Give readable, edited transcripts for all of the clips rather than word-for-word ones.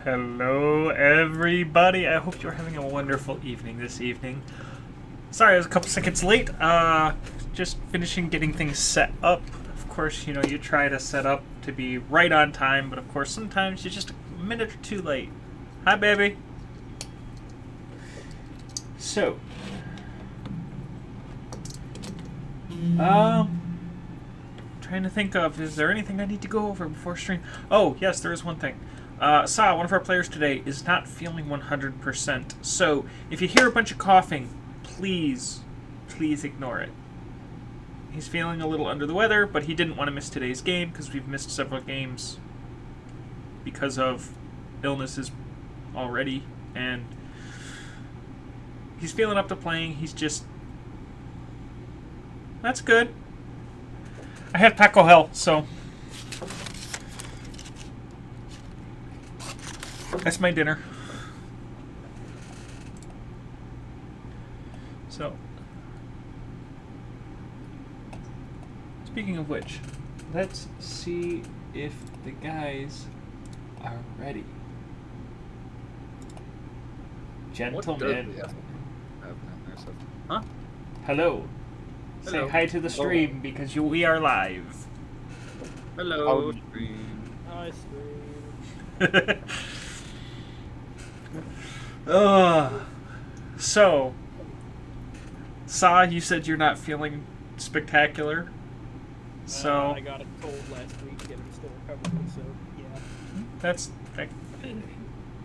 Hello, everybody. I hope you're having a wonderful evening this evening. Sorry, I was a couple seconds late. Just finishing getting things set up. Of course, you know, you try to set up to be right on time, but of course, sometimes you're just a minute or two late. Hi, baby. So, trying to think of, is there anything I need to go over before stream? Oh, yes, there is one thing. Saga, one of our players today, is not feeling 100%. So, if you hear a bunch of coughing, please ignore it. He's feeling a little under the weather, but he didn't want to miss today's game because we've missed several games because of illnesses already, and he's feeling up to playing. He's just... That's good. I had Taco Hell, so... That's my dinner. So... Speaking of which, let's see if the guys are ready. Gentlemen. Huh? Hello. Say hi to the stream because we are live. Hello, stream. Hi, stream. So, Sa, you said you're not feeling spectacular. So I got a cold last week and I'm still recovering, so yeah.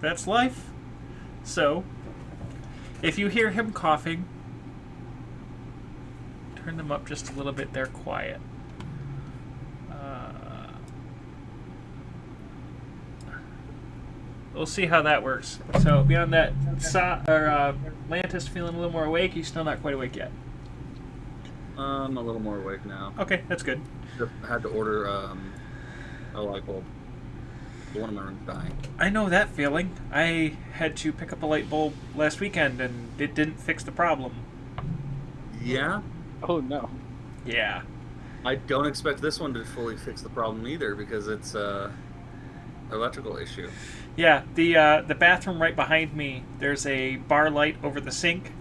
That's life. So, if you hear him coughing, turn them up just a little bit. They're quiet. We'll see how that works. So beyond that, Lantas feeling a little more awake. He's still not quite awake yet. I'm a little more awake now. Okay, that's good. I had to order a light bulb. One of my room's dying. I know that feeling. I had to pick up a light bulb last weekend, and it didn't fix the problem. Yeah? Oh no. Yeah. I don't expect this one to fully fix the problem either because it's a electrical issue. Yeah, the bathroom right behind me, there's a bar light over the sink,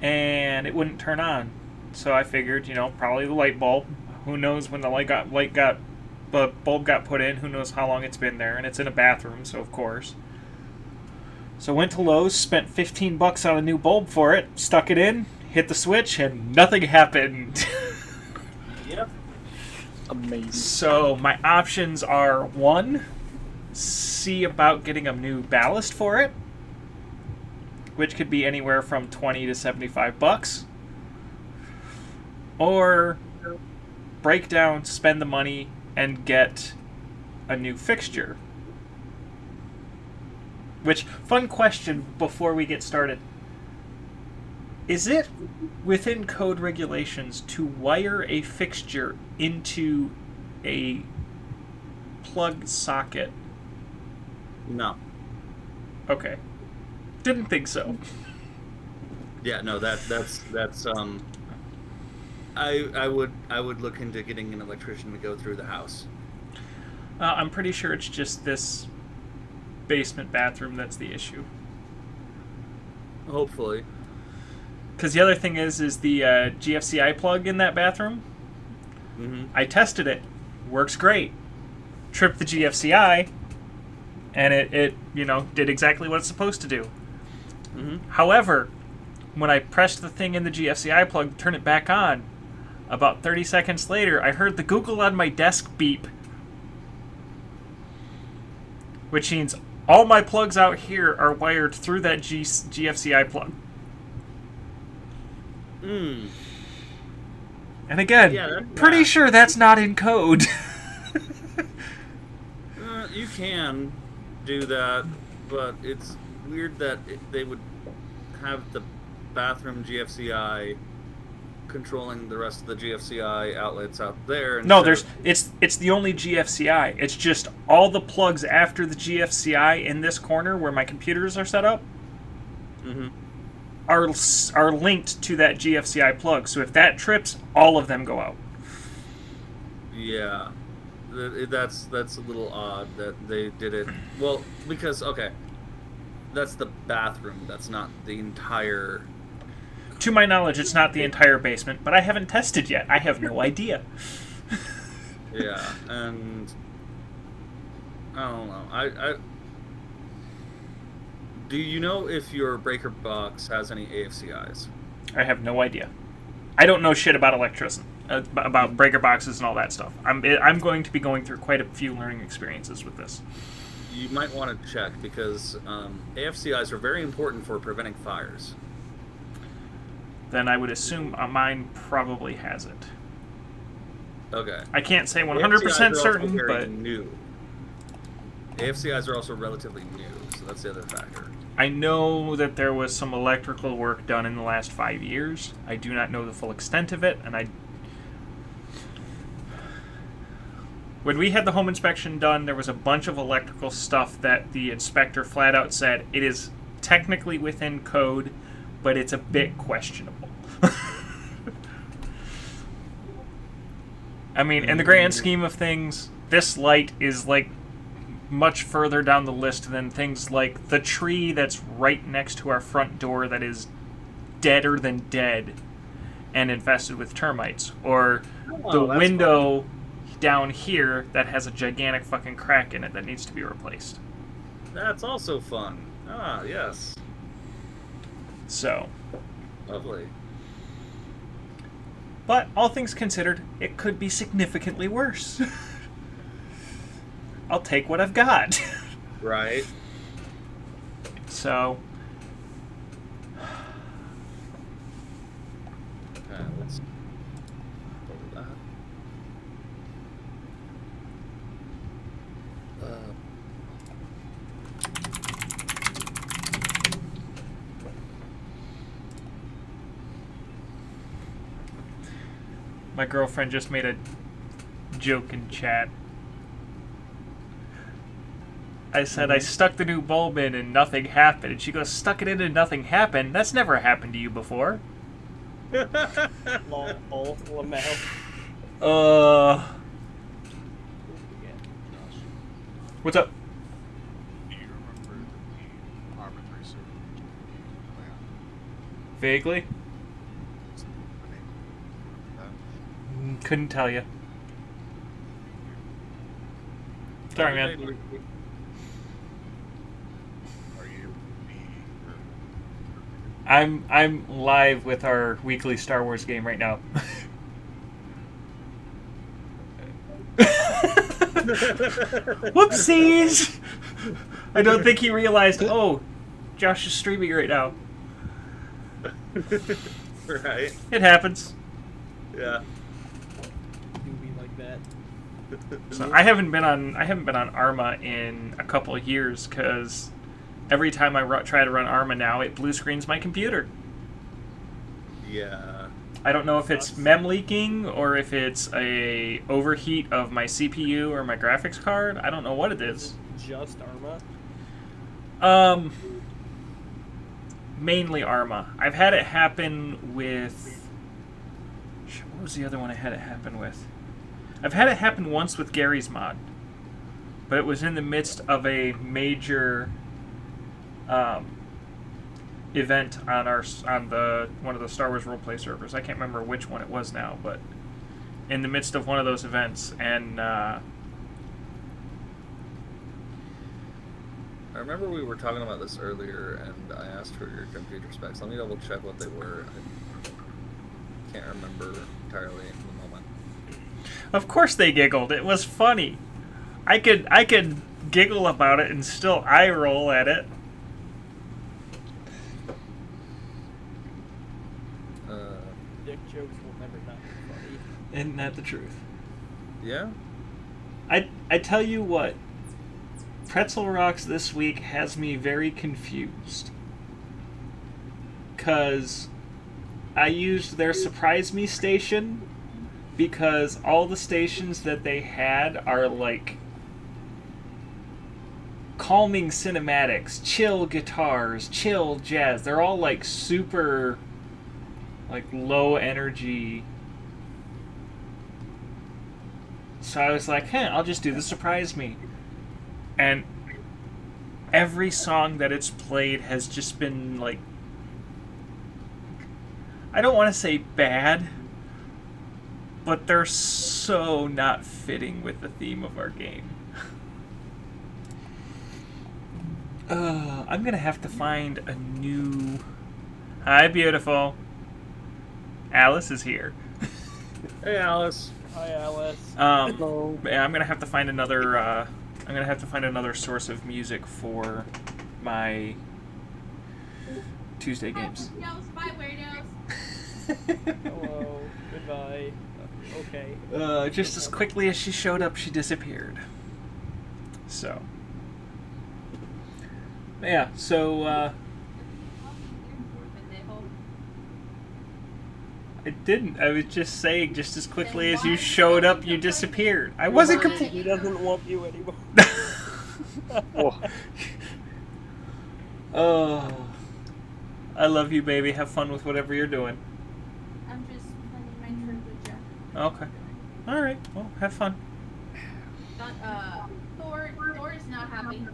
and it wouldn't turn on. So I figured, you know, probably the light bulb. Who knows when the bulb got put in? Who knows how long it's been there? And it's in a bathroom, so of course. So went to Lowe's, spent $15 on a new bulb for it, stuck it in, hit the switch, and nothing happened. Yep. Amazing. So my options are, one, see about getting a new ballast for it, which could be anywhere from $20 to $75. Or break down, spend the money, and get a new fixture. Which, fun question before we get started. Is it within code regulations to wire a fixture into a plug socket? No. Okay. Didn't think so. Yeah, no, that's I would look into getting an electrician to go through the house. I'm pretty sure it's just this basement bathroom that's the issue. Hopefully. Because the other thing is the GFCI plug in that bathroom. I tested it. Works great. Tripped the GFCI, and it did exactly what it's supposed to do. However, when I pressed the thing in the GFCI plug to turn it back on, about 30 seconds later, I heard the Google on my desk beep. Which means all my plugs out here are wired through that GFCI plug. And again, pretty sure that's not in code. You can do that, but it's weird that they would have the bathroom GFCI controlling the rest of the GFCI outlets out there. No, it's the only GFCI. It's just all the plugs after the GFCI in this corner where my computers are set up are linked to that GFCI plug. So if that trips, all of them go out. Yeah. That's a little odd that they did it. Well, because okay, that's the bathroom. That's not the entire. To my knowledge, it's not the entire basement, but I haven't tested yet. I have no idea. Yeah, and I don't know. I do you know if your breaker box has any AFCIs? I have no idea. I don't know shit about electricity, about breaker boxes and all that stuff. I'm going to be going through quite a few learning experiences with this. You might want to check because AFCIs are very important for preventing fires. Then I would assume mine probably has it. Okay. I can't say 100% certain, but new. AFCIs are also relatively new, so that's the other factor. I know that there was some electrical work done in the last 5 years. I do not know the full extent of it, and when we had the home inspection done, there was a bunch of electrical stuff that the inspector flat out said it is technically within code, but it's a bit questionable. I mean, in the grand scheme of things, this light is like much further down the list than things like the tree that's right next to our front door that is deader than dead and infested with termites, or the window down here that has a gigantic fucking crack in it that needs to be replaced. That's also fun. Ah, yes. So. Lovely. But, all things considered, it could be significantly worse. I'll take what I've got. Right. So. Okay, let's over that. My girlfriend just made a joke in chat. I said I stuck the new bulb in and nothing happened. And she goes, stuck it in and nothing happened? That's never happened to you before. Long hole, LaMau. What's up? Do you remember the Arma 3 server? Vaguely? The name? Remember that? Couldn't tell you. Sorry, man. Are you I'm live with our weekly Star Wars game right now. Whoopsies! I don't think he realized, oh, Josh is streaming right now. Right. It happens. Yeah. Do be like that. So I haven't been on Arma in a couple of years because every time I try to run Arma now, it blue screens my computer. Yeah. I don't know if it's mem leaking or if it's a overheat of my CPU or my graphics card. I don't know what it is. Just Arma? Mainly Arma. I've had it happen with... What was the other one I had it happen with? I've had it happen once with Gary's mod. But it was in the midst of a major event on one of the Star Wars roleplay servers. I can't remember which one it was now, but in the midst of one of those events, and I remember we were talking about this earlier, and I asked for your computer specs. Let me double check what they were. I can't remember entirely in the moment. of course they giggled. It was funny. I could giggle about it and still eye roll at it. Dick jokes will never not be funny. Isn't that the truth? Yeah? I tell you what, Pretzel Rocks this week has me very confused. 'Cause I used their Surprise Me station because all the stations that they had are like calming cinematics, chill guitars, chill jazz. They're all like super like low energy So I was like, I'll just do the surprise me. And every song that it's played has just been like, I don't want to say bad, but they're so not fitting with the theme of our game. I'm gonna have to find a new... Hi, beautiful. Alice is here. Hey, Alice. Hi, Alice. Yeah, I'm gonna have to find another. I'm gonna have to find another source of music for my Tuesday games. Bye, weirdos. Hello. Goodbye. Okay. Just as quickly as she showed up, she disappeared. So. Yeah. So. I didn't. I was just saying, just as quickly as you showed up, you disappeared. I wasn't He doesn't want you anymore. Oh. I love you, baby. Have fun with whatever you're doing. I'm just planning my trip with you. Okay. Alright. Well, have fun. Thor is not happy.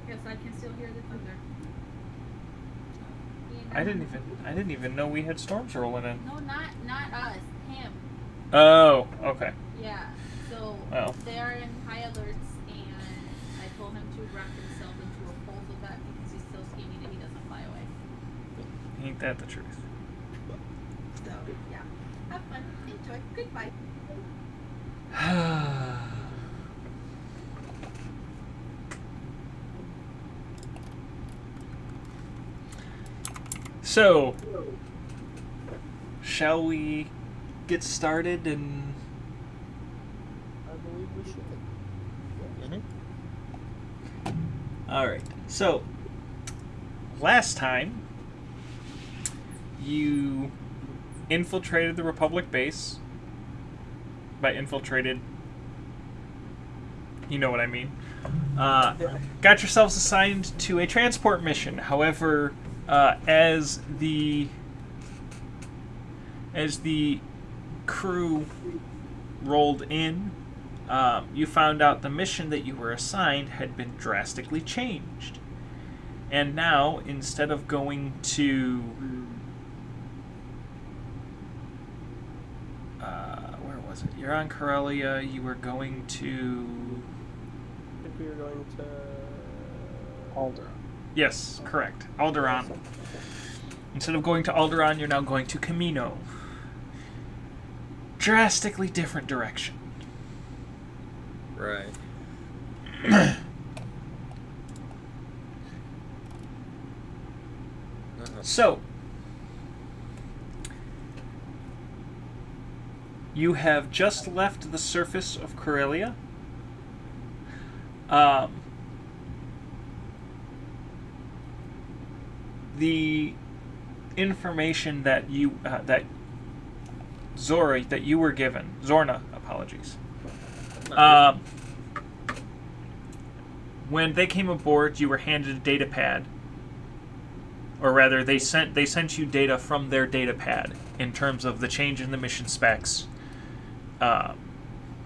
Guess I can still hear the thunder. I didn't even know we had storms rolling in. No, not us. Him. Oh, okay. Yeah. So they're in high alerts, and I told him to wrap himself into a pole so that because he's so skinny that he doesn't fly away. Ain't that the truth? So yeah. Have fun. Enjoy. Goodbye. So, shall we get started and... I believe we should. Alright, so, last time, you infiltrated the Republic base. By infiltrated, you know what I mean. Got yourselves assigned to a transport mission. However, as the crew rolled in, you found out the mission that you were assigned had been drastically changed. And now, instead of going to... where was it? You're on Corellia, you were going to... I think we were going to... Alderaan. Yes, correct. Alderaan. Instead of going to Alderaan, you're now going to Camino. Drastically different direction. Right. So, you have just left the surface of Corellia. The information that you that you were given, Zorna, apologies. When they came aboard, you were handed a data pad, or rather, they sent you data from their data pad in terms of the change in the mission specs,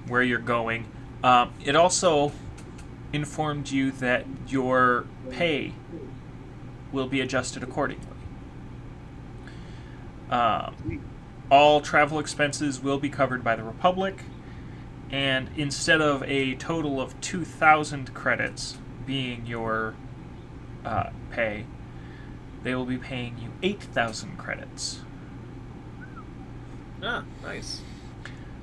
where you're going. It also informed you that your pay will be adjusted accordingly. All travel expenses will be covered by the Republic, and instead of a total of 2,000 credits being your pay, they will be paying you 8,000 credits. Ah, nice.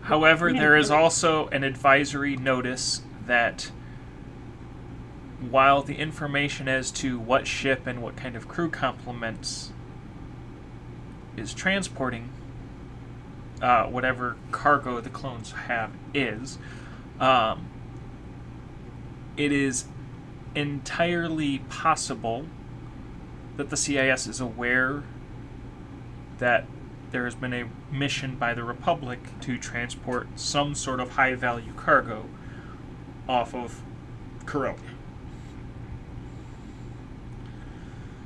However, there is also an advisory notice that while the information as to what ship and what kind of crew complements is transporting whatever cargo the clones have is, it is entirely possible that the CIS is aware that there has been a mission by the Republic to transport some sort of high-value cargo off of Corellia.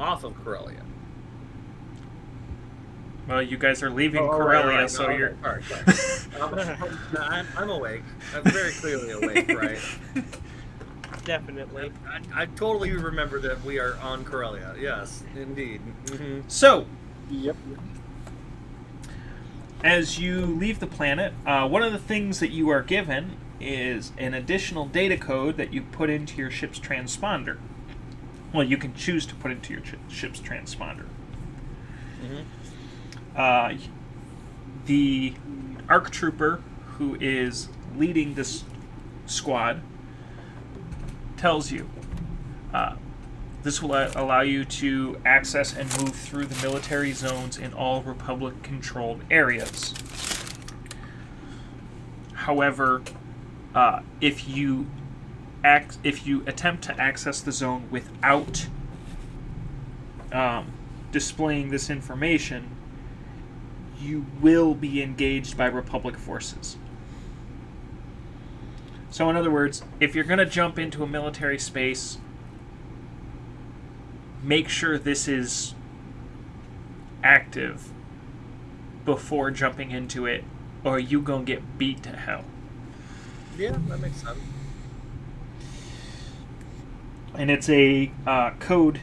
Off of Corellia. Well, you guys are leaving Corellia, right. so you're... All right. I'm awake. I'm very clearly awake, right? Definitely. I totally remember that we are on Corellia. Yes, indeed. Mm-hmm. So, Yep. as you leave the planet, one of the things that you are given is an additional data code that you put into your ship's transponder. Well, you can choose to put into your ship's transponder. Mm-hmm. The ARC trooper who is leading this squad tells you this will allow you to access and move through the military zones in all Republic-controlled areas. However, if you attempt to access the zone without displaying this information, you will be engaged by Republic forces. So in other words, if you're going to jump into a military space, make sure this is active before jumping into it, or you gonna get beat to hell. Yeah, that makes sense. And it's a code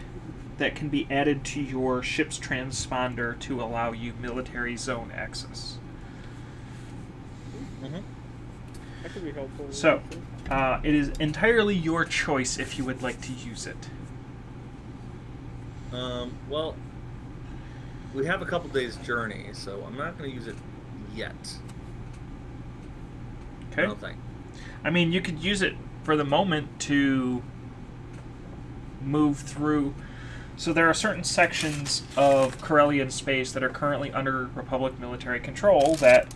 that can be added to your ship's transponder to allow you military zone access. Mm-hmm. That could be helpful. So, it is entirely your choice if you would like to use it. Well, we have a couple days journey, so I'm not going to use it yet. Okay. I don't think. I mean, you could use it for the moment to move through. So there are certain sections of Corellian space that are currently under Republic military control that,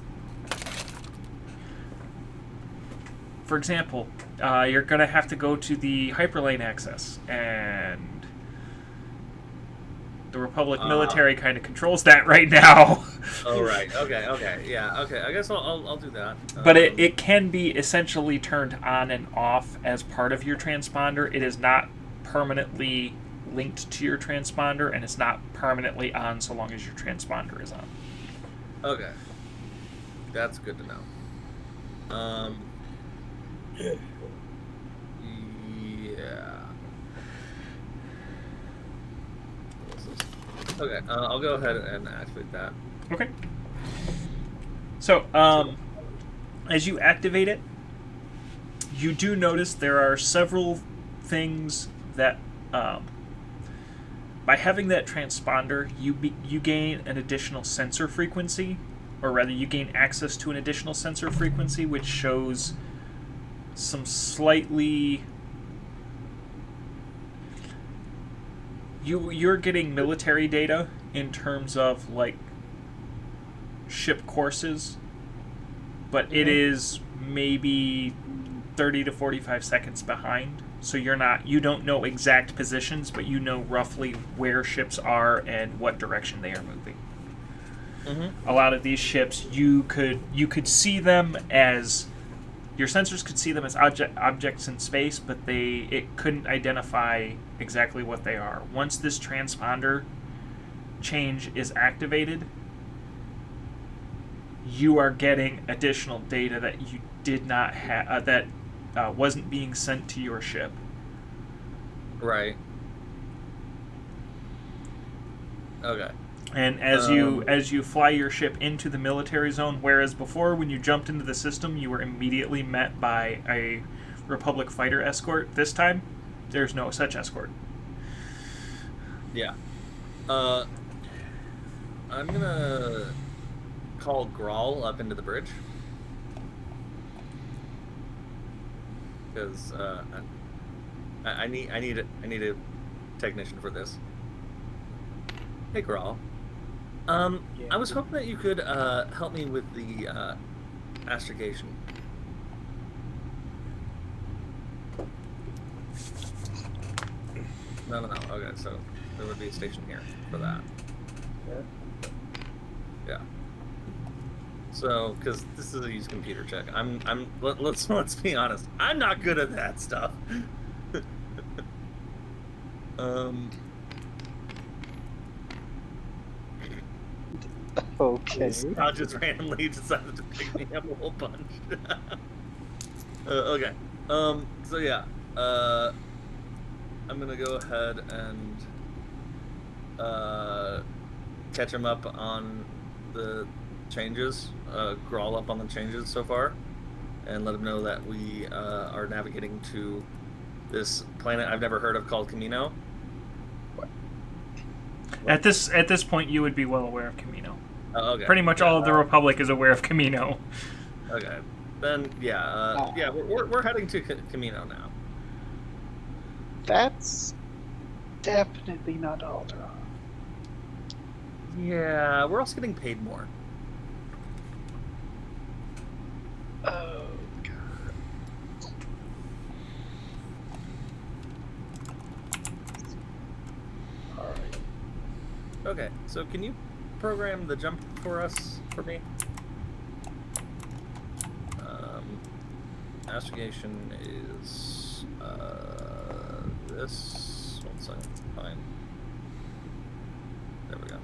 for example, you're going to have to go to the hyperlane access, and the Republic military kind of controls that right now. Oh, right. Okay. Yeah, okay. I guess I'll do that. But it can be essentially turned on and off as part of your transponder. It is not permanently linked to your transponder, and it's not permanently on so long as your transponder is on. Okay. That's good to know. Yeah. Okay, I'll go ahead and activate that. Okay. So, as you activate it, you do notice there are several things that, by having that transponder, you gain an additional sensor frequency, or rather, you gain access to an additional sensor frequency, which shows some slightly... You're getting military data in terms of, like, ship courses, but it is maybe 30 to 45 seconds behind. So you don't know exact positions, but you know roughly where ships are and what direction they are moving. Mm-hmm. A lot of these ships, you could see them as... Your sensors could see them as objects in space, but it couldn't identify exactly what they are. Once this transponder change is activated, you are getting additional data that you did not have, that wasn't being sent to your ship. Right. Okay. And as you fly your ship into the military zone, whereas before when you jumped into the system, you were immediately met by a Republic fighter escort, this time there's no such escort. Yeah. I'm gonna call Grawl up into the bridge. Because I need a technician for this. Hey, Grawl. I was hoping that you could help me with the astrogation. No. Okay, so there would be a station here for that. Yeah. So, because this is a used computer check, let's be honest, I'm not good at that stuff. Okay. I just randomly decided to pick me up a whole bunch. Okay. So yeah. I'm gonna go ahead and catch him up on the changes. Crawl up on the changes so far, and let him know that we are navigating to this planet I've never heard of called Camino. At this point, you would be well aware of Camino. Okay. Pretty much all of the Republic is aware of Camino. Okay. Then yeah, we're heading to Camino now. That's definitely not Alderaan. Yeah, we're also getting paid more. Oh, God. Alright. Okay, so can you program the jump for me? Astrogation is this. 1 second. Fine. There we go.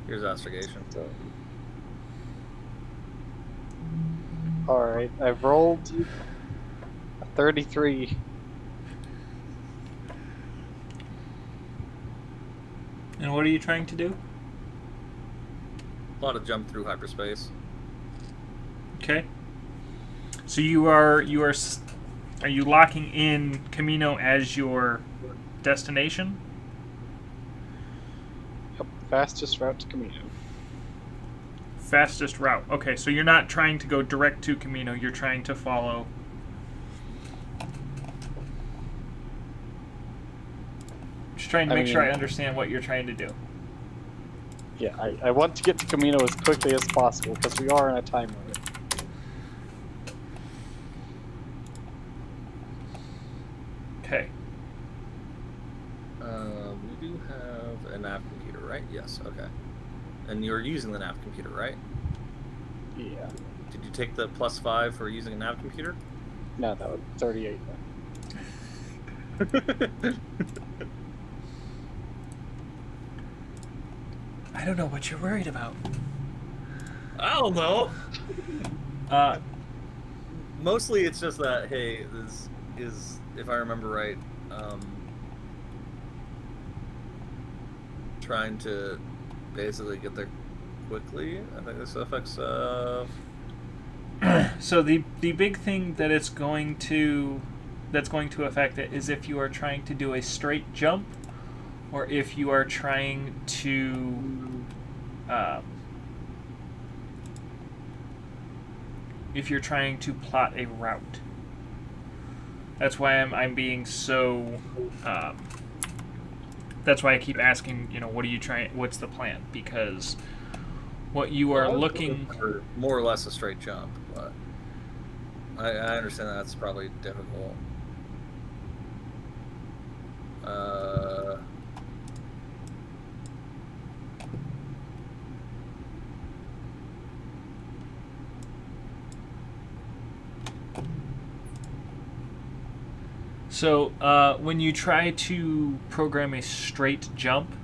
Here's astrogation. Alright, I've rolled a 33. And what are you trying to do? A lot of jump through hyperspace. Okay. So are you locking in Camino as your destination? Yep, fastest route to Camino. Fastest route. Okay, so you're not trying to go direct to Camino, you're trying to follow. Just trying to make sure I understand what you're trying to do. Yeah, I want to get to Camino as quickly as possible because we are in a time limit. Okay. We do have a nav computer, right? Yes, okay. And you're using the nav computer, right? Yeah. Did you take the +5 for using a nav computer? No, that was 38 then. I don't know what you're worried about. I don't know. Mostly it's just that, hey, this is, if I remember right, trying to basically get there quickly. I think this affects So the big thing that that's going to affect it is if you are trying to do a straight jump, or if you are trying to plot a route. That's why I'm being so. That's why I keep asking. What are you trying? What's the plan? Because what you are looking for more or less a straight jump, but I understand that's probably difficult. So when you try to program a straight jump,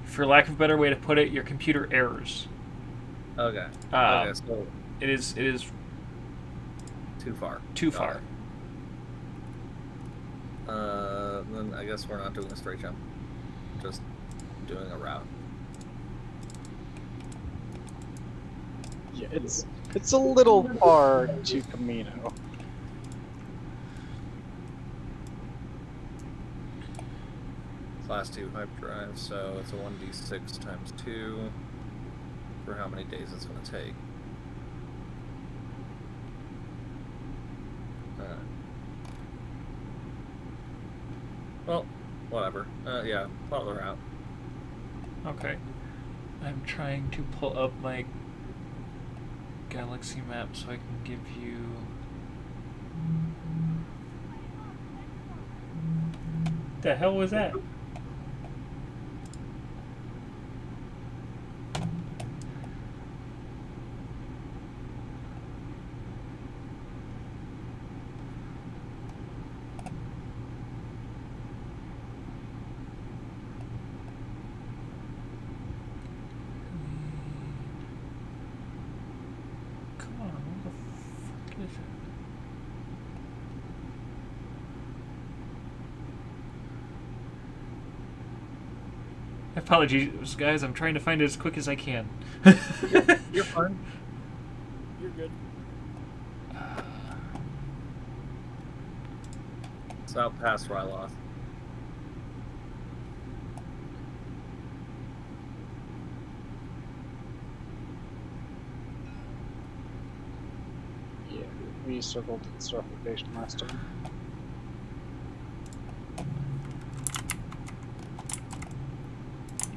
for lack of a better way to put it, your computer errors. Okay. So it is too far. Too far. Then I guess we're not doing a straight jump. Just doing a route. Yeah, it's a little far to Camino. Class 2 hyperdrive, so it's a 1d6 times 2 for how many days it's going to take. Well, whatever. Yeah, plot the route. Okay. I'm trying to pull up my galaxy map so I can give you... The hell was that? Apologies, guys. I'm trying to find it as quick as I can. You're fine. You're good. It's out past Ryloth. Yeah, we circled the historical location last time.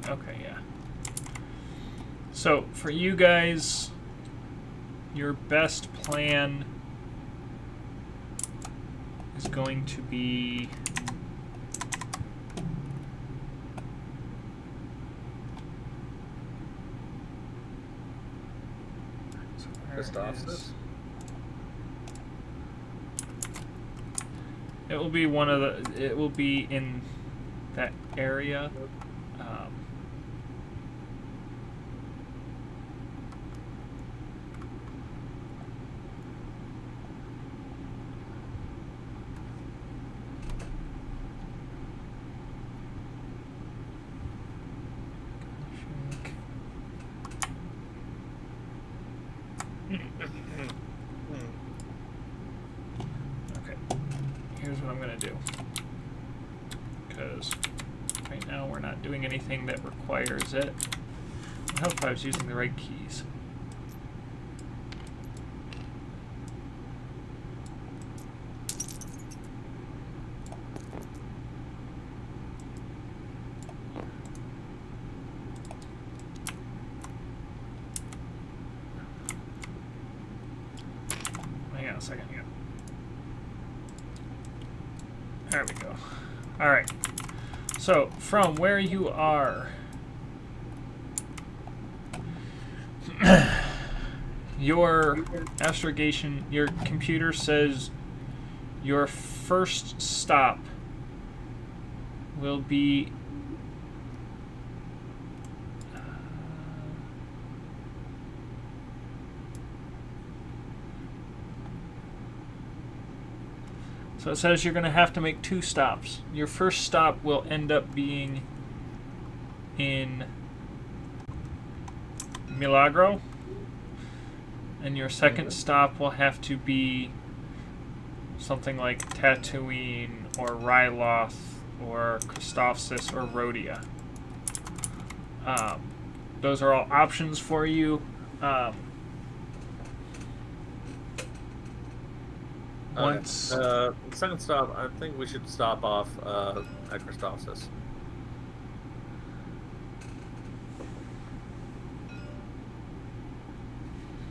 Okay, yeah. So, for you guys, your best plan is going to be... So where Just off this? It will be one of the... It will be in that area. Okay, here's what I'm going to do. Because right now we're not doing anything that requires it. It would help if I was using the right keys. Hang on a second here. There we go. Alright. So, from where you are, your astrogation, your computer says your first stop will be so it says you're going to have to make 2 stops. Your first stop will end up being in Milagro, and your second stop will have to be something like Tatooine or Ryloth or Christophsis or Rhodia. Those are all options for you. Once second stop, I think we should stop off at Christophsis.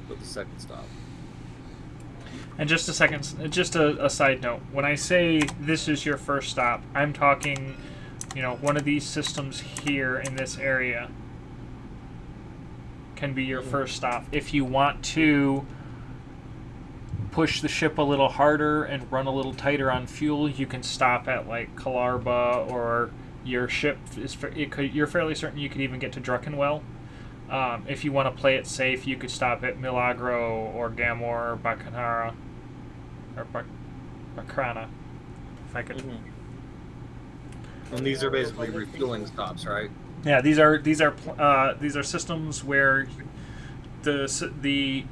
With the second stop. And just a second, just a side note. When I say this is your first stop, I'm talking, one of these systems here in this area can be your first stop. If you want to push the ship a little harder and run a little tighter on fuel, you can stop at like Kalarba, or your ship is you're fairly certain you could even get to Druckenwell. If you want to play it safe, you could stop at Milagro or Gamor or Bacanara or Bacrana. If I could. And these are basically refueling stops, right? Yeah, these are systems where the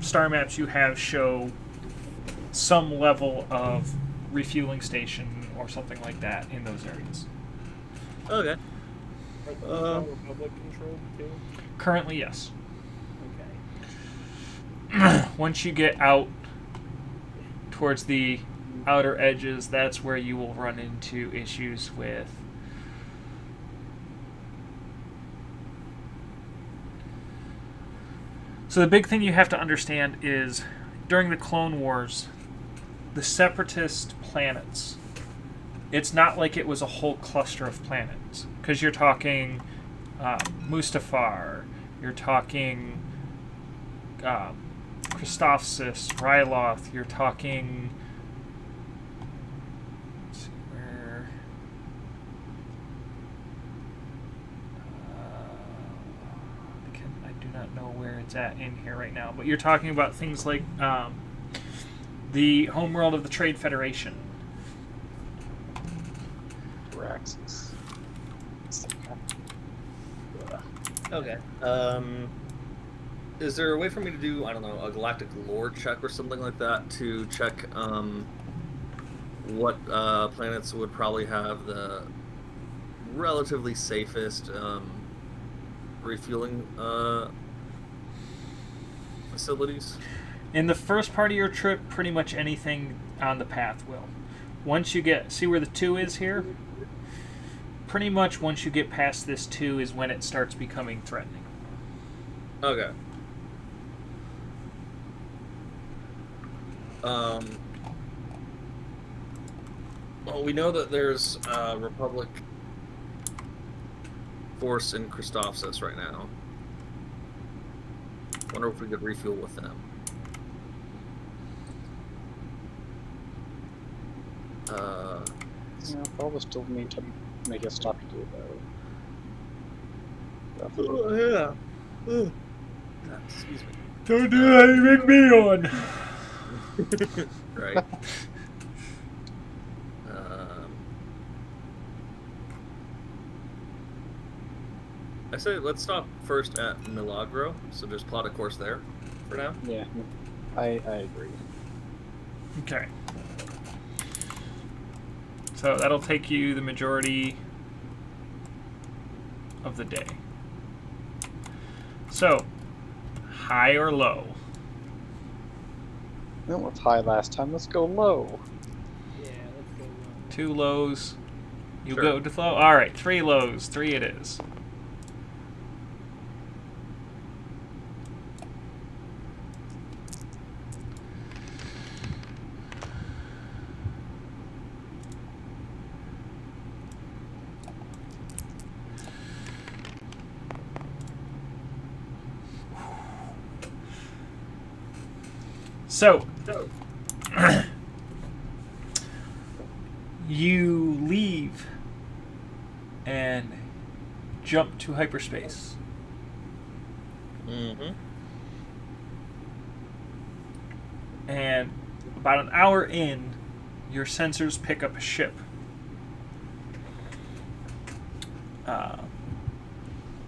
star maps you have show some level of refueling station or something like that in those areas. Okay. Are those Republic controlled too? Currently, yes. Okay. Once you get out towards the outer edges, that's where you will run into issues with So the big thing you have to understand is during the Clone Wars, the Separatist planets, it's not like it was a whole cluster of planets. Because you're talking Mustafar, you're talking Christophsis, Ryloth, you're talking... Let's see where... I do not know where it's at in here right now, but you're talking about things like the homeworld of the Trade Federation. Raxus. Okay. Is there a way for me to do, I don't know, a galactic lore check or something like that to check what planets would probably have the relatively safest refueling facilities? In the first part of your trip, pretty much anything on the path will. Once you see where the 2 is here? Pretty much once you get past this 2 is when it starts becoming threatening. Okay. Well, we know that there's a Republic force in Christophsis right now. Wonder if we could refuel with them. Yeah, probably still need to make a stop to do that. Oh, yeah. Excuse me. Don't do that, you make me on. Right. I say let's stop first at Milagro, so just plot a course there for now. Yeah, I agree. Okay. So that'll take you the majority of the day. So, high or low? That was high last time. Let's go low. Yeah, let's go. 2 lows. You Sure. go to low? Alright, 3 lows. 3 it is. So, you leave and jump to hyperspace. Mm-hmm. And about an hour in, your sensors pick up a ship.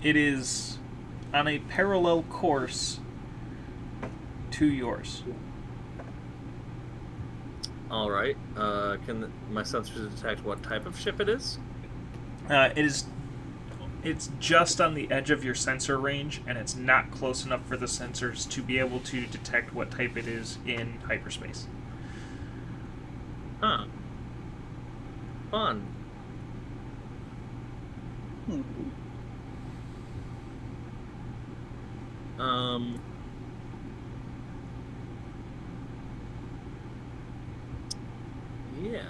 It is on a parallel course to yours. All right. Can my sensors detect what type of ship it is? It's just on the edge of your sensor range, and it's not close enough for the sensors to be able to detect what type it is in hyperspace. Huh. Fun. Yeah.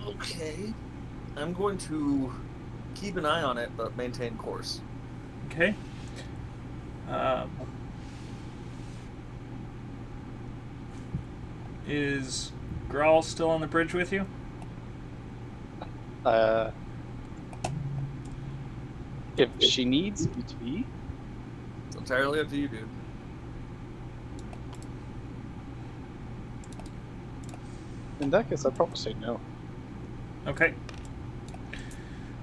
Okay. I'm going to keep an eye on it, but maintain course. Okay. Is Grawl still on the bridge with you? If she needs me to be. It's entirely up to you, dude. In that case, I'd probably say no. Okay.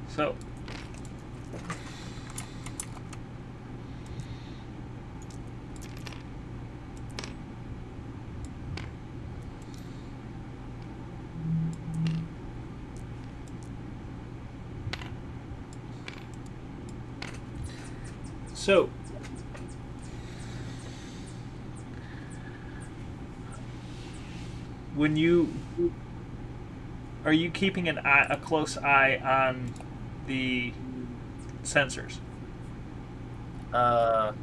So. So. When you... Are you keeping a close eye on the sensors? I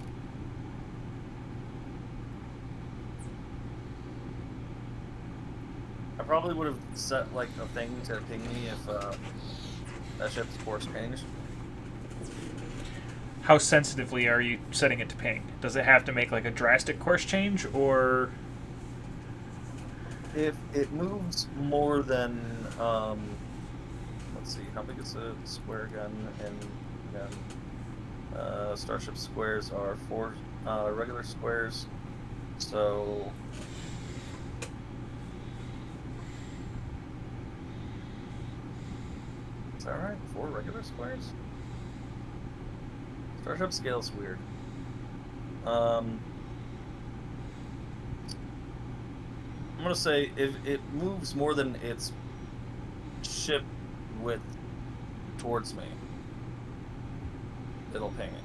probably would have set like a thing to ping me if that ship's course changed. How sensitively are you setting it to ping? Does it have to make like a drastic course change, or... If it moves more than, let's see, how big is a square gun? And Starship squares are regular squares. So is that right? 4 regular squares? Starship scale's weird. I'm gonna say if it moves more than its ship width towards me, it'll ping it.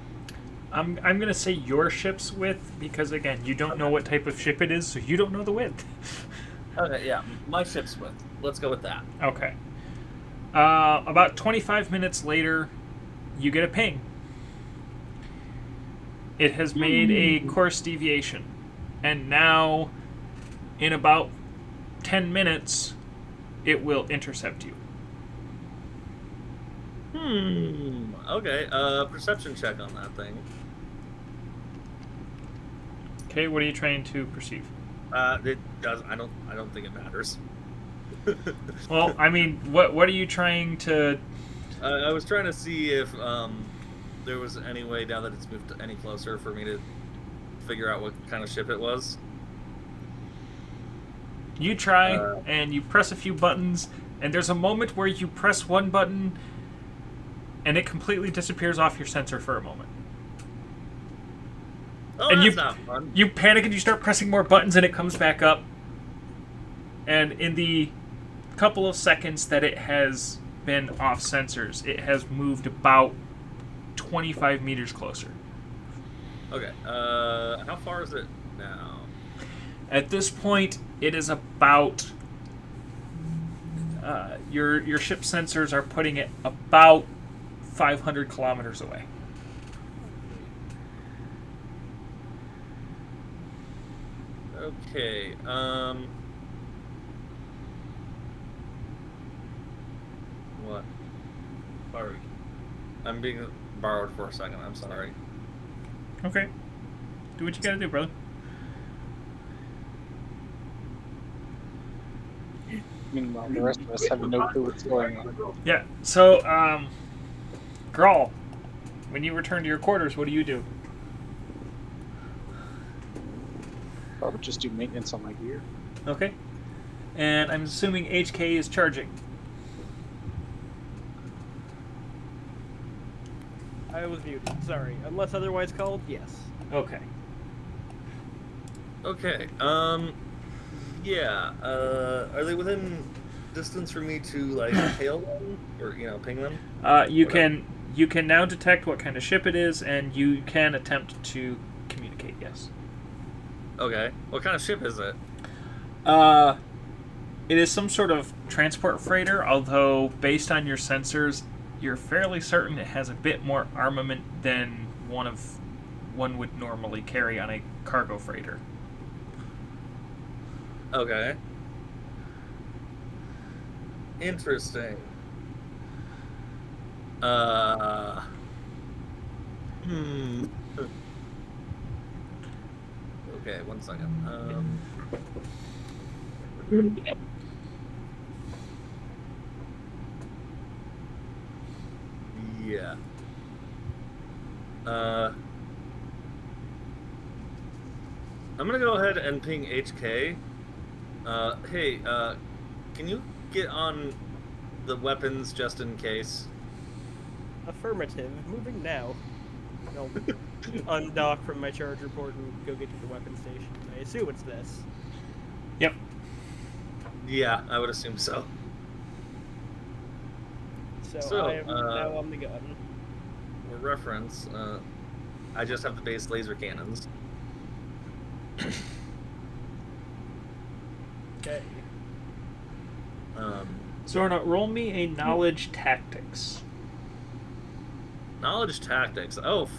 I'm gonna say your ship's width because again, you don't know what type of ship it is, so you don't know the width. Okay, yeah, my ship's width. Let's go with that. Okay. About 25 minutes later, you get a ping. It has made a course deviation, and now, in about 10 minutes, it will intercept you. Okay, perception check on that thing. Okay, what are you trying to perceive? It does. I don't think it matters. Well, I mean, what are you trying to? I was trying to see if there was any way, now that it's moved any closer, for me to figure out what kind of ship it was. You try, and you press a few buttons, and there's a moment where you press one button, and it completely disappears off your sensor for a moment. Oh, and that's not fun. You panic and you start pressing more buttons, and it comes back up. And in the couple of seconds that it has been off sensors, it has moved about 25 meters closer. Okay, how far is it now? At this point, it is about... your ship sensors are putting it about 500 kilometers away. Okay, what? Sorry. I'm being borrowed for a second, I'm sorry. Okay. Do what you gotta do, brother. Meanwhile, the rest of us have no clue what's going on. Yeah, so, Grawl, when you return to your quarters, what do you do? I would just do maintenance on my gear. Okay. And I'm assuming HK is charging. I was muted. Sorry. Unless otherwise called, yes. Okay. Okay, yeah, are they within distance for me to, like, hail them? Or, ping them? You can now detect what kind of ship it is, and you can attempt to communicate, yes. Okay, what kind of ship is it? It is some sort of transport freighter, although based on your sensors, you're fairly certain it has a bit more armament than one would normally carry on a cargo freighter. Okay. Interesting. Okay, one second. Yeah. I'm gonna go ahead and ping HK. Hey, can you get on the weapons just in case? Affirmative. Moving now. I'll undock from my charger port and go get to the weapon station. I assume it's this. Yep. Yeah, I would assume so. So I am now on the gun. For reference, I just have the base laser cannons. Okay. Zorna, roll me a knowledge tactics. Knowledge tactics. Oh,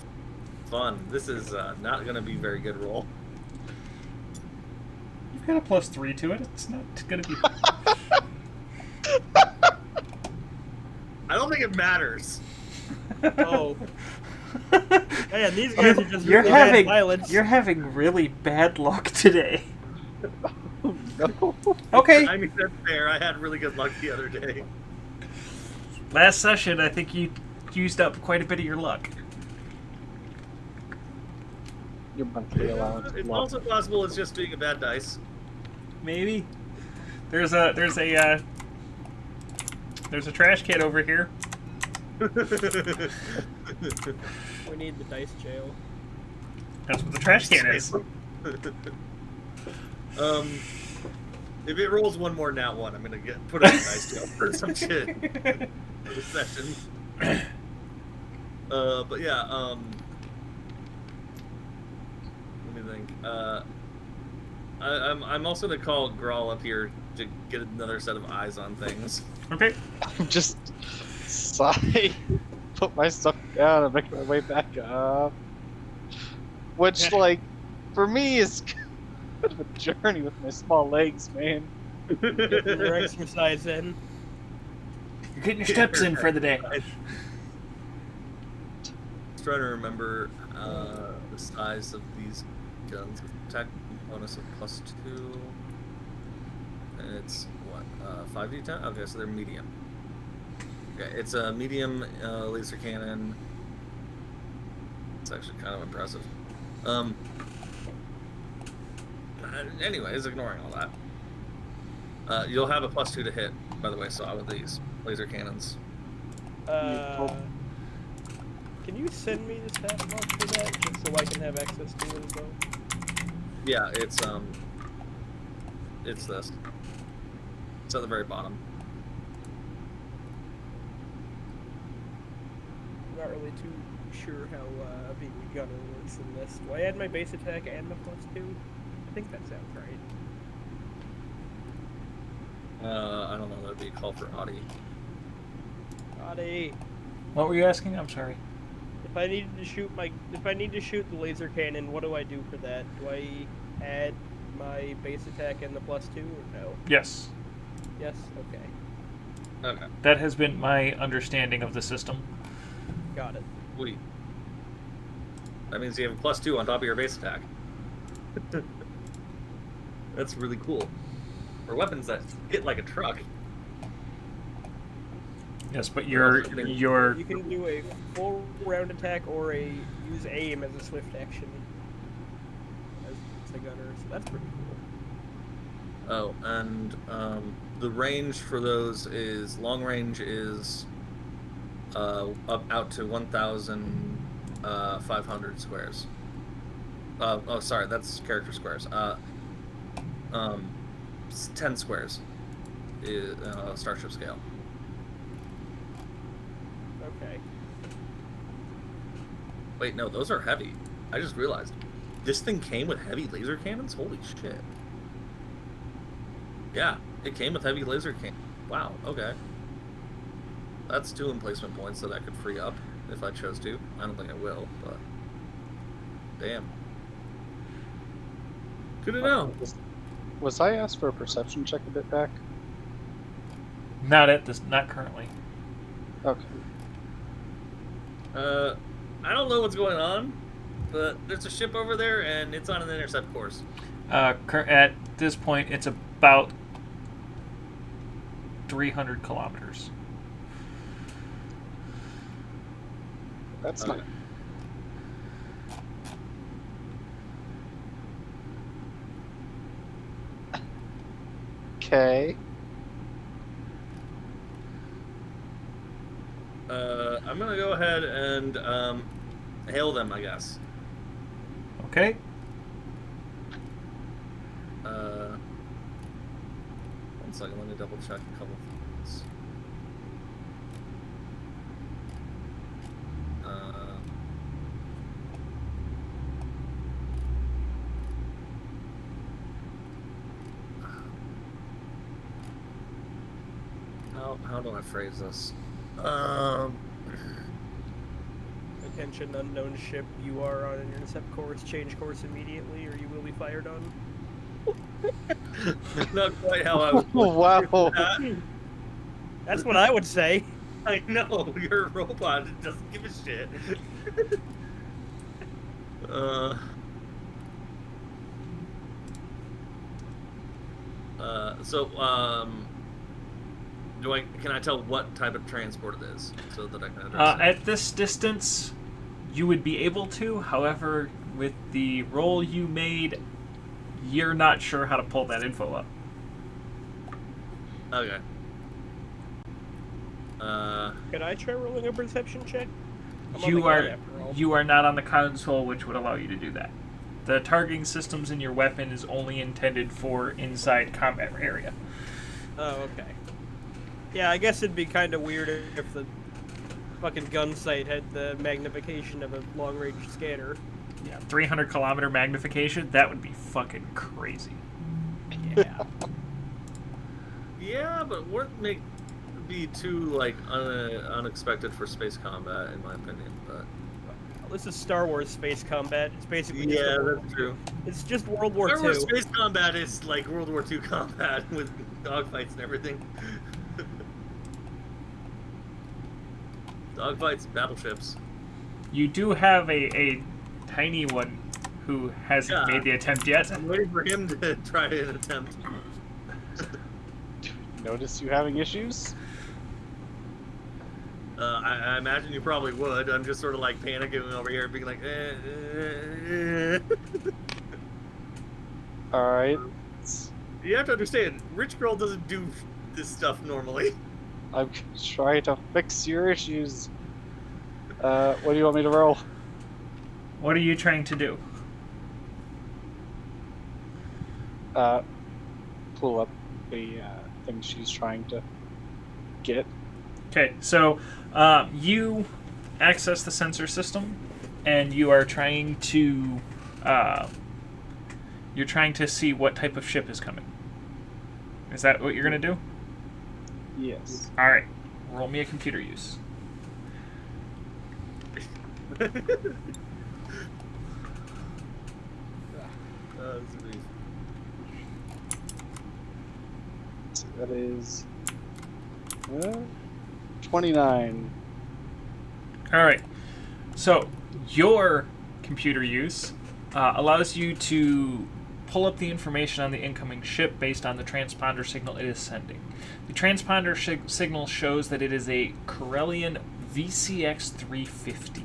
fun. This is not going to be a very good roll. You've got a +3 to it. It's not going to be... I don't think it matters. Oh. Man, these guys are just you're bad pilots. You're having really bad luck today. No. Okay. I mean, that's fair. I had really good luck the other day. Last session, I think you used up quite a bit of your luck. your monthly allowance. It's Love also possible it's just being a bad dice. Maybe. There's a trash can over here. We need the dice jail. That's what the trash can is. If it rolls one more nat one, I'm gonna put it in dice jail for some shit for the session. But yeah, let me think. I'm also gonna call Grawl up here to get another set of eyes on things. Okay. Just sigh, put my stuff down, and make my way back up. Which, like, for me is kind of a journey with my small legs, man. Getting your exercise in. You're getting your steps in for the day. Just trying to remember the size of these guns. Attack bonus of +2. And it's what? 5d10? Okay, so they're medium. Okay, it's a medium laser cannon. It's actually kind of impressive. Anyways, ignoring all that. You'll have a +2 to hit, by the way, Saw, with these laser cannons. Can you send me the stat block for that, just so I can have access to it as well? Yeah, it's this. It's at the very bottom. I'm not really too sure how being a gunner works in this. Do I add my base attack and the +2? I think that sounds right. I don't know, that'd be a call for Oddy. Oddy! What were you asking? I'm sorry. If I need to shoot the laser cannon, what do I do for that? Do I add my base attack and the +2 or no? Yes. Yes? Okay. Okay. That has been my understanding of the system. Got it. Sweet. That means you have a +2 on top of your base attack. That's really cool. For weapons that hit like a truck. Yes, but You can do a full round attack or use aim as a swift action as a gunner, so that's pretty cool. Oh, and the range for those is long range is up out to 1,500 squares. Oh, sorry, that's character squares. 10 squares is starship scale. Okay. Wait, no, those are heavy. I just realized. This thing came with heavy laser cannons? Holy shit. Yeah, it came with heavy laser cannon. Wow, okay. That's 2 emplacement points that I could free up if I chose to. I don't think I will, but... Damn. Good to know. Was I asked for a perception check a bit back? Not currently. Okay. I don't know what's going on, but there's a ship over there, and it's on an intercept course. At this point, it's about 300 kilometers. That's Okay. not... Okay. I'm gonna go ahead and hail them, I guess. Okay. One second, let me double check a couple things. How do I phrase this? Attention, unknown ship. You are on an intercept course. Change course immediately, or you will be fired on. Not quite how I was. Wow. That's what I would say. I know, you're a robot. It doesn't give a shit. Can I tell what type of transport it is so that I can understand? At this distance, you would be able to. However, with the roll you made, you're not sure how to pull that info up. Okay. Can I try rolling a perception check? I'm on the You gun are after all. you are not on the console, which would allow you to do that. The targeting systems in your weapon is only intended for inside combat area. Oh, okay. Yeah, I guess it'd be kind of weird if the fucking gun sight had the magnification of a long-range scanner. Yeah, 300 kilometer magnification, that would be fucking crazy. Yeah. Yeah, but wouldn't be too like unexpected for space combat, in my opinion. But Well, this is Star Wars space combat. It's basically just yeah, that's true. It's just World War Star Wars II. space combat is like World War II combat with dogfights and everything. Dogfights, battleships. You do have a tiny one who hasn't made the attempt yet. I'm waiting for him to try an attempt. Notice you having issues? I imagine you probably would. I'm just sort of like panicking over here, being like, Alright. You have to understand, Rich Girl doesn't do this stuff normally. I'm trying to fix your issues. What do you want me to roll? What are you trying to do? Pull up the thing she's trying to get. Okay, so you access the sensor system, and you are trying to see what type of ship is coming. Is that what you're gonna do? Yes. All right, roll me a computer use. So that is 29. All right, so your computer use allows you to pull up the information on the incoming ship based on the transponder signal it is sending. The transponder signal shows that it is a Corellian VCX 350.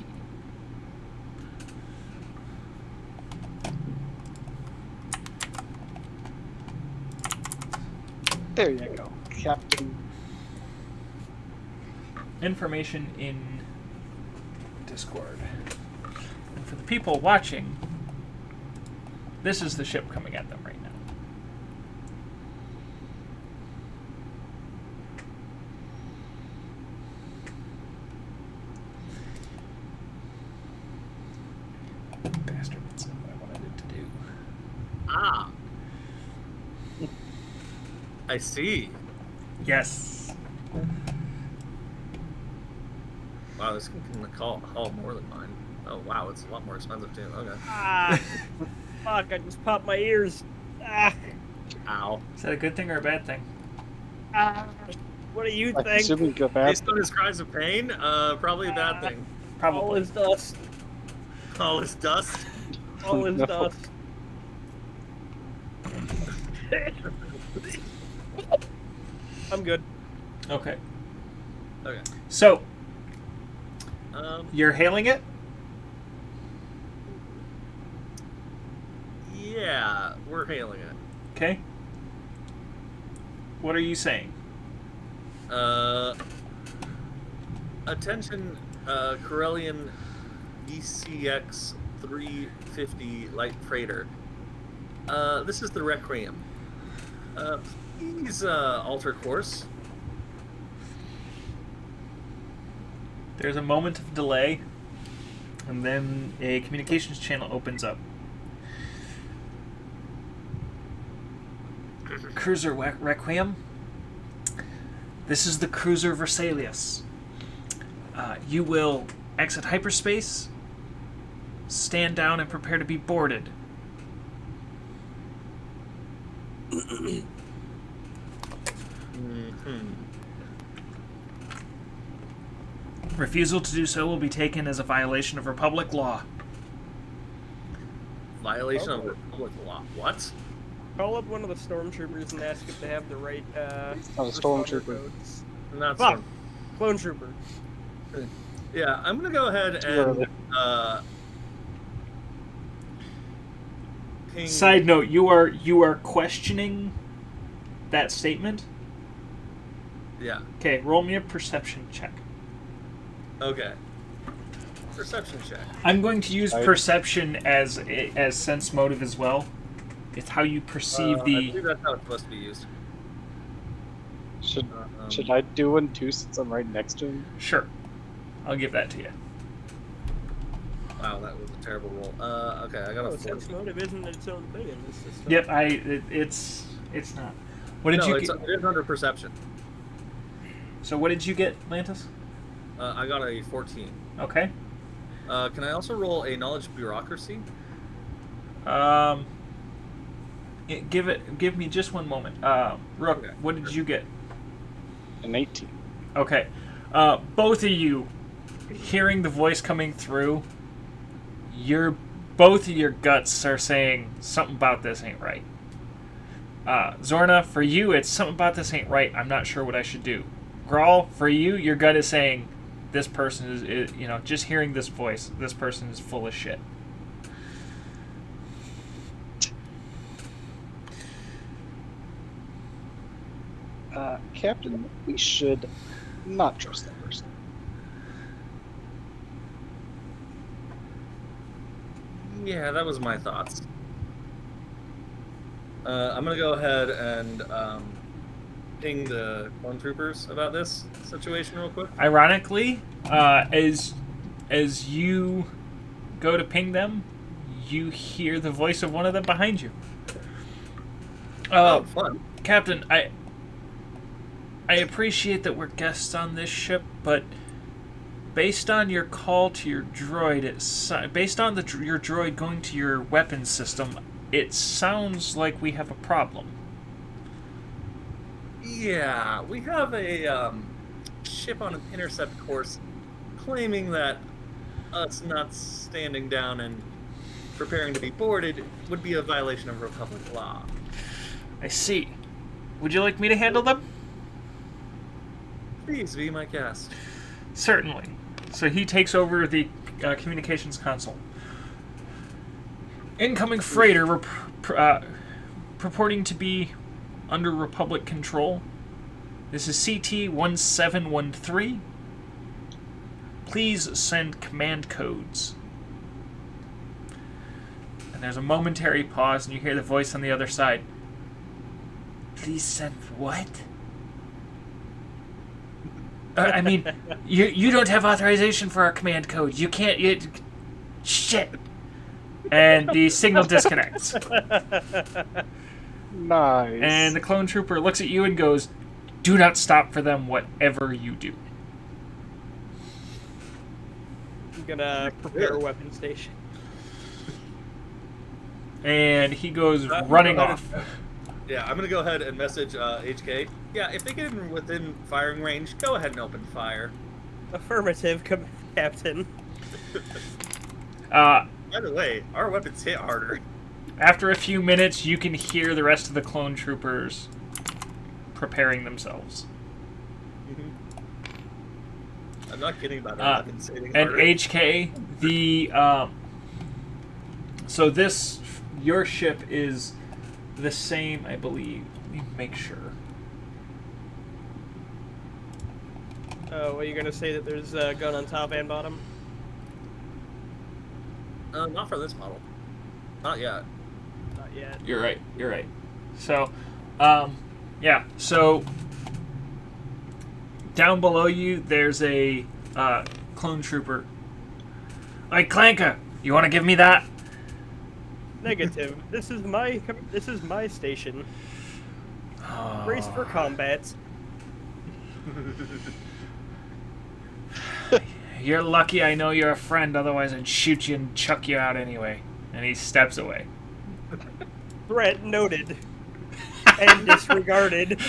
There you go, Captain. Information in Discord. And for the people watching, this is the ship coming at them right now. Bastard, that's not what I wanted it to do. Ah. I see. Yes. Wow, this can haul more than mine. Oh, wow, it's a lot more expensive, too. Okay. Ah, fuck! I just popped my ears. Ah, Ow. Is that a good thing or a bad thing? ah. What do you I think? assume you go Based fast. on his cries of pain, probably a bad thing. Probably. All is dust. All this dust. All is No. dust. I'm good. Okay. Okay. So, Um, you're hailing it? yeah, we're hailing it. Okay. What are you saying? Attention, Corellian VCX 350 light freighter. This is the Requiem. Please, alter course. There's a moment of delay, and then a communications channel opens up. Cruiser Requiem. This is the cruiser Versalius. You will exit hyperspace, stand down, and prepare to be boarded. Refusal to do so will be taken as a violation of Republic law. Violation of Republic law. What? Call up one of the stormtroopers and ask if they have the right. It's not a responder stormtrooper. codes. Not Fuck. so. Clone trooper. Yeah, I'm gonna go ahead Too and early. ping. Side note: you are questioning that statement. Yeah. Okay, roll me a perception check. Okay. Perception check. I'm going to use perception as sense motive as well. It's how you perceive I the. believe that's how it's supposed to be used. Should I do one too since I'm right next to him? Sure, I'll give that to you. Wow, that was a terrible roll. Okay, I got a 4. Sense motive isn't its own thing in this system. Yep, it's not. What did you get? It is under perception. So what did you get, Lantas? I got a 14. Okay. Can I also roll a knowledge bureaucracy? Give me just one moment. Rook, Okay. what did you get? An 18. Okay. Both of you, hearing the voice coming through, both of your guts are saying something about this ain't right. Zorna, for you, it's something about this ain't right. I'm not sure what I should do. Grawl, for you, your gut is saying this person is just hearing this voice, this person is full of shit. Captain, we should not trust that person. Yeah, that was my thoughts. I'm gonna go ahead and ping the clone troopers about this situation real quick. Ironically, as you go to ping them, you hear the voice of one of them behind you. Oh, fun. Captain, I appreciate that we're guests on this ship, but based on your call to your droid, based on your droid going to your weapons system, it sounds like we have a problem. Yeah, we have a ship on an intercept course claiming that us not standing down and preparing to be boarded would be a violation of Republic law. I see. Would you like me to handle them? Please be my guest. Certainly. So he takes over the communications console. Incoming freighter purporting to be under Republic control. This is CT-1713. Please send command codes. And there's a momentary pause, and you hear the voice on the other side. Please send what? I mean, you don't have authorization for our command code. You can't. Shit. And the signal disconnects. Nice. And the clone trooper looks at you and goes, "Do not stop for them, whatever you do." I'm gonna prepare a weapon station. And he goes running off. Yeah, I'm gonna go ahead and message HK. Yeah, if they get within firing range, go ahead and open fire. Affirmative, Captain. By the way, our weapons hit harder. After a few minutes, you can hear the rest of the clone troopers preparing themselves. I'm not kidding about our weapons hitting And harder. HK, so your ship is the same, I believe. Let me make sure. Oh, are you gonna say that there's a gun on top and bottom? Not for this model. Not yet. Not yet. You're right. So, yeah. So, down below you, there's a clone trooper. Hey, Clanker, you want to give me that? Negative. This is my station. Brace for combat. You're lucky I know you're a friend, otherwise I'd shoot you and chuck you out anyway. And he steps away. Threat noted. And disregarded.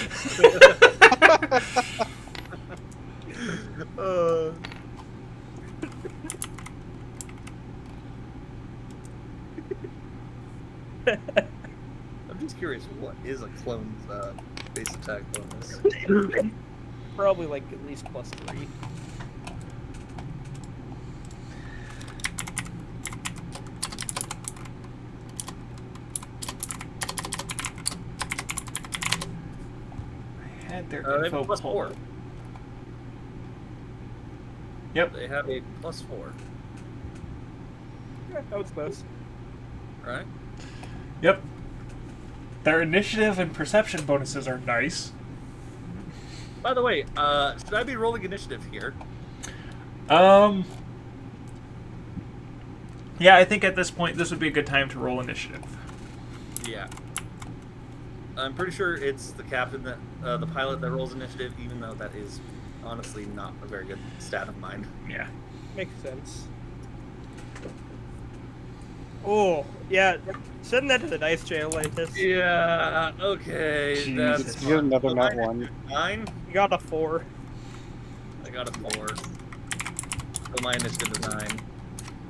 I'm just curious, what is a clone's base attack bonus? Probably like at least +3. had their They have info a plus pulled 4. up. Yep. They have a plus 4. Yeah, that was close. Right? Yep. Their initiative and perception bonuses are nice. By the way, should I be rolling initiative here? Yeah, I think at this point this would be a good time to roll initiative. Yeah. I'm pretty sure it's the captain that, the pilot that rolls initiative, even though that is honestly not a very good stat of mine. Yeah. Makes sense. Oh, yeah. Send that to the dice channel, Lantas. Yeah, okay. Jesus. That's You get another fine. nat 1. 9? You got a 4. I got a 4. So my initiative is 9.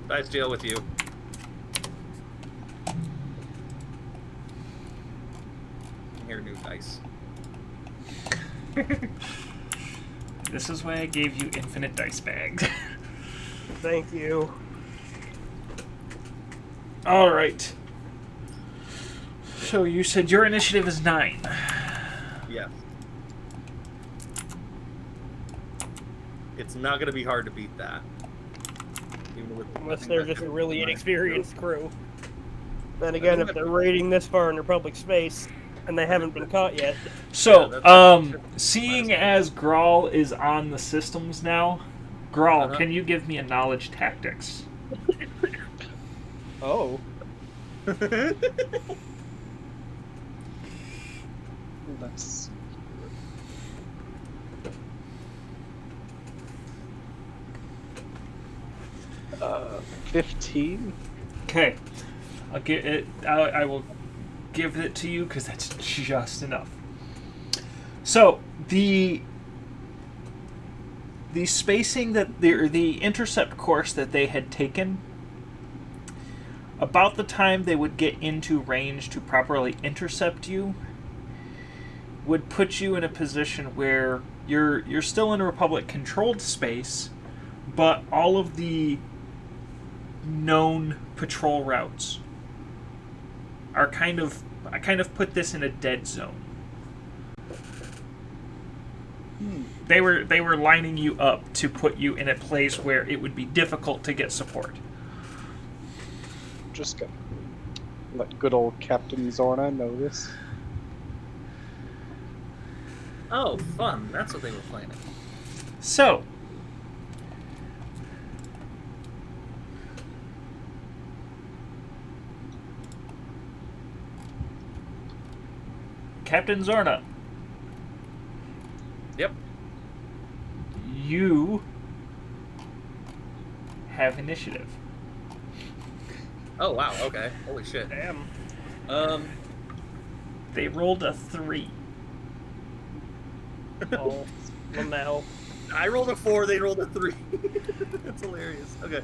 Dice deal with you. Here, new dice. This is why I gave you infinite dice bags. Thank you. Alright. So you said your initiative is 9. Yeah. It's not going to be hard to beat that. Even with Unless nothing they're but just a really 9. inexperienced crew. Then again, if they're raiding this far into public space, and they haven't been caught yet. So, seeing as Grawl is on the systems now, Grawl, can you give me a knowledge tactics? Oh. Let's 15. Okay. I'll get it. I will give it to you because that's just enough. So the spacing that the intercept course that they had taken, about the time they would get into range to properly intercept you, would put you in a position where you're still in a Republic controlled space, but all of the known patrol routes are I kind of put this in a dead zone. They were lining you up to put you in a place where it would be difficult to get support. Just gonna let good old Captain Zorna know this. Oh, fun. That's what they were planning. So, Captain Zorna, Yep. you have initiative. Oh, wow. Okay. Holy shit. Damn. They rolled a 3. Oh. Well, now. I rolled a 4, they rolled a 3. That's hilarious. Okay.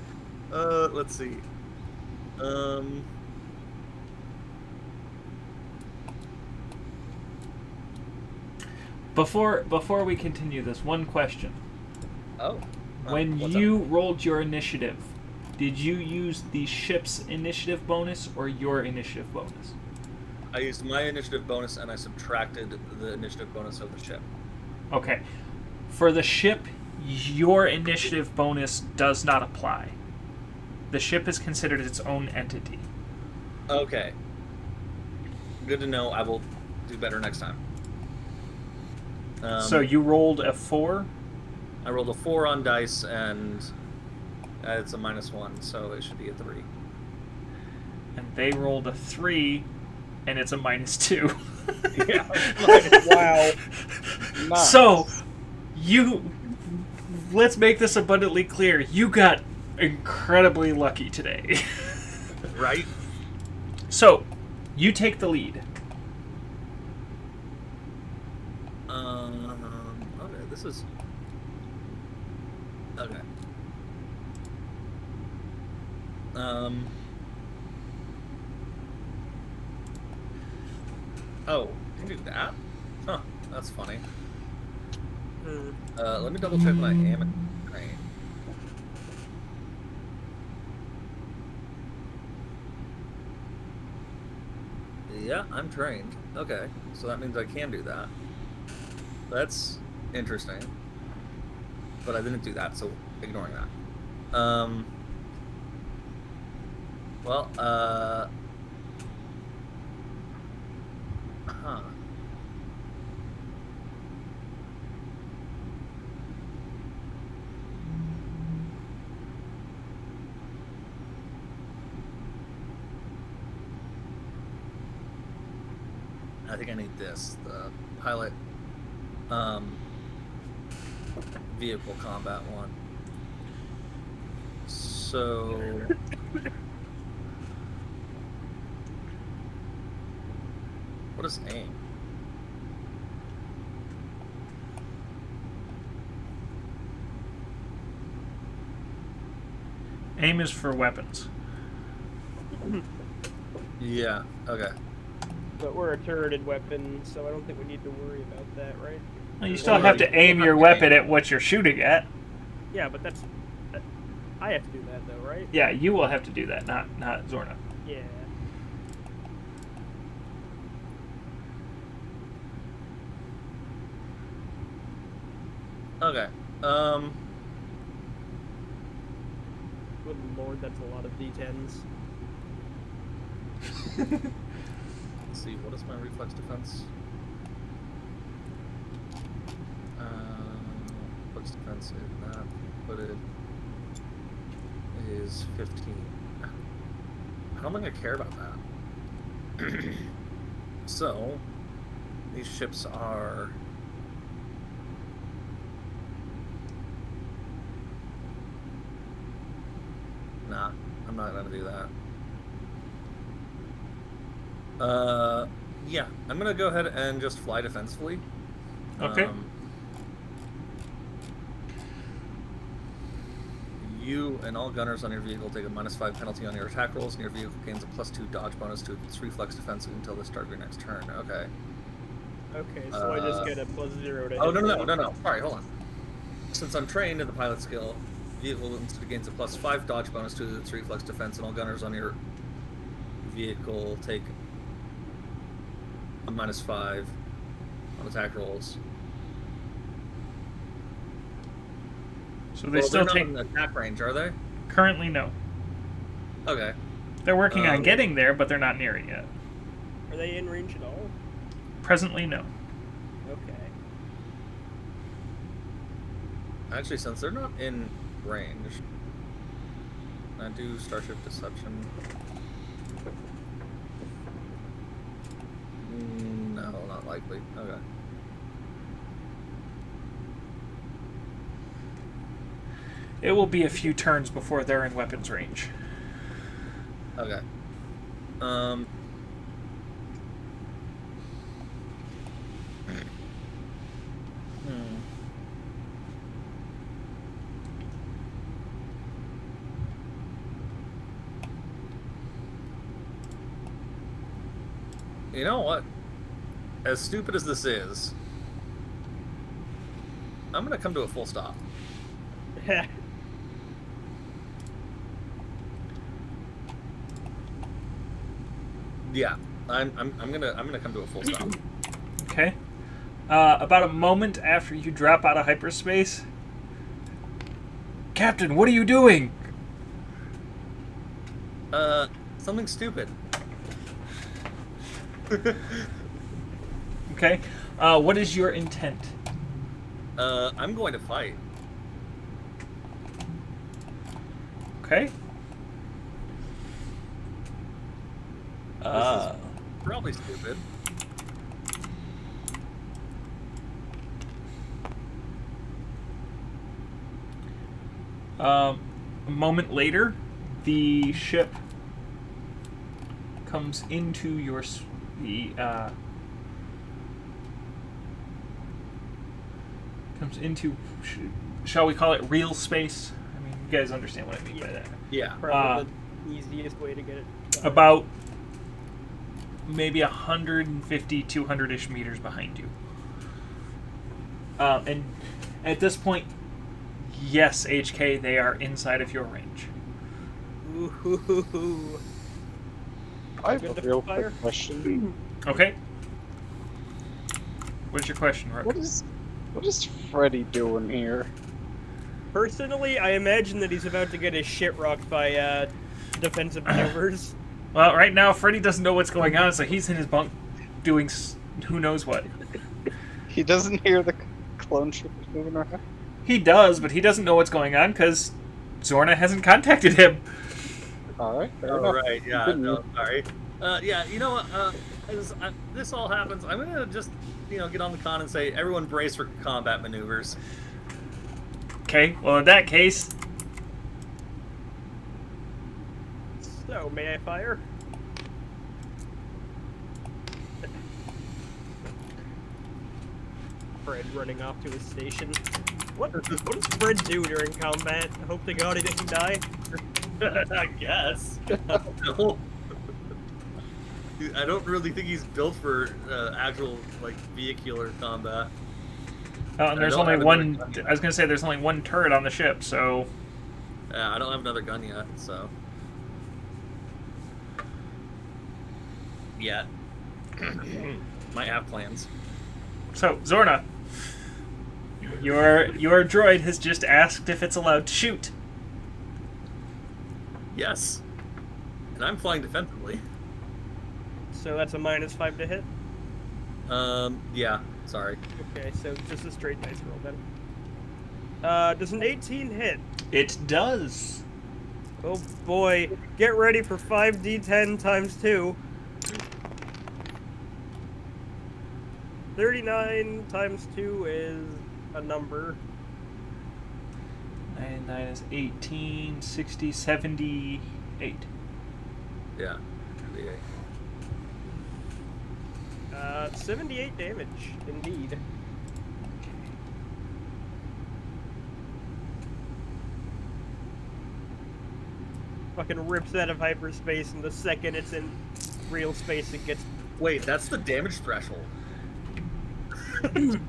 Let's see. Before we continue this, one question. Oh. When What's you up? rolled your initiative, did you use the ship's initiative bonus or your initiative bonus? I used my initiative bonus and I subtracted the initiative bonus of the ship. Okay. For the ship, your initiative bonus does not apply. The ship is considered its own entity. Okay. Good to know. I will do better next time. So you rolled a 4? I rolled a 4 on dice, and it's a -1, so it should be a 3. And they rolled a 3, and it's a -2. Yeah. Wow. Nice. So, let's make this abundantly clear. You got incredibly lucky today. Right? So, you take the lead. Okay, this is... Okay. Oh, you can do that? Huh, that's funny. Let me double check my am trained. Yeah, I'm trained. Okay, so that means I can do that. That's interesting. But I didn't do that, so ignoring that. Well, huh. I think I need this, the pilot vehicle combat one. So what is aim? Aim is for weapons. Yeah, okay. But we're a turreted weapon, so I don't think we need to worry about that, right? Well, you still have to aim your weapon at what you're shooting at. Yeah, but that's... I have to do that, though, right? Yeah, you will have to do that, not Zorna. Yeah. Okay. Good lord, that's a lot of D10s. Let's see, what is my reflex defense? Reflex defense is not included. Is 15. I don't think I care about that. So, these ships are... Nah, I'm not gonna do that. Yeah, I'm gonna go ahead and just fly defensively. Okay. You and all gunners on your vehicle take a -5 penalty on your attack rolls, and your vehicle gains a +2 dodge bonus to its reflex defense until the start of your next turn. Okay. Okay, so I just get a +0 to Oh, hit. no. Sorry, hold on. Since I'm trained in the pilot skill, vehicle instead gains a +5 dodge bonus to its reflex defense, and all gunners on your vehicle take a -5 on attack rolls. So they Well, still they're take... not in attack range, are they? Currently, no. Okay. They're working on getting there, but they're not near it yet. Are they in range at all? Presently, no. Okay. Actually, since they're not in range, can I do Starship Deception? No, not likely. Okay. It will be a few turns before they're in weapons range. Okay. You know what? As stupid as this is, I'm gonna come to a full stop. Yeah, I'm gonna come to a full stop. Okay. About a moment after you drop out of hyperspace, Captain, what are you doing? Something stupid. Okay. What is your intent? I'm going to fight. Okay. This is probably stupid. A moment later, the ship comes into your shall we call it real space? I mean, you guys understand what I mean by that. Yeah. Probably the easiest way to get it done. About maybe 150, 200-ish meters behind you. And at this point, yes, HK, they are inside of your range. Ooh. I have Good a to real fire. quick question. Okay. What's your question, Rook? What is What is Freddy doing here? Personally, I imagine that he's about to get his shit rocked by defensive maneuvers. Well, right now, Freddy doesn't know what's going on, so he's in his bunk doing who knows what. He doesn't hear the clone troopers moving around? He does, but he doesn't know what's going on because Zorna hasn't contacted him. Alright, fair Oh, enough. right, yeah, Continue. no, sorry. Yeah, you know what, as this all happens, I'm gonna just, get on the con and say, everyone brace for combat maneuvers. Okay, well, in that case, So, may I fire? Fred running off to his station. What does Fred do during combat? Hope to God he doesn't die. I guess. No. I don't really think he's built for actual, vehicular combat. oh, and there's I don't only have one. another gun I was gonna say there's only one turret on the ship, so I don't have another gun yet, so. Yet. Might have plans. Zorna, your droid has just asked if it's allowed to shoot. Yes. And I'm flying defensively. So that's a -5 to hit? Yeah, sorry. Okay, so just a straight dice roll then. Does an 18 hit? It does. Oh boy. Get ready for 5d10 times 2. 39 times 2 is a number. 9 is 18, 60, 78. Yeah. 78 damage, indeed. Fucking rips out of hyperspace, and the second it's in real space, it gets... Wait, that's the damage threshold. Wait,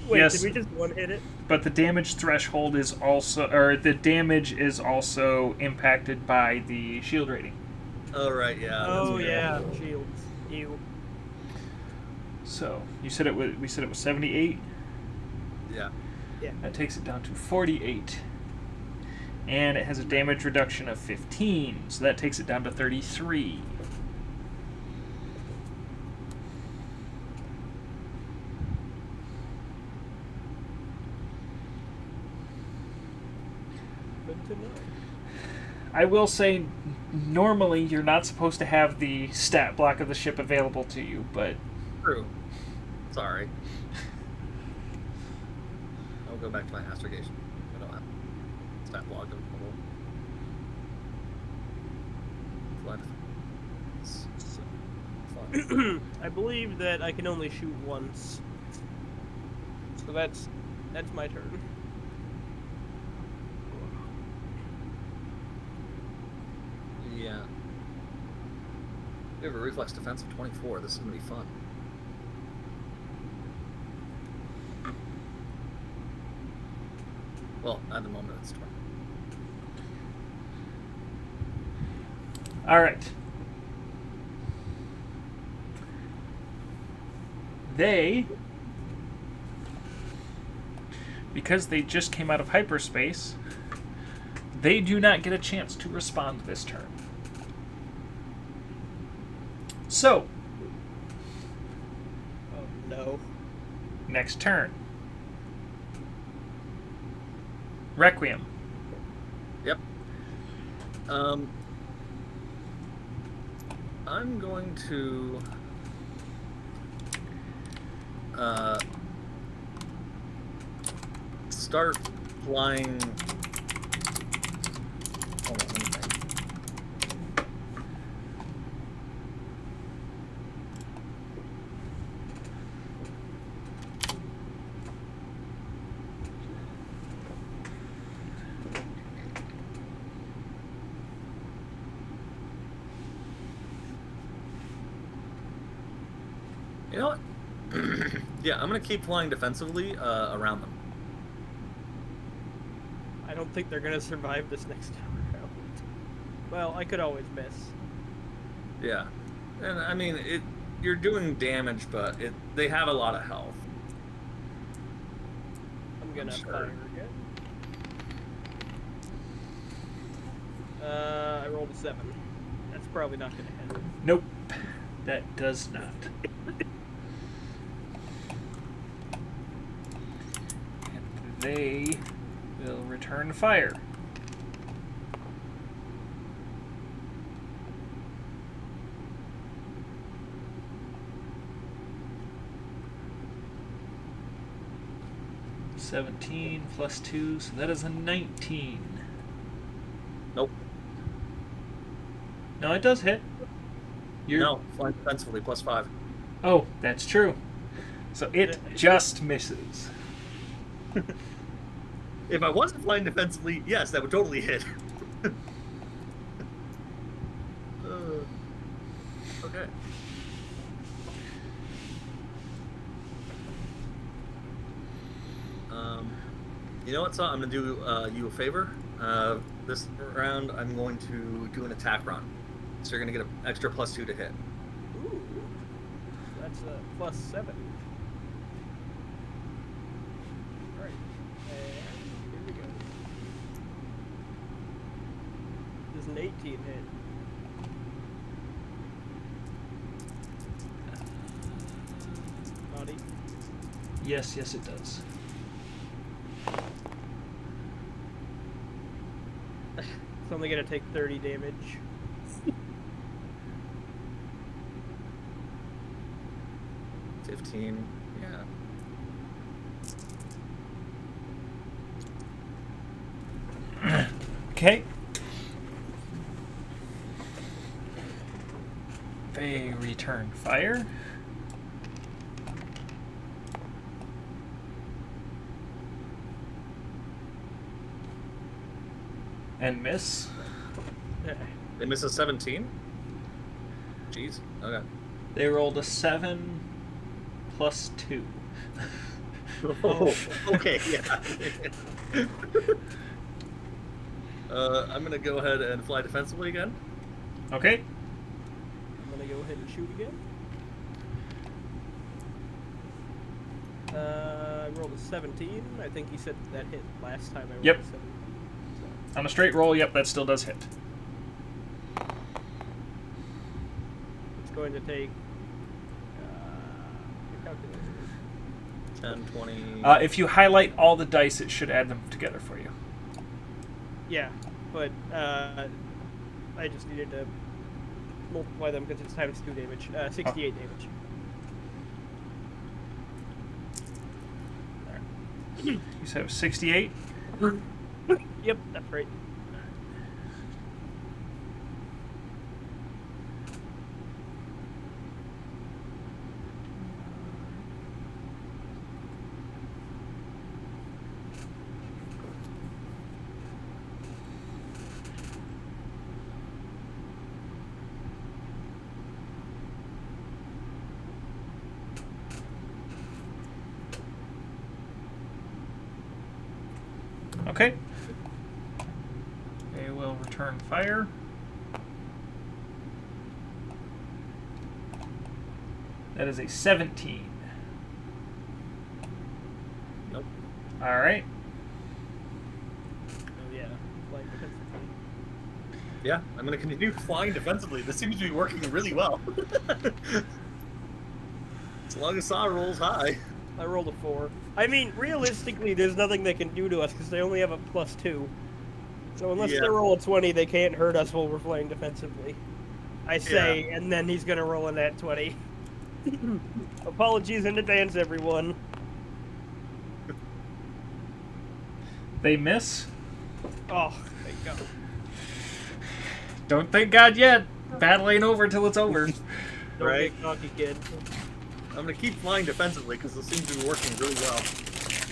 Yes. did we just one-hit it? But the damage threshold is also, or the damage is also impacted by the shield rating. Oh, right, yeah. Oh, that's yeah, shields. Ew. So we said it was 78. Yeah. Yeah. That takes it down to 48. And it has a damage reduction of 15, so that takes it down to 33. Good to know. I will say, normally you're not supposed to have the stat block of the ship available to you, but True. Sorry. I'll go back to my astrogation. I don't have stat block available. Flood. Fun. I believe that I can only shoot once. So that's my turn. Yeah. We have a reflex defense of 24. This is going to be fun. Well, at the moment it's 20. all right. They, because they just came out of hyperspace, they do not get a chance to respond this turn. So, Oh no. next turn. Requiem. Yep. I'm going to start flying. Hold on, let me think. You know what? Yeah, I'm gonna keep flying defensively around them. I don't think they're gonna survive this next round. Well, I could always miss. Yeah, and I mean you're doing damage, but they have a lot of health. I'm gonna Sure. fire again. I rolled a 7. That's probably not gonna hit. Nope, that does not. And they will return fire. (17 plus 2), so that is a 19. Nope. No, it does hit. No, flying defensively, +5. Oh, that's true. So it just misses. If I wasn't flying defensively, yes, that would totally hit. Okay. You know what, so I'm going to do you a favor. This round, I'm going to do an attack run. So you're going to get an extra +2 to hit. Ooh. That's a +7. Alright. And here we go. There's an 18 hit. Body. Yes, yes, it does. It's only gonna take 30 damage. $15, yeah. Okay. They return fire. And miss. They miss a 17? Jeez, okay. They rolled a 7 plus 2. Oh, okay, yeah. I'm gonna go ahead and fly defensively again. Okay. I'm gonna go ahead and shoot again. I rolled a 17. I think he said that hit last time I rolled Yep. a 17. On a straight roll, yep, that still does hit. It's going to take... your calculator. 10, 20... If you highlight all the dice, it should add them together for you. Yeah, but I just needed to multiply them because it's times 2 damage. 68 damage. You said it was 68? Yep, that's right. Okay. They will return fire. That is a 17. Nope. All right. Oh yeah, flying defensively. Yeah, I'm gonna continue flying defensively. This seems to be working really well. As long as Saw rolls high. I rolled a 4. I mean, realistically, there's nothing they can do to us because they only have a +2. So unless Yeah. they roll a 20, they can't hurt us while we're flying defensively. I say, and then he's gonna roll a nat 20. Apologies in advance, everyone. They miss. Oh, thank God. Don't thank God yet. Battle ain't over till it's over. Don't Right. get cocky, kid. I'm gonna keep flying defensively because this seems to be working really well.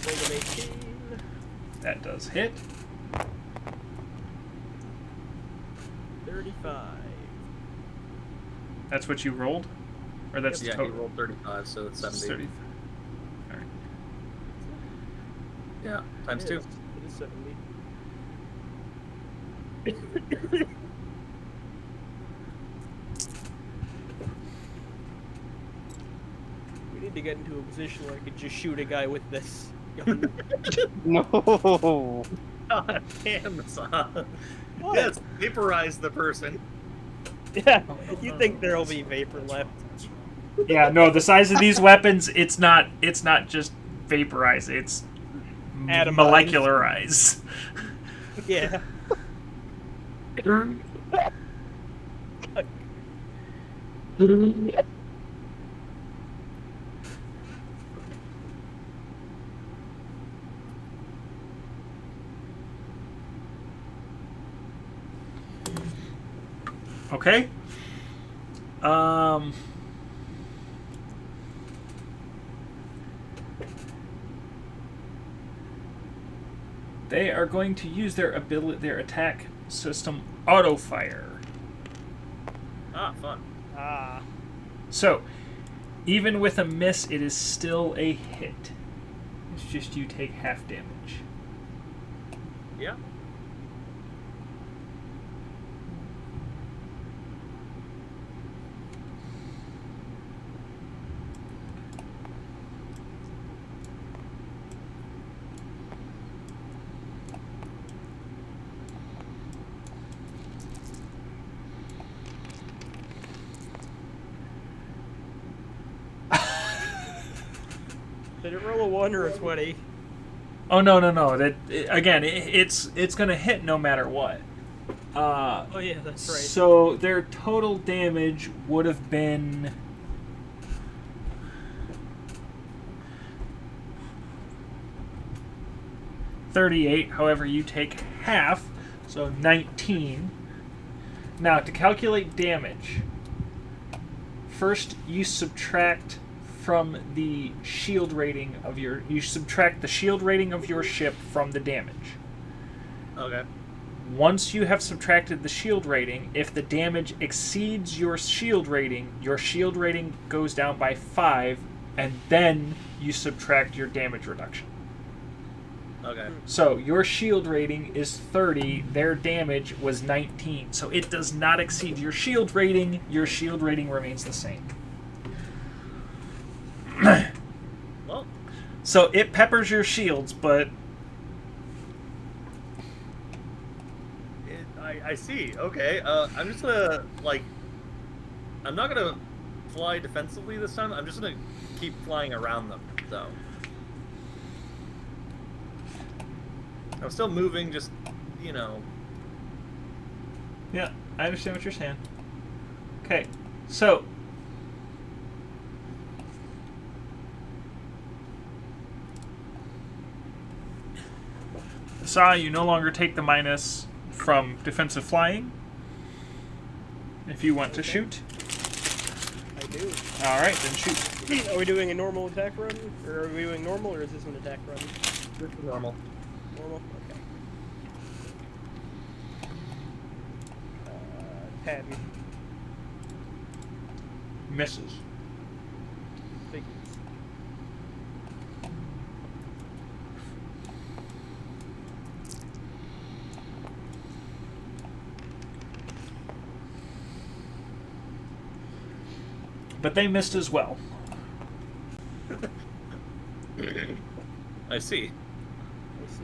Roll an 18. That does hit. 35. That's what you rolled? Or that's Yeah, he total? rolled 35, so it's 70. 30. All right. Yeah, times 2. It is 70. We need to get into a position where I could just shoot a guy with this. No. God damn, Saga. Yes, vaporize the person. Yeah, you think there'll be vapor left? Yeah, no, the size of these weapons, it's not just vaporize, it's Atomized. molecularize. Yeah. Okay. They are going to use their attack system auto fire. Ah, fun. Ah. So, even with a miss, it is still a hit. It's just you take half damage. Yeah. Did it roll a 1 or a 20? Oh no! It's gonna hit no matter what. Oh yeah, that's right. So their total damage would have been 38. However, you take half, so 19. Now to calculate damage, first you subtract from the shield rating of your the shield rating of your ship from the damage. Okay. Once you have subtracted the shield rating, if the damage exceeds your shield rating goes down by 5, and then you subtract your damage reduction. Okay. So your shield rating is 30, their damage was 19. So it does not exceed your shield rating remains the same. Well. So it peppers your shields, but... I see. Okay. I'm just gonna, I'm not gonna fly defensively this time. I'm just gonna keep flying around them, though. I'm still moving, just, Yeah, I understand what you're saying. Okay, so... Saga, you no longer take the minus from defensive flying. If you want to shoot. I do. Alright, then shoot. Are we doing a normal attack run? Or are we doing normal, or is this an attack run? normal. Normal? Okay. 10. Misses. Figures. But they missed as well. I see. I see.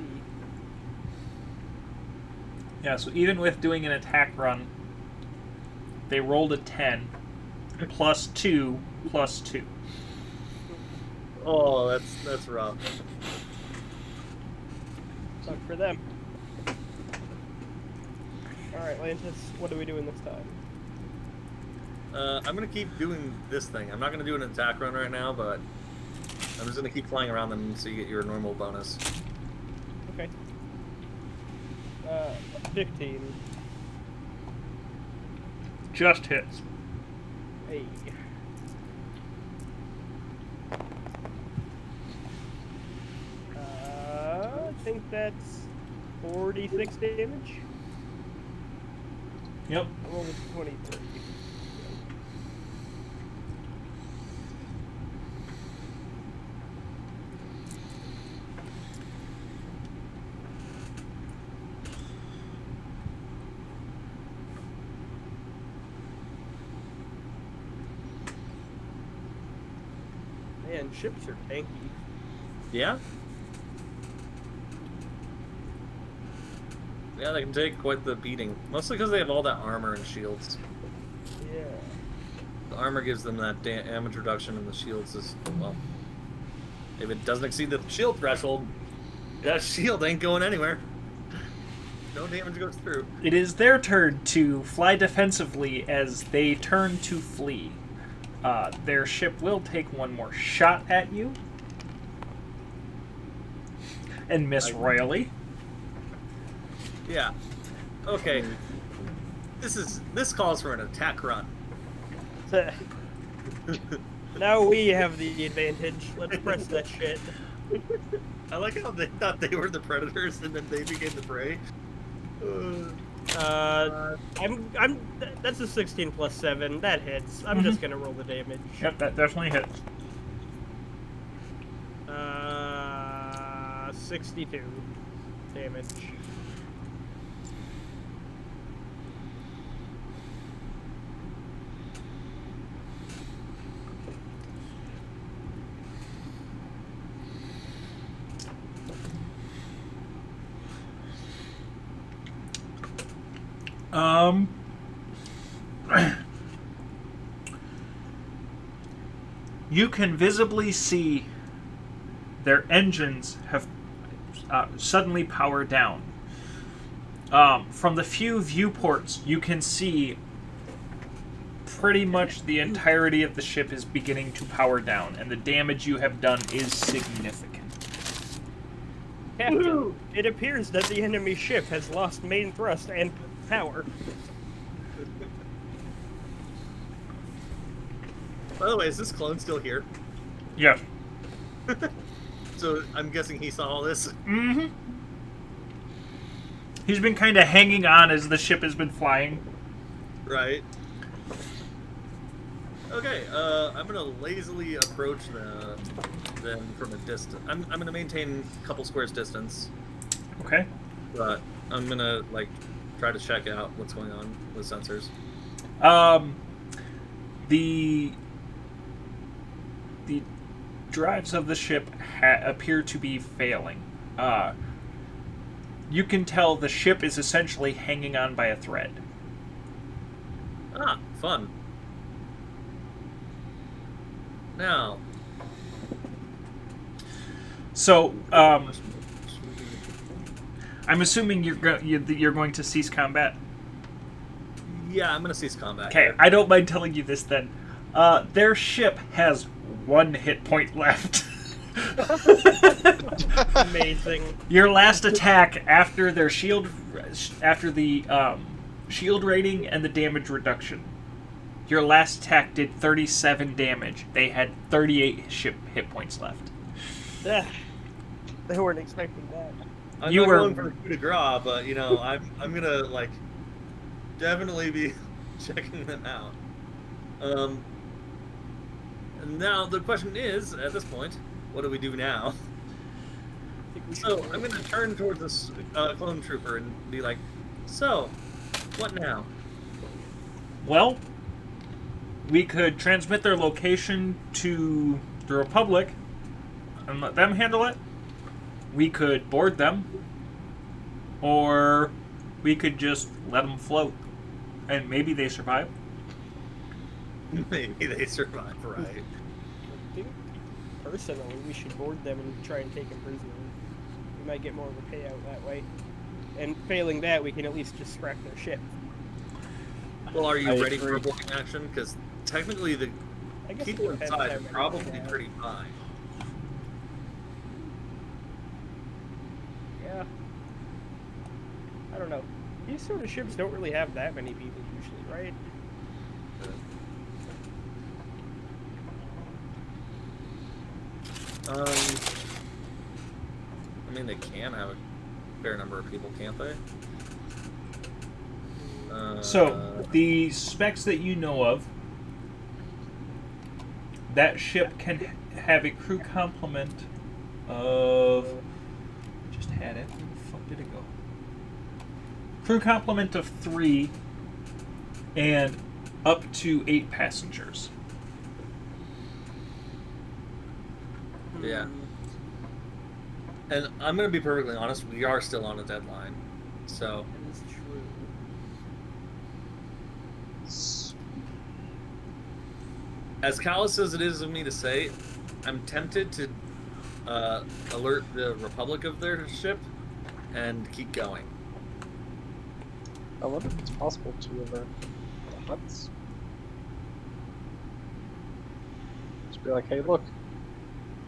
Yeah, so even with doing an attack run, they rolled a 10, plus 2, plus 2. Oh, that's rough. Suck for them. Alright, Lantas, what are we doing this time? I'm gonna keep doing this thing. I'm not gonna do an attack run right now, but I'm just gonna keep flying around them so you get your normal bonus. Okay. 15. Just hits. Hey. I think that's 46 damage. Yep. I'm only 23. Man, ships are tanky. Yeah? Yeah, they can take quite the beating. Mostly because they have all that armor and shields. Yeah. The armor gives them that damage reduction, and the shields is, well, if it doesn't exceed the shield threshold, that shield ain't going anywhere. No damage goes through. It is their turn to fly defensively as they turn to flee. Their ship will take one more shot at you. And miss royally. Yeah. Okay. This calls for an attack run. Now we have the advantage. Let's press that shit. I like how they thought they were the predators and then they became the prey. That's a 16 plus 7. That hits. I'm just gonna roll the damage. Yep, that definitely hits. 62 damage. You can visibly see their engines have suddenly powered down. From the few viewports, you can see pretty much the entirety of the ship is beginning to power down, and the damage you have done is significant. Captain, it appears that the enemy ship has lost main thrust and power. By the way, is this clone still here? Yes. So I'm guessing he saw all this. Mm-hmm. He's been kind of hanging on as the ship has been flying. Right. Okay, I'm gonna lazily approach them from a distance. I'm gonna maintain a couple squares distance. Okay. But I'm gonna try to check out what's going on with sensors. The drives of the ship appear to be failing. You can tell the ship is essentially hanging on by a thread. Ah, fun. Now. So, I'm assuming you're going to cease combat. Yeah, I'm gonna cease combat. Okay, I don't mind telling you this then. Their ship has 1 hit point left. Amazing. Your last attack after their shield, after the shield rating and the damage reduction. Your last attack did 37 damage. They had 38 ship hit points left. They weren't expecting that. I'm not going for the coup de grace, but I'm gonna definitely be checking them out. Now the question is, at this point, what do we do now? So I'm gonna turn towards this clone trooper and be like, so, what now? Well, we could transmit their location to the Republic and let them handle it. We could board them, or we could just let them float, and maybe they survive. Maybe they survive, right? I think, personally, we should board them and try and take them prisoner. We might get more of a payout that way. And failing that, we can at least just scrap their ship. Well, are you ready for a boarding action? Because technically the people inside are probably pretty high. Yeah. I don't know. These sort of ships don't really have that many people usually, right? I mean, they can have a fair number of people, can't they? So, the specs that you know of, that ship can have a crew complement of... I just had it. Where the fuck did it go? Crew complement of 3 and up to 8 passengers. Yeah. And I'm going to be perfectly honest, we are still on a deadline. So That is true. as callous as it is of me to say, I'm tempted to alert the Republic of their ship and keep going. I wonder if it's possible to alert the huts. Just be like, hey, look,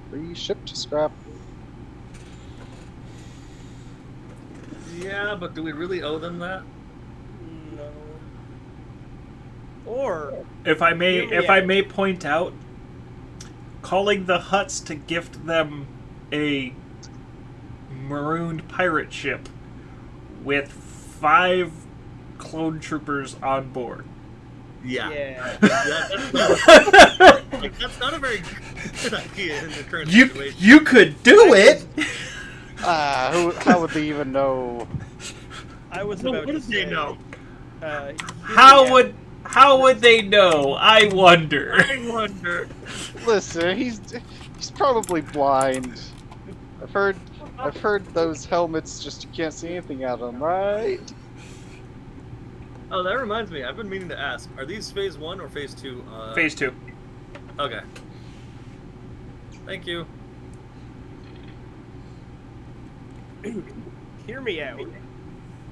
free ship to scrap. Yeah, but do we really owe them that? No. Or If I Yeah. may point out, calling the huts to gift them a marooned pirate ship with 5 clone troopers on board. yeah. That's not a very good idea in the current You situation. you could do it. How would they even know? I was No, about what to if they say. know? Hear How me would they know? I wonder. I wonder. Listen, he's probably blind. I've heard those helmets just you can't see anything out of them, right? Oh, that reminds me. I've been meaning to ask: are these Phase 1 or Phase 2? Phase 2. Okay. Thank you. Hear me out.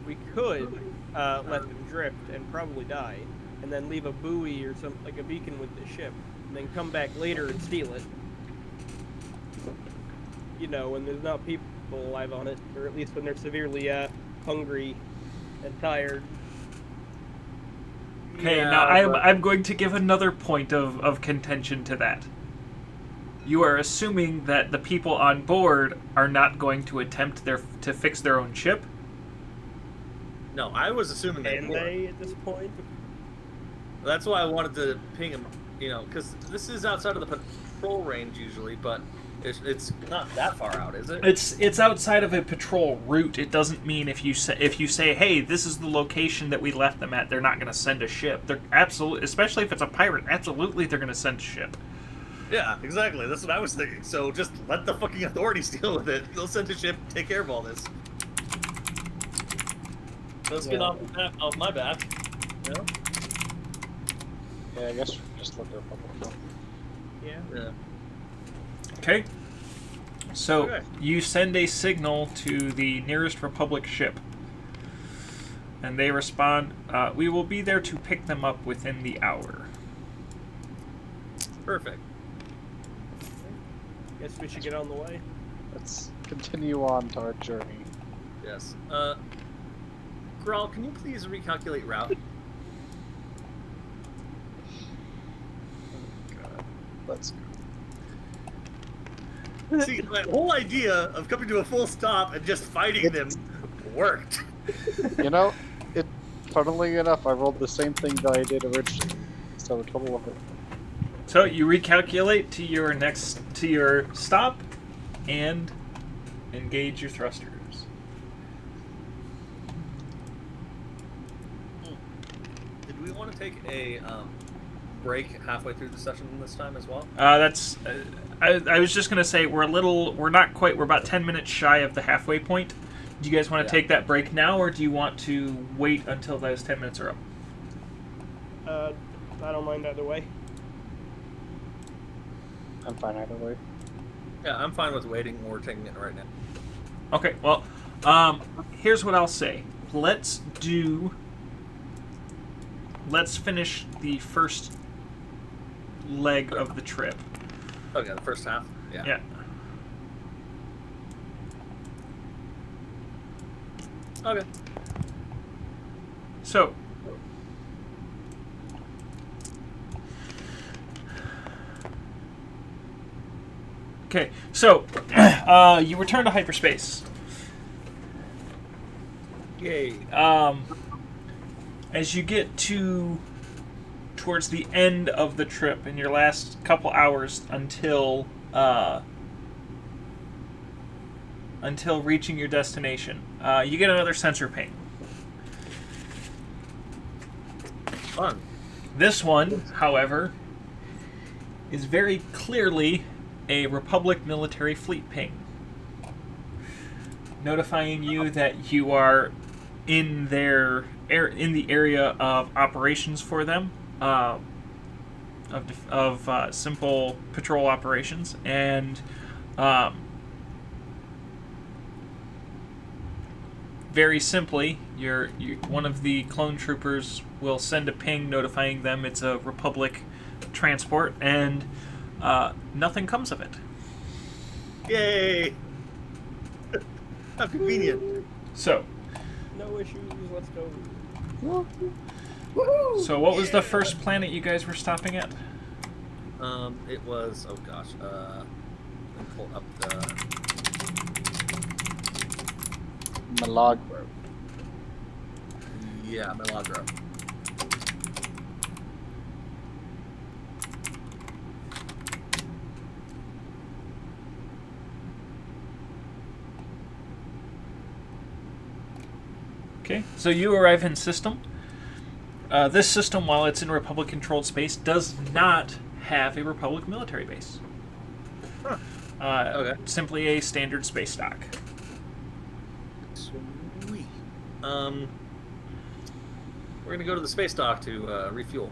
We could let them drift and probably die, and then leave a buoy or something like a beacon with the ship, and then come back later and steal it. You know, when there's not people alive on it, or at least when they're severely hungry and tired. Okay, Yeah, now but- I'm going to give another point of contention to that. You are assuming that the people on board are not going to attempt to fix their own ship. No, I was assuming they Can were. they at this point? That's why I wanted to ping him, you know, because this is outside of the patrol range usually, but it's not that far out, is it? It's outside of a patrol route. It doesn't mean if you say, hey, this is the location that we left them at, they're not going to send a ship. They're absolutely, especially if it's a pirate, absolutely they're going to send a ship. Yeah, exactly. That's what I was thinking. So just let the fucking authorities deal with it. They'll send a ship, take care of all this. Let's get off my back. You know? Yeah, I guess just let the Republic know. Yeah. Yeah. Okay? So, Okay. you send a signal to the nearest Republic ship. And they respond, we will be there to pick them up within the hour. Perfect. Guess we should get on the way. Let's continue on to our journey. Yes. Grawl, can you please recalculate route? God, let's Oh, See, my whole idea of coming to a full stop and just fighting them worked. go. You know, funnily enough, I rolled the same thing that I did originally. So a total of it. So you recalculate to your stop and engage your thrusters. Did we want to take a break halfway through the session this time as well? That's I was just gonna say we're about 10 minutes shy of the halfway point. Do you guys want to take that break now, or do you want to wait until those 10 minutes are up? I don't mind either way. I'm fine either way. Yeah, I'm fine with waiting or taking it right now. Okay, well, here's what I'll say. Let's finish the first leg of the trip. Okay, the first half? Yeah. Okay. So, you return to hyperspace. Yay. As you get towards the end of the trip, in your last couple hours until reaching your destination, you get another sensor ping. Fun. This one, however, is very clearly a Republic military fleet ping, notifying you that you are in their in the area of operations for them, of simple patrol operations, and very simply, one of the clone troopers will send a ping notifying them it's a Republic transport, and nothing comes of it. Yay! How convenient. So, No issues. Let's go. so what was the first planet you guys were stopping at? It was, oh gosh, let me pull up the... Milagro. Yeah, Milagro. Okay, so you arrive in system. This system, while it's in Republic-controlled space, does not have a Republic military base. Huh. Okay. Simply a standard space dock. Sweet. We're gonna go to the space dock to refuel.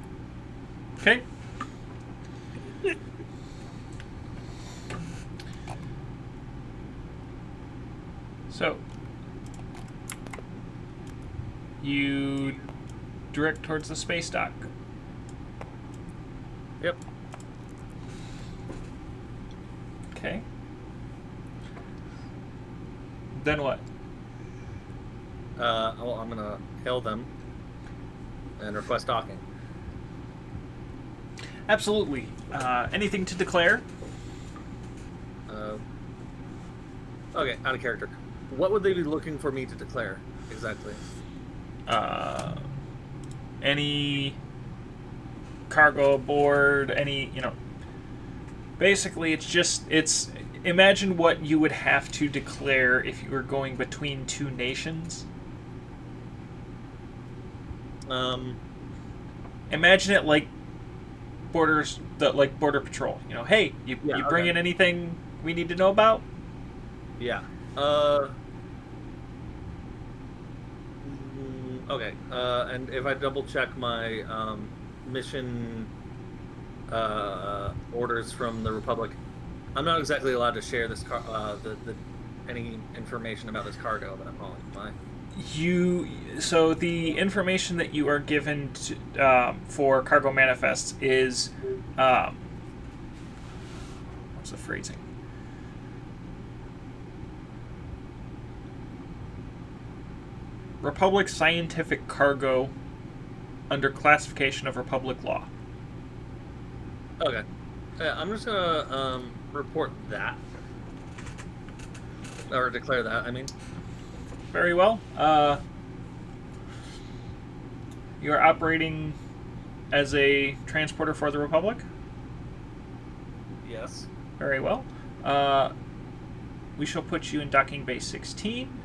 Okay. So, you direct towards the space dock. Yep. Okay. Then what? Well, I'm gonna hail them and request docking. Absolutely. Anything to declare? Okay, out of character. What would they be looking for me to declare exactly? Any cargo aboard, any, basically it's imagine what you would have to declare if you were going between two nations. Imagine it like border patrol. Hey, you bring in anything we need to know about? Yeah. Okay. And if I double check my mission orders from the Republic, I'm not exactly allowed to share this any information about this cargo that I'm hauling. Am I? So the information that you are given for cargo manifests is what's the phrasing? Republic scientific cargo under classification of Republic law. Okay. I'm just gonna report that. Or declare that, I mean. Very well. You are operating as a transporter for the Republic? Yes. Very well. We shall put you in docking bay 16.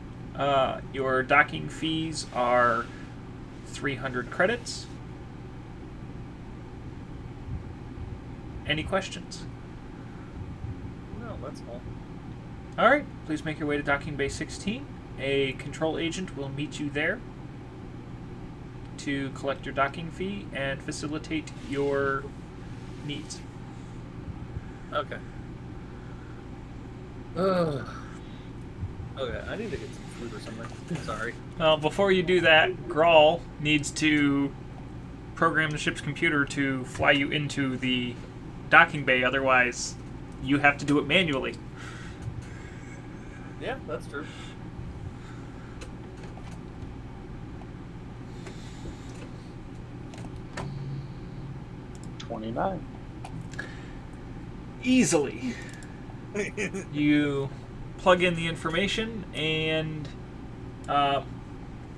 Your docking fees are 300 credits. Any questions? No, that's all. Alright, please make your way to docking bay 16. A control agent will meet you there to collect your docking fee and facilitate your needs. Okay. Okay, I need to get some food or something. Sorry. Well, before you do that, Grawl needs to program the ship's computer to fly you into the docking bay, otherwise you have to do it manually. Yeah, that's true. $29. Easily. You plug in the information, and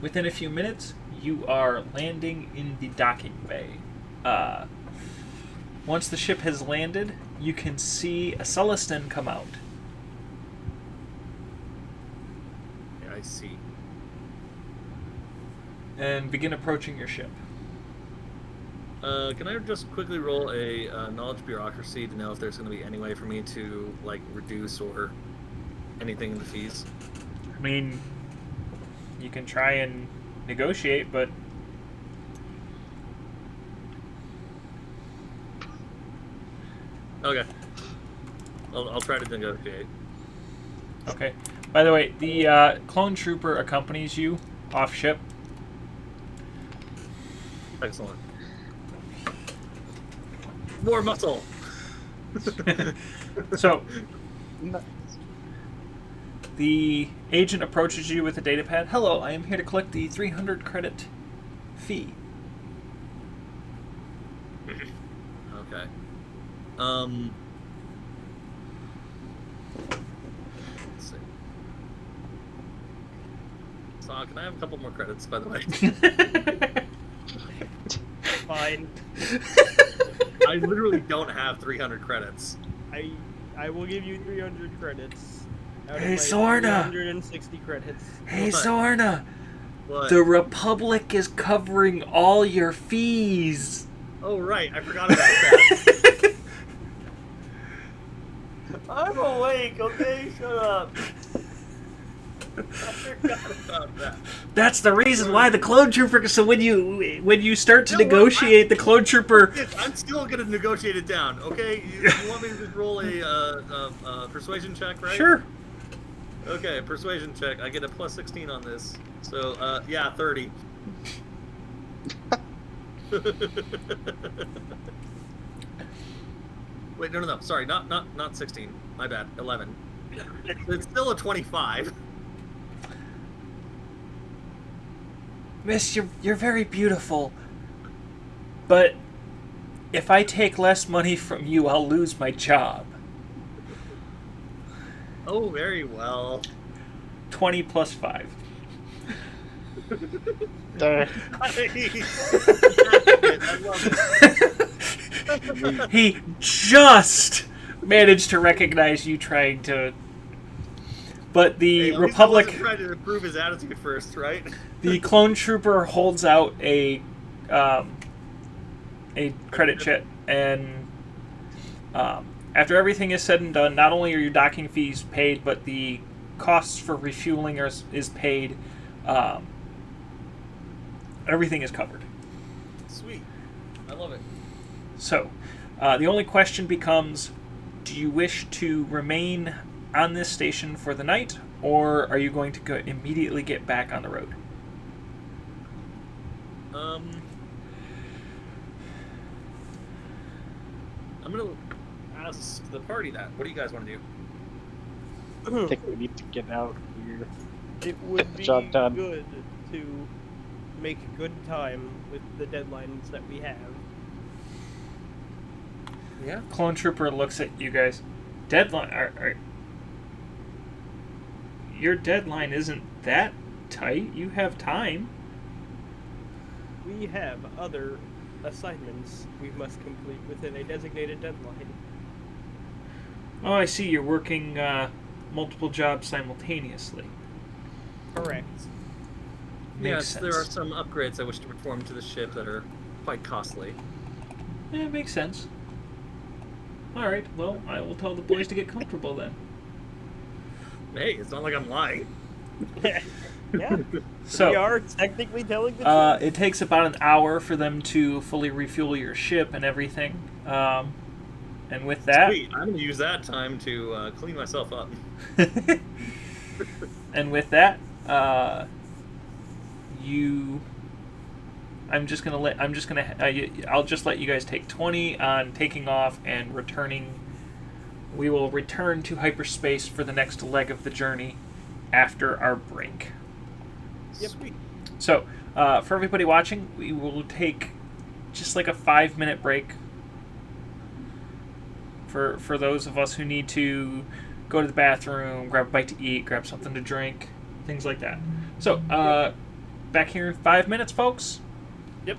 within a few minutes, you are landing in the docking bay. Once the ship has landed, you can see a Celestin come out. Yeah, I see. And begin approaching your ship. Can I just quickly roll a knowledge bureaucracy to know if there's going to be any way for me to, like, reduce or anything in the fees? I mean, you can try and negotiate, but Okay. I'll try to negotiate. okay. By the way, the clone trooper accompanies you off ship. Excellent. More muscle. So Nice. the agent approaches you with a data pad. Hello, I am here to collect the 300 credit fee. Okay. Let's see. So, can I have a couple more credits, by the way? Fine. I literally don't have 300 credits. I will give you 300 credits. Out Hey, of my Sorna! 360 credits. Hey, What? Sorna! What? The Republic is covering all your fees. Oh, right. I forgot about that. I'm awake, okay? Shut up. I forgot about that. That's the reason why the clone trooper. So when you start to You know what? negotiate, the clone trooper. I'm still gonna negotiate it down, okay? You want me to just roll a persuasion check, right? Sure. Okay, persuasion check. I get a plus 16 on this. So, yeah, 30. Wait, no. Sorry, not 16. My bad. 11. It's still a 25. Miss, you're very beautiful. But if I take less money from you, I'll lose my job. Oh, very well. 20 plus 5. There. I love it. He just managed to recognize you trying to. But the Hey, at least I Republic. wasn't trying to improve his attitude first, right? The clone trooper holds out a credit chit, and after everything is said and done, not only are your docking fees paid, but the costs for refueling is paid. Everything is covered. Sweet. I love it. So, the only question becomes, do you wish to remain on this station for the night, or are you going to immediately get back on the road? I'm gonna ask the party that. What do you guys want to do? I think we need to get out here. It would be Job done. good to make good time with the deadlines that we have. Yeah. Clone Trooper looks at you guys. Deadline? Your deadline isn't that tight. You have time. We have other assignments we must complete within a designated deadline. Oh, I see. You're working multiple jobs simultaneously. Correct. Makes Yes, there are sense. some upgrades I wish to perform to the ship that are quite costly. Yeah, it makes sense. Alright, well, I will tell the boys to get comfortable then. Hey, it's not like I'm lying. Yeah, we So, are technically telling the truth. it takes about an hour for them to fully refuel your ship and everything. And with that... Sweet, I'm gonna use that time to clean myself up. And with that, I'll just let you guys take 20 on taking off and returning. We will return to hyperspace for the next leg of the journey after our break. Yep. Sweet. So, for everybody watching, we will take just like a 5-minute break for those of us who need to go to the bathroom, grab a bite to eat, grab something to drink, things like that. So, back here in 5 minutes, folks. Yep.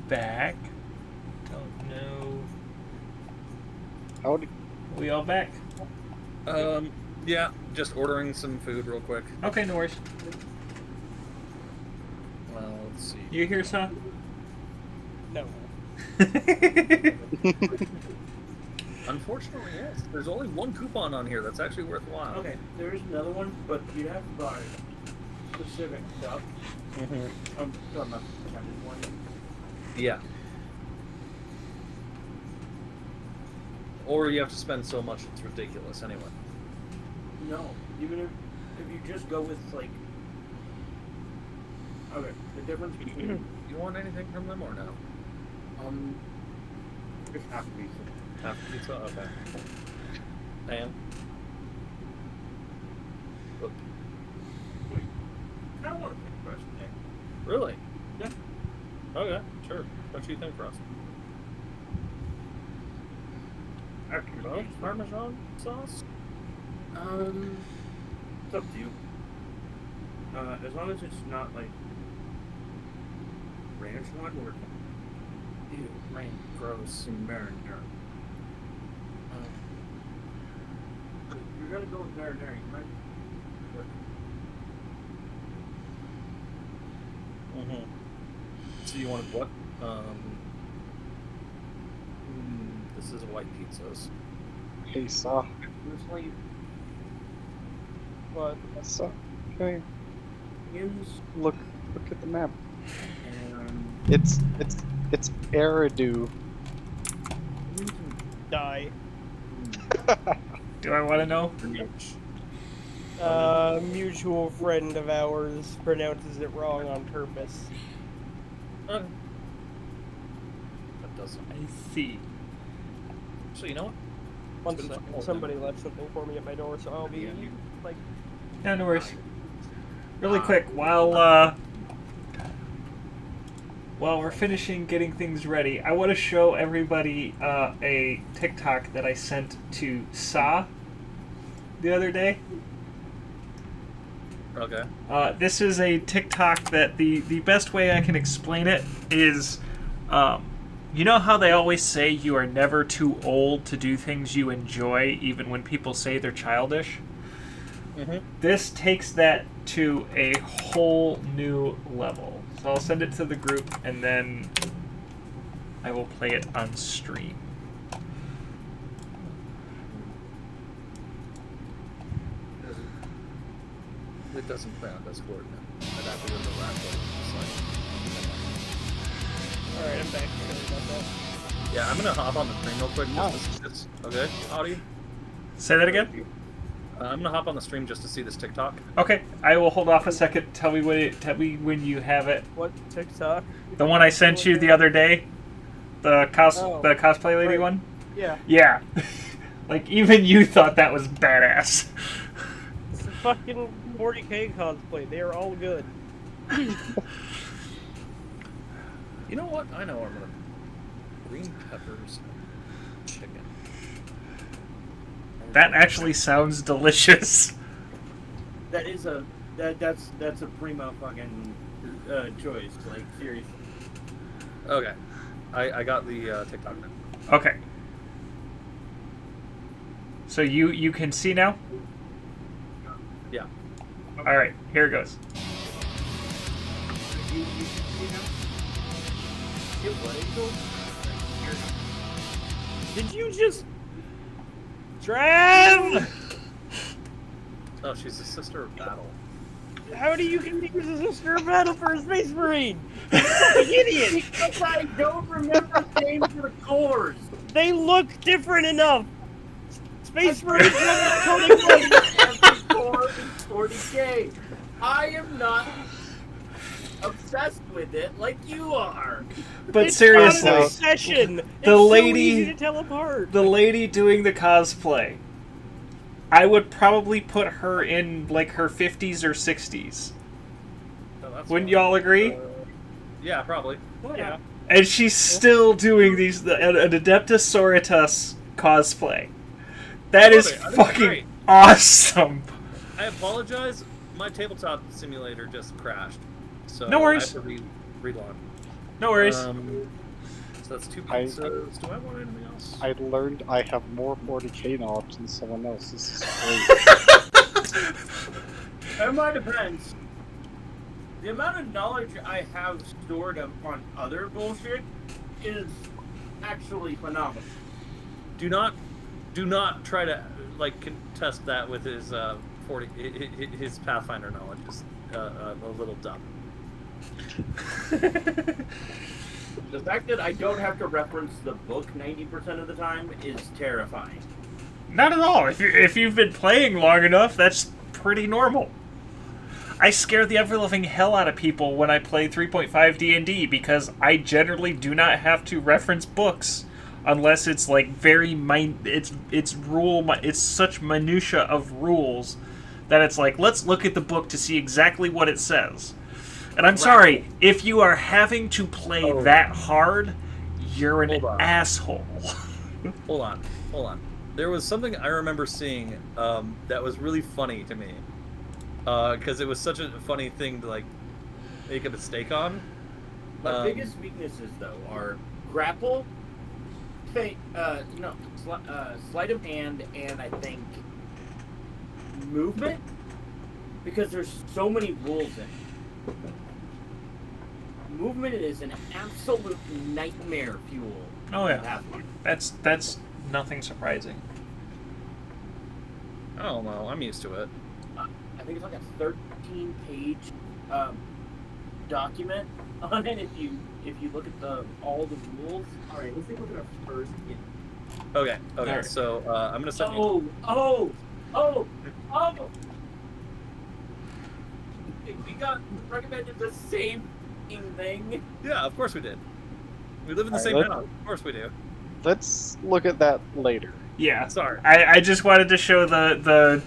back. Don't know. Howdy. We all back? Yeah, just ordering some food real quick. Okay, no worries. Well, let's see. You here, son? No. Unfortunately, yes. There's only one coupon on here that's actually worthwhile. Okay, there is another one, but you have to buy specific stuff. Mm-hmm. I'm talking about the one. Yeah. Or you have to spend so much it's ridiculous anyway. No, even if you just go with like. Okay, the difference between You want anything from them or no? just half a piece. Half pizza? Okay. And? Look. I don't want to pick first thing. Really? Yeah. Okay, sure. What do you think, Ross? Actually, Well, Parmesan sauce? it's up to you. As long as it's not like ranch one or Ew, rain. Gross. marinara. You're gonna go with marinara, you might. Mm-hmm. So you wanted what? This is white pizzas. Hey, Saw. Honestly, What? Saw. Okay. onions Look at the map. and It's Eridu. onions and Die. Do I want to know? A mutual friend of ours pronounces it wrong on purpose. Okay. That doesn't. I see. So you know what? One It's been second, fun. somebody left something for me at my door, so I'll be Yeah. like. Yeah, no worries. Really quick, while we're finishing getting things ready, I want to show everybody a TikTok that I sent to Sa the other day. Okay. This is a TikTok that the best way I can explain it is, you know how they always say you are never too old to do things you enjoy, even when people say they're childish? Mm-hmm. This takes that to a whole new level. So I'll send it to the group, and then I will play it on stream. It doesn't play on Discord now. I'd have to go to the laptop. Alright, I'm back. Sorry about that. Yeah, I'm gonna hop on the stream real quick. No. Just to see this. Okay, Audie? Say that again? I'm gonna hop on the stream just to see this TikTok. Okay, I will hold off a second. Tell me when you have it. What TikTok? The one I sent you the other day, the cosplay lady right. one. Yeah. Yeah, like even you thought that was badass. It's a fucking 40k cosplay. They are all good. You know what? I know I'm gonna green peppers, chicken. That actually sounds delicious. that is that's a primo fucking choice. Like seriously. Okay, I got the TikTok now. Okay. So you can see now? Yeah. All right, here it goes. Did you just. Trav! Oh, she's the sister of battle. How do you confuse a sister of battle for a space marine? You fucking idiot! Because I don't remember the names of the cores. They look different enough. Space marines have coding Every core is 40k. I am not obsessed with it like you are. But It's seriously, not an obsession. the It's so lady- easy to tell apart. the lady doing the cosplay, I would probably put her in like her 50s or 60s. Oh, that's Wouldn't fine. y'all agree? Yeah, probably. Yeah. And she's still doing an Adeptus Sororitas cosplay. That I is love it. I think it's fucking great. awesome. I apologize. My tabletop simulator just crashed. So No worries. I have to relaunch. No worries. So that's 2 pizzas. Do I want anything else? I learned I have more 40k knowledge than someone else. This is great. It might depends. The amount of knowledge I have stored up on other bullshit is actually phenomenal. Do not try to like contest that with his his Pathfinder knowledge is a little dumb. The fact that I don't have to reference the book 90% of the time is terrifying. Not at all. If you've been playing long enough, that's pretty normal. I scare the ever-loving hell out of people when I play 3.5 D&D because I generally do not have to reference books unless it's like it's such minutia of rules that it's like, let's look at the book to see exactly what it says. And I'm sorry, if you are having to play that hard, you're an asshole. Hold on. There was something I remember seeing that was really funny to me. Because it was such a funny thing to, like, make a mistake on. My biggest weaknesses, though, are grapple, sleight of hand, and I think movement. Because there's so many rules in it. Movement is an absolute nightmare fuel. Oh yeah, that's nothing surprising. I don't know. I'm used to it. I think it's like a 13-page document on it. If you look at all the rules. All right, let's take a look at our first game. Okay. Right. So I'm gonna send you. Oh! We got recommended the same thing. Yeah, of course we did. We live in the same house. Of course we do. Let's look at that later. Yeah. Sorry. I just wanted to show the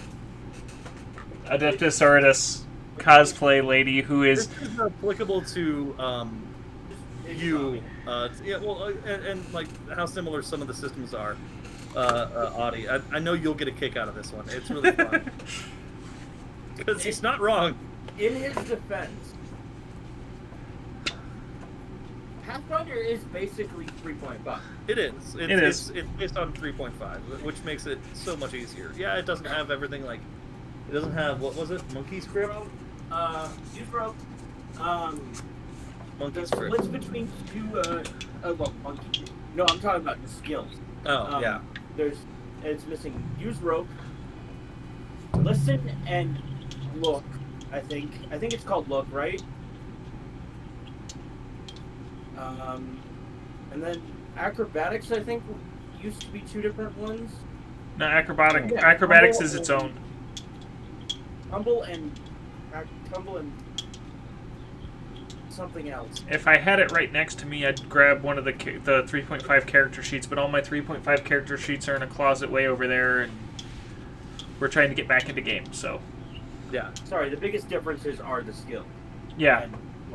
Adeptus Sororitas cosplay lady who is... This is applicable to you. And like how similar some of the systems are. Audie, I know you'll get a kick out of this one. It's really fun. Because he's not wrong. In his defense, Pathfinder is basically 3.5. It is. It's based on 3.5, which makes it so much easier. Yeah, it doesn't have everything like... It doesn't have, what was it? Monkey script? Use rope. Monkey The script. splits between two, monkey. No, I'm talking about the skills. Oh, yeah. It's missing use rope, listen, and look. I think it's called look, right? And then acrobatics, I think, used to be 2 different ones. No, acrobatics is its own. Tumble and something else. If I had it right next to me, I'd grab one of the 3.5 character sheets, but all my 3.5 character sheets are in a closet way over there, and we're trying to get back into games, so... Yeah. Sorry, the biggest differences are the skill. Yeah,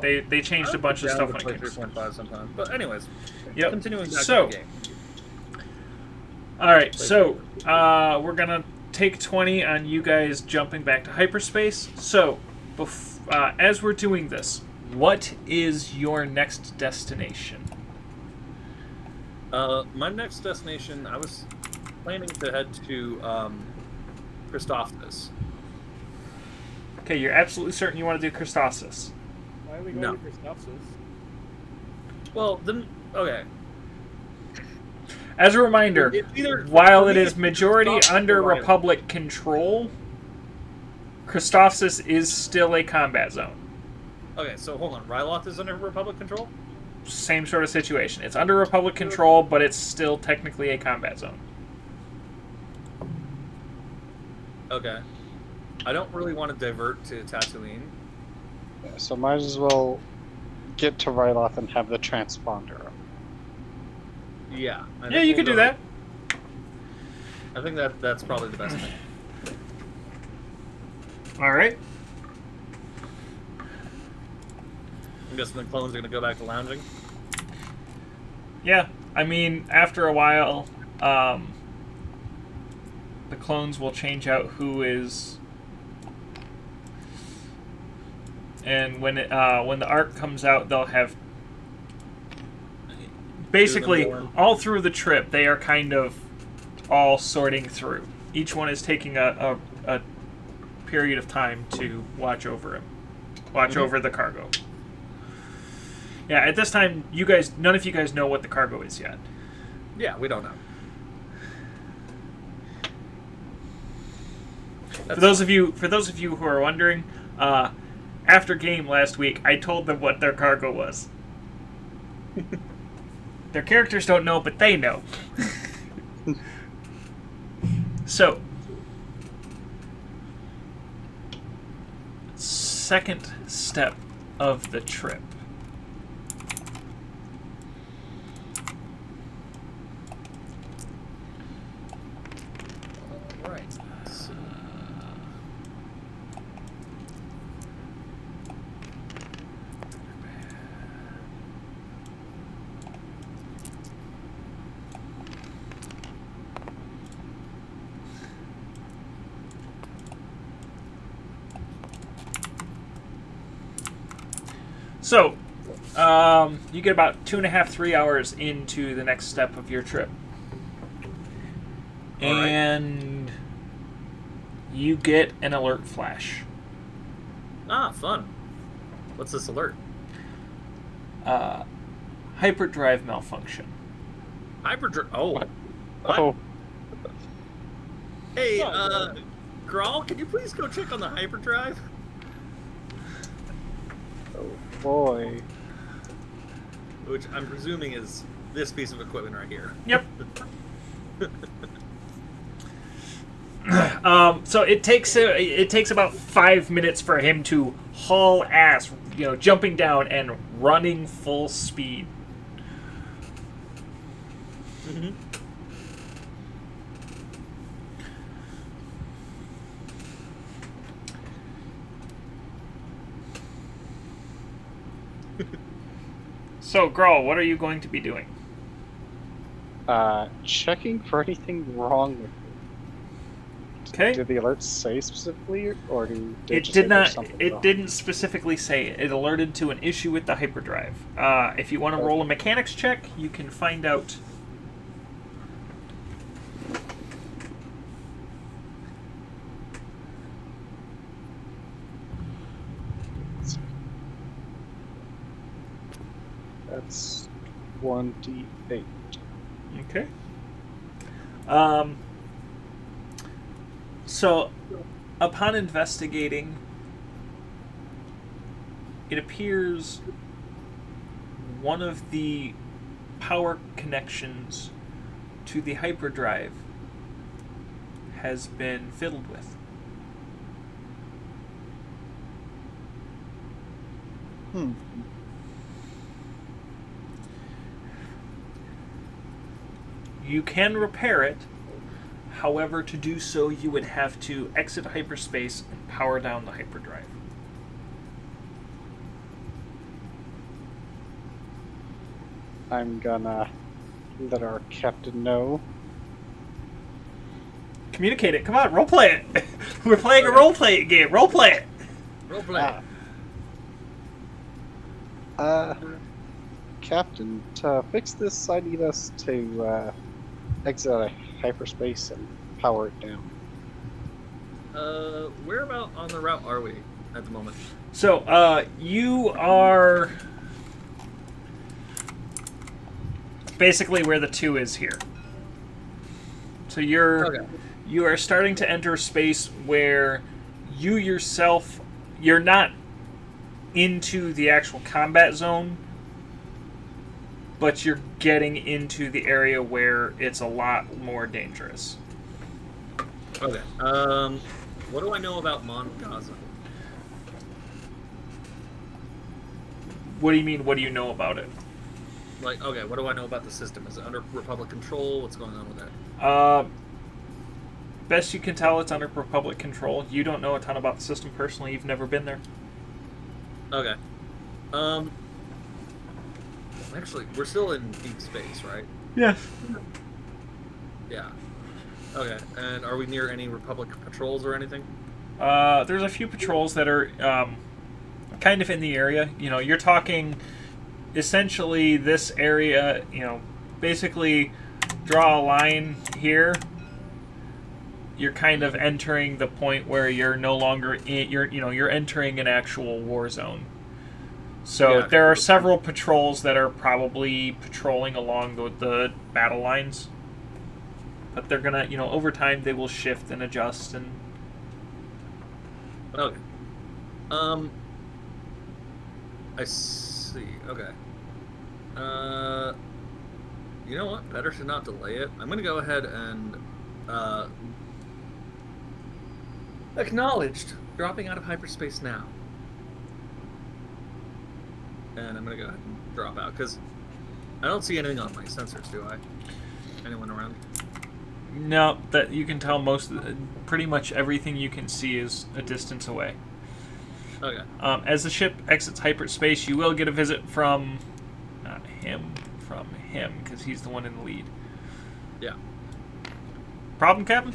they changed a bunch of stuff when it came to 3.5 sometimes. But anyways, yep. Continuing back So, to the game. Alright, so we're going to take 20 on you guys jumping back to hyperspace. So, as we're doing this, what is your next destination? My next destination, I was planning to head to Christophsis. Okay, you're absolutely certain you want to do Christophsis. Why are we going to Christophsis? Well, then, okay. As a reminder, while it is majority under Republic control, Christophsis is still a combat zone. Okay, so hold on. Ryloth is under Republic control? Same sort of situation. It's under Republic control, but it's still technically a combat zone. Okay. I don't really want to divert to Tatooine. Yeah, so might as well get to Ryloth and have the transponder up. Yeah. Yeah, you could do that. I think that's probably the best thing. Alright. I'm guessing the clones are going to go back to lounging? Yeah, I mean, after a while, the clones will change out who is... And when the arc comes out, they'll have basically, warm. all through the trip, they are kind of all sorting through. Each one is taking a period of time to watch over him. Watch over the cargo. Yeah, at this time, none of you guys know what the cargo is yet. Yeah, we don't know. For those of you who are wondering, after game last week, I told them what their cargo was. Their characters don't know, but they know. So, second step of the trip. All right. So, you get about 2.5, 3 hours into the next step of your trip. All right. And you get an alert flash. Ah, fun. What's this alert? Hyperdrive malfunction. Hyperdrive. Oh. What? Oh, Hey, Grawl, can you please go check on the hyperdrive? boy. Which I'm presuming is this piece of equipment right here. Yep. So it takes about 5 minutes for him to haul ass, jumping down and running full speed. Mm-hmm. So, Grawl, what are you going to be doing? Checking for anything wrong with it. Okay. Did the alert say specifically, or did It just did say there's not. something It wrong? didn't specifically say it. It alerted to an issue with the hyperdrive. If you want to roll a mechanics check, you can find out. That's 1d8. Okay. So, upon investigating, it appears one of the power connections to the hyperdrive has been fiddled with. You can repair it. However, to do so, you would have to exit hyperspace and power down the hyperdrive. I'm gonna let our captain know. Communicate it. Come on, roleplay it. We're playing a roleplay game. Roleplay it. Roleplay. Captain, to fix this, I need us to exit out of hyperspace and power it down. Where about on the route are we at the moment? So, you are basically where the 2 is here. So you are starting to enter space where you yourself, you're not into the actual combat zone, but you're getting into the area where it's a lot more dangerous. Okay. What do I know about Gaza? What do you mean, what do you know about it? Like, okay, what do I know about the system? Is it under Republic control? What's going on with that? Best you can tell, it's under Republic control. You don't know a ton about the system personally. You've never been there. Okay. Actually, we're still in deep space, right? Yes. Yeah. Okay. And are we near any Republic patrols or anything? There's a few patrols that are kind of in the area. You're talking essentially this area, basically draw a line here. You're kind of entering the point where you're no longer you're entering an actual war zone. So Yeah. there are several patrols that are probably patrolling along the battle lines. But they're gonna, over time they will shift and adjust and. Okay. I see. Okay. You know what? Better to not delay it. I'm gonna go ahead and acknowledged dropping out of hyperspace now. And I'm gonna go ahead and drop out because I don't see anything on my sensors, do I? Anyone around? No, that you can tell pretty much everything you can see is a distance away. Okay. As the ship exits hyperspace, you will get a visit from him, because he's the one in the lead. Yeah. Problem, Captain?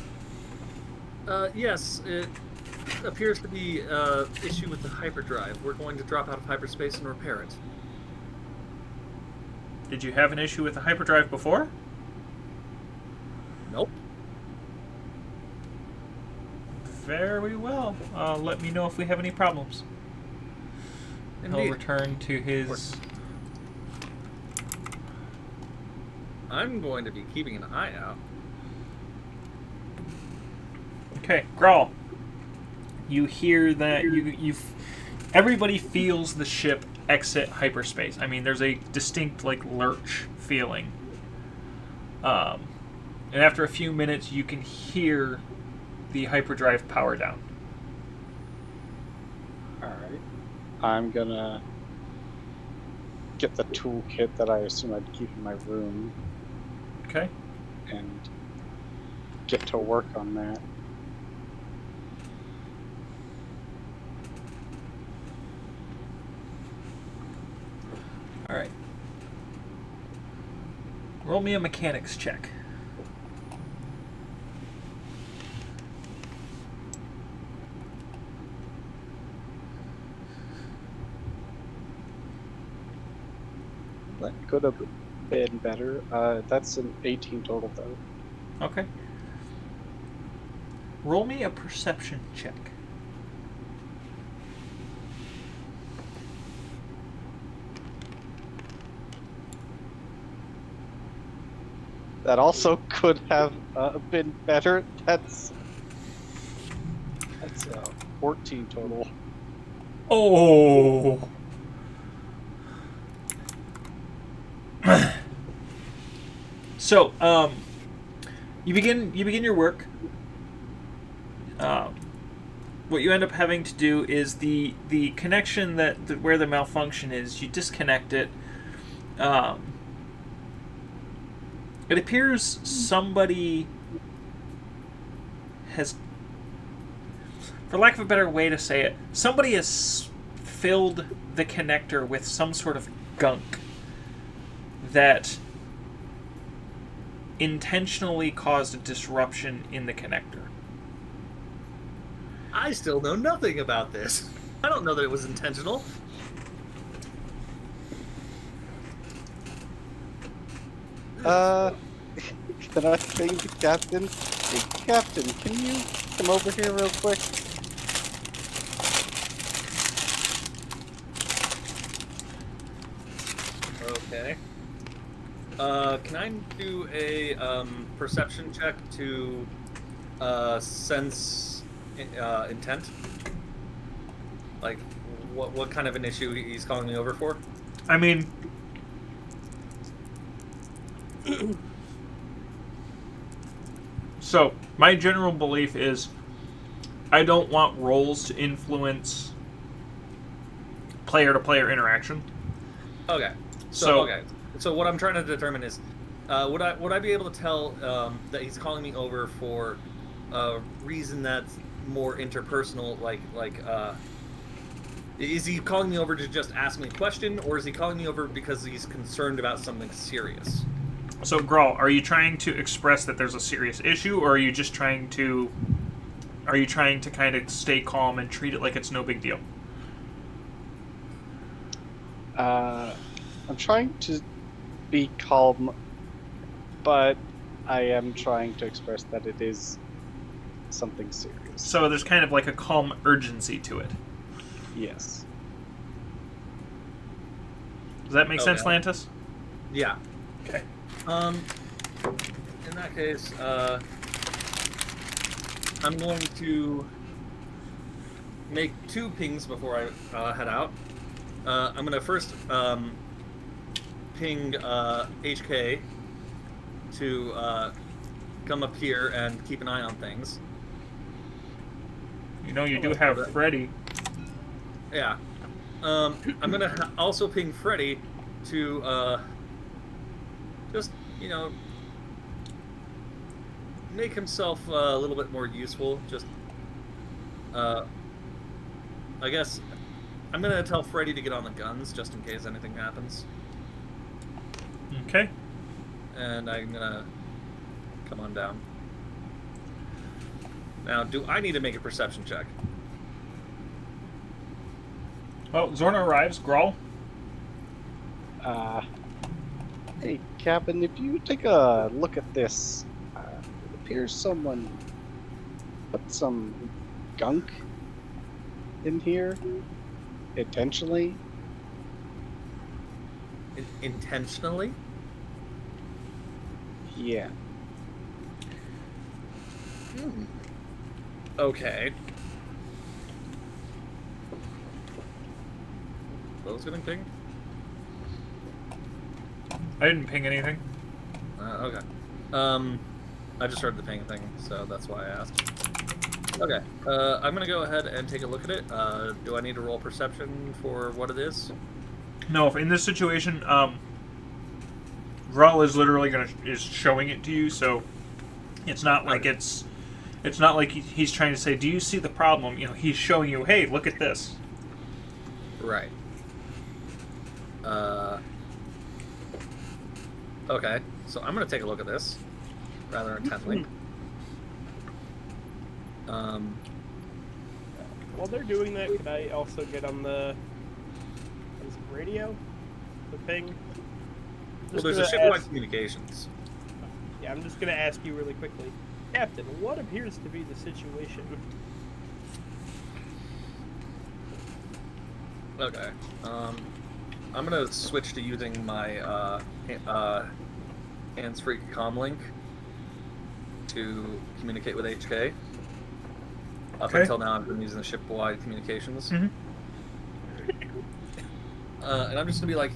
Yes, it appears to be an issue with the hyperdrive. We're going to drop out of hyperspace and repair it. Did you have an issue with the hyperdrive before? Nope. Very well. Let me know if we have any problems. Indeed. He'll return to his... I'm going to be keeping an eye out. Okay, Grawl. You hear that everybody feels the ship exit hyperspace. I mean, there's a distinct lurch feeling. And after a few minutes, you can hear the hyperdrive power down. All right. I'm gonna get the toolkit that I assume I'd keep in my room Okay. and get to work on that. All right. Roll me a mechanics check. That could have been better. That's an 18 total, though. Okay. Roll me a perception check. That also could have been better. That's 14 total. Oh. So, you begin your work. What you end up having to do is the connection that where the malfunction is, you disconnect it. It appears somebody has, for lack of a better way to say it, somebody has filled the connector with some sort of gunk that intentionally caused a disruption in the connector. I still know nothing about this. I don't know that it was intentional. Can I ping the captain? Hey, Captain, can you come over here real quick? Okay. Can I do a perception check to sense intent? Like, what kind of an issue he's calling me over for? I mean, so my general belief is I don't want roles to influence player-to-player interaction. Okay. So what I'm trying to determine is, would I be able to tell that he's calling me over for a reason that's more interpersonal, is he calling me over to just ask me a question, or is he calling me over because he's concerned about something serious? So, Grawl, are you trying to express that there's a serious issue, or are you just trying to kind of stay calm and treat it like it's no big deal? I'm trying to be calm, but I am trying to express that it is something serious. So there's kind of like a calm urgency to it. Yes. Does that make sense, Lantas? Yeah. Okay. In that case, I'm going to make 2 pings before I head out. I'm going to first ping HK to come up here and keep an eye on things. You know, you do have Freddy. Yeah. I'm going to also ping Freddy to just, you know, make himself a little bit more useful. Just, I guess, I'm going to tell Freddy to get on the guns just in case anything happens. Okay. And I'm going to come on down. Now, do I need to make a perception check? Oh, Zorna arrives. Grawl. Hey, Captain, if you take a look at this, it appears someone put some gunk in here intentionally. Intentionally? Yeah. Okay. Those getting pinged? I didn't ping anything. Okay. I just heard the ping thing, so that's why I asked. Okay. I'm gonna go ahead and take a look at it. Do I need to roll perception for what it is? No, if in this situation, Grawl is literally is showing it to you, so it's not like it's not like he's trying to say, "Do you see the problem?" You know, he's showing you, "Hey, look at this." Right. Okay, so I'm gonna take a look at this rather intently. While they're doing that, could I also get on the radio? The ping? Well, there's a shipwide communications. Yeah, I'm just gonna ask you really quickly. Captain, what appears to be the situation? Okay. I'm gonna switch to using my hands-free comlink to communicate with HK. Up Okay. until now, I've been using the ship-wide communications. Mm-hmm. And I'm just gonna be like,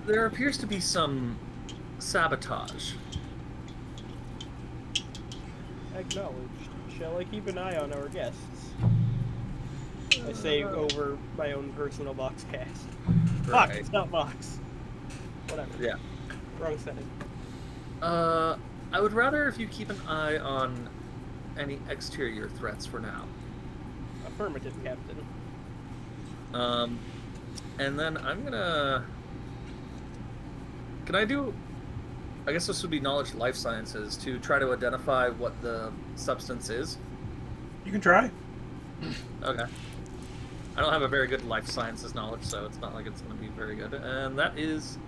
there appears to be some sabotage. Acknowledged. Shall I keep an eye on our guests? I say over my own personal box cast. Box, it's not box. Whatever. Yeah. Wrong setting. I would rather if you keep an eye on any exterior threats for now. Affirmative, Captain. And then I'm gonna... Can I do... I guess this would be knowledge life sciences to try to identify what the substance is. You can try. Okay. I don't have a very good life sciences knowledge, so it's not like it's going to be very good. And that is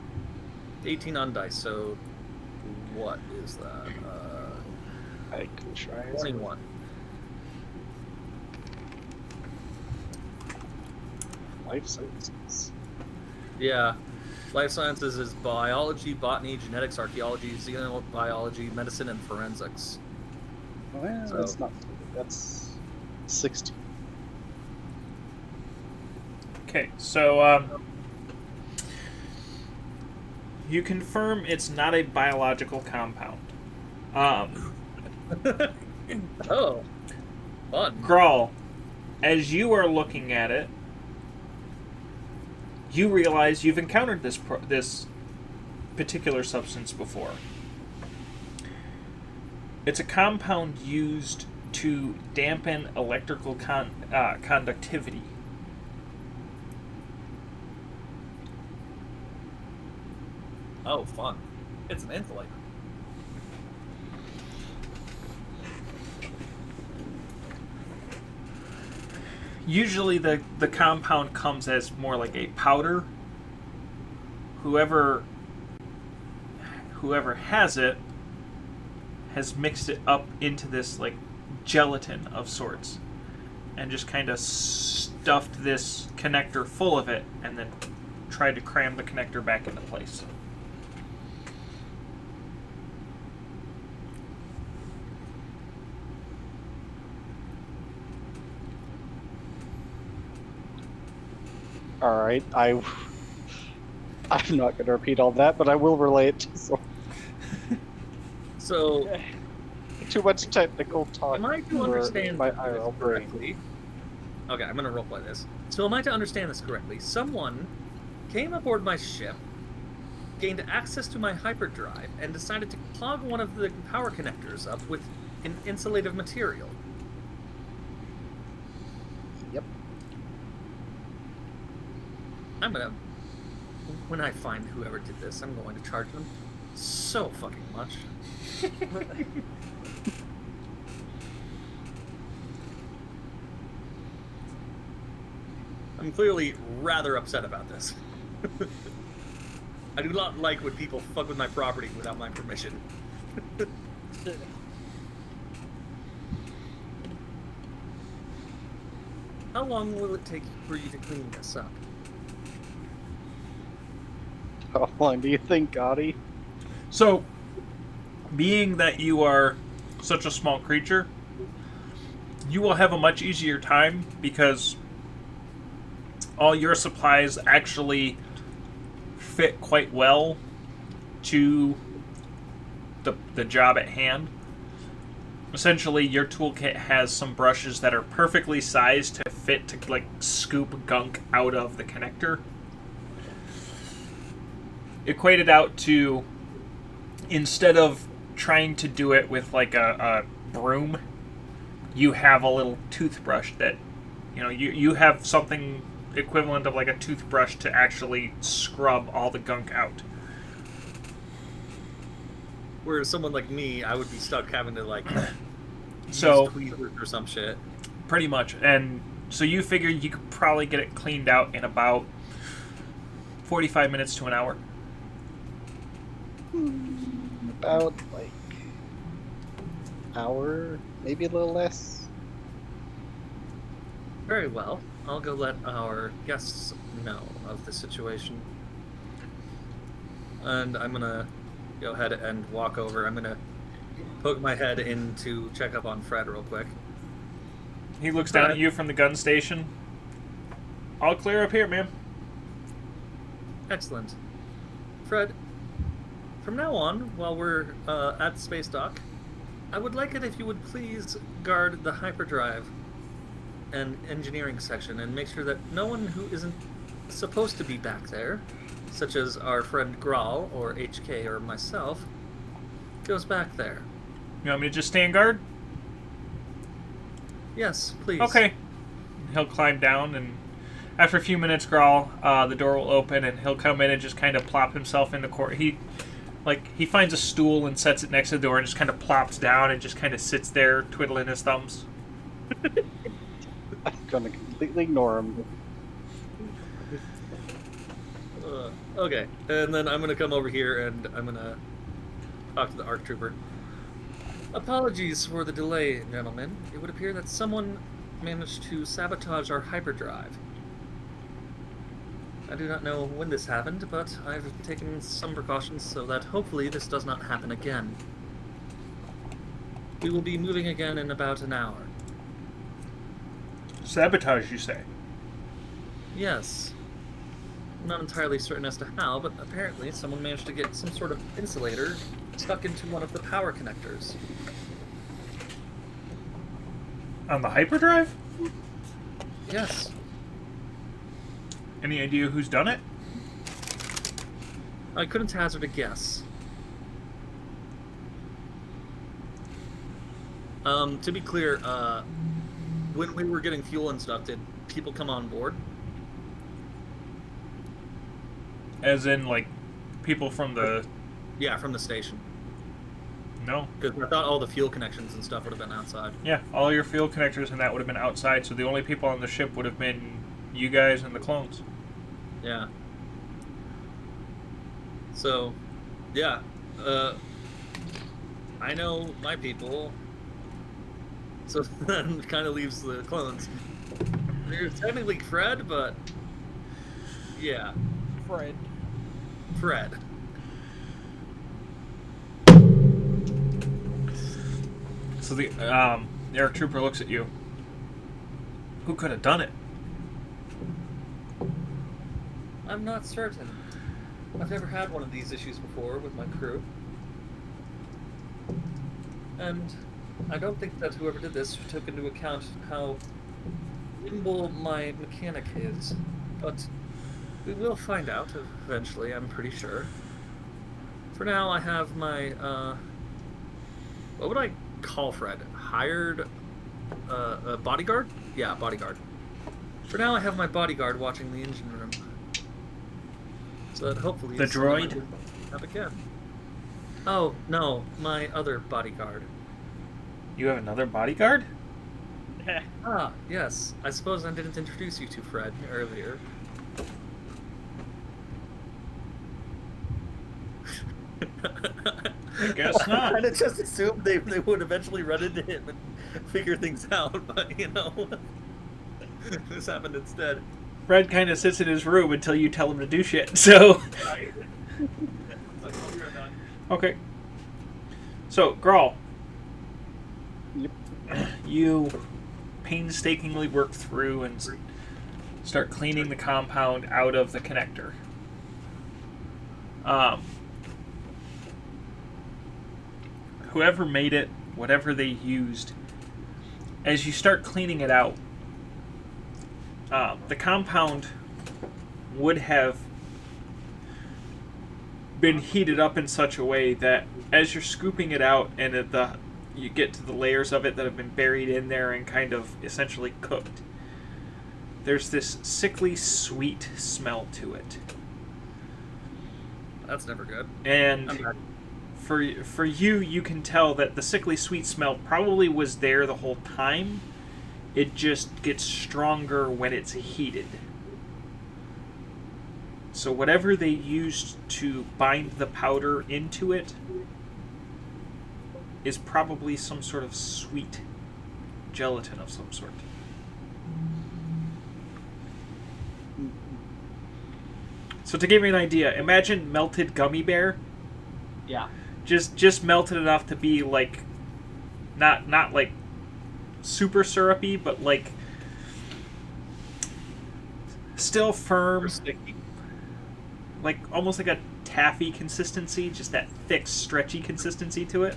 18 on dice, so what is that? I can try. 21. Life sciences. Yeah. Life sciences is biology, botany, genetics, archaeology, xenobiology, medicine, and forensics. Well, So- that's not. That's 60. Okay, so you confirm it's not a biological compound. Oh. Fun. Grawl, as you are looking at it, you realize you've encountered this particular substance before. It's a compound used to dampen electrical conductivity. Oh, fun. It's an insulator. Usually the compound comes as more like a powder, whoever has it has mixed it up into this like gelatin of sorts and just kind of stuffed this connector full of it and then tried to cram the connector back into place. Alright, I'm not going to repeat all that, but I will relate. So, Too much technical talk. am I to for understand my this IRL brain. correctly? Okay, I'm gonna roleplay this. So, am I to understand this correctly? Someone came aboard my ship, gained access to my hyperdrive, and decided to clog one of the power connectors up with an insulative material. Yep. When I find whoever did this, I'm going to charge them so fucking much. I'm clearly rather upset about this. I do not like when people fuck with my property without my permission. How long will it take for you to clean this up? How long do you think, Gotti? So, being that you are such a small creature, you will have a much easier time because all your supplies actually fit quite well to the job at hand. Essentially, your toolkit has some brushes that are perfectly sized to fit to like scoop gunk out of the connector. Equated out to, instead of trying to do it with like a broom, you have a little toothbrush that, you have something equivalent of like a toothbrush to actually scrub all the gunk out. Whereas someone like me, I would be stuck having to like So use tweezers or some shit. pretty much, and so you figure you could probably get it cleaned out in about 45 minutes to an hour. About, like, hour, maybe a little less. Very well. I'll go let our guests know of the situation. And I'm gonna go ahead and walk over. I'm gonna poke my head in to check up on Fred real quick. He looks down at you from the gun station. All clear up here, ma'am. Excellent. Fred, from now on, while we're at the space dock, I would like it if you would please guard the hyperdrive and engineering section and make sure that no one who isn't supposed to be back there, such as our friend Graal or HK or myself, goes back there. You want me to just stand guard? Yes, please. Okay. He'll climb down, and after a few minutes, Grawl, the door will open, and he'll come in and just kind of plop himself in the corner. He finds a stool and sets it next to the door and just kind of plops down and just kind of sits there twiddling his thumbs. I'm gonna completely ignore him. Okay, and then I'm gonna come over here and I'm gonna talk to the ARC Trooper. Apologies for the delay, gentlemen. It would appear that someone managed to sabotage our hyperdrive. I do not know when this happened, but I've taken some precautions so that hopefully this does not happen again. We will be moving again in about an hour. Sabotage, you say? Yes. I'm not entirely certain as to how, but apparently someone managed to get some sort of insulator stuck into one of the power connectors. On the hyperdrive? Yes. Any idea who's done it? I couldn't hazard a guess. To be clear, when we were getting fuel and stuff, did people come on board? As in, like, people from the... Yeah, from the station. No. Because I thought all the fuel connections and stuff would have been outside. Yeah, all your field connectors and that would have been outside, so the only people on the ship would have been you guys and the clones. Yeah. So, yeah, I know my people. So that kind of leaves the clones. There's technically Fred, but yeah, Fred. Fred. So the air trooper looks at you. Who could have done it? I'm not certain. I've never had one of these issues before with my crew. And I don't think that whoever did this took into account how nimble my mechanic is. But we will find out eventually, I'm pretty sure. For now, I have my, what would I call Fred? Hired, a bodyguard? Yeah, bodyguard. For now, I have my bodyguard watching the engine room. So that hopefully... The droid? Have again. Oh, no, my other bodyguard. You have another bodyguard? Ah, yes. I suppose I didn't introduce you to Fred earlier. I guess not. I kind of just assumed they would eventually run into him and figure things out, but, you know, this happened instead. Fred kind of sits in his room until you tell him to do shit, so... Okay. So, Grawl. Yep. You painstakingly work through and start cleaning the compound out of the connector. Whoever made it, whatever they used, as you start cleaning it out, the compound would have been heated up in such a way that as you're scooping it out and you get to the layers of it that have been buried in there and kind of essentially cooked, there's this sickly sweet smell to it. That's never good. And for you, you can tell that the sickly sweet smell probably was there the whole time. It just gets stronger when it's heated. So whatever they used to bind the powder into it is probably some sort of sweet gelatin of some sort. So to give you an idea, imagine melted gummy bear. Yeah. Just melted enough to be like not like super syrupy, but like still firm, like almost like a taffy consistency, just that thick, stretchy consistency to it.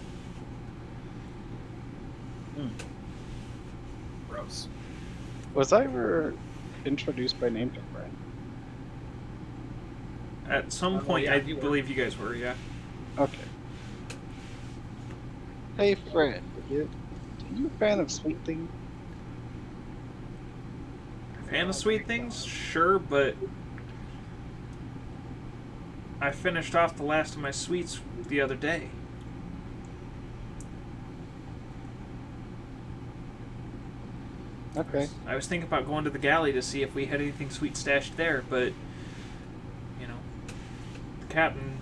Gross. Was I ever introduced by name to Fred? At some point, yeah, I you were. believe you guys were, yeah. Okay. Hey Fred, are you a fan of sweet things? Fan of sweet things? Sure, but I finished off the last of my sweets the other day. Okay. I was thinking about going to the galley to see if we had anything sweet stashed there, but, you know, the captain,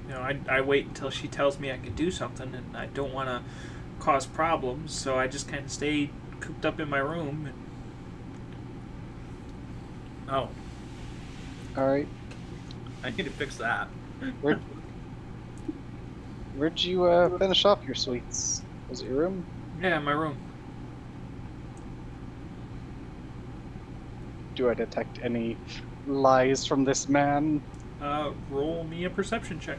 you know, I wait until she tells me I can do something, and I don't want to cause problems, so I just kind of stay cooped up in my room. And... Oh, Alright. I need to fix that. Where'd you finish off your sweets? Was it your room? Yeah, my room. Do I detect any lies from this man? Roll me a perception check.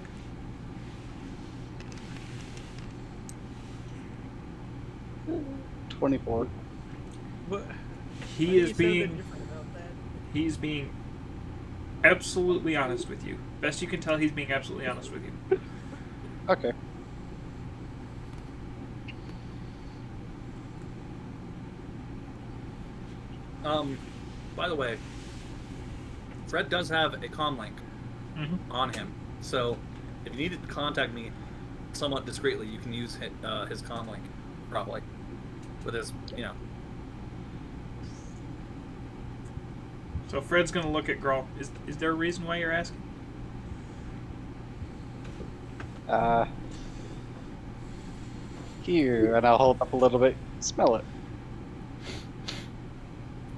But He's you said a bit being different about that. He's being absolutely honest with you. Best you can tell, he's being absolutely honest with you. Okay. By the way, Fred does have a comm link on him, so if you need to contact me somewhat discreetly, you can use his comm link, probably, with his, you know. So Fred's gonna look at Grawl. Is there a reason why you're asking? Here, and I'll hold up a little bit. Smell it.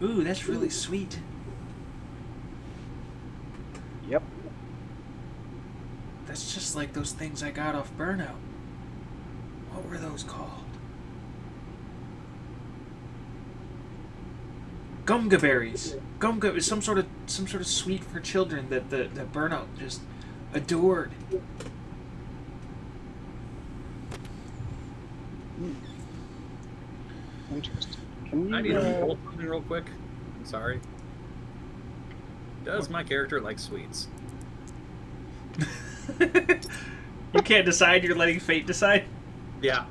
Ooh, that's really sweet. Yep. That's just like those things I got off Burnout. What were those called? Gumga berries. Gumga is some sort of sweet for children that Burnout just adored. Interesting. Can you? I need to roll something real quick. I'm sorry. Does my character like sweets? You can't decide. You're letting fate decide. Yeah,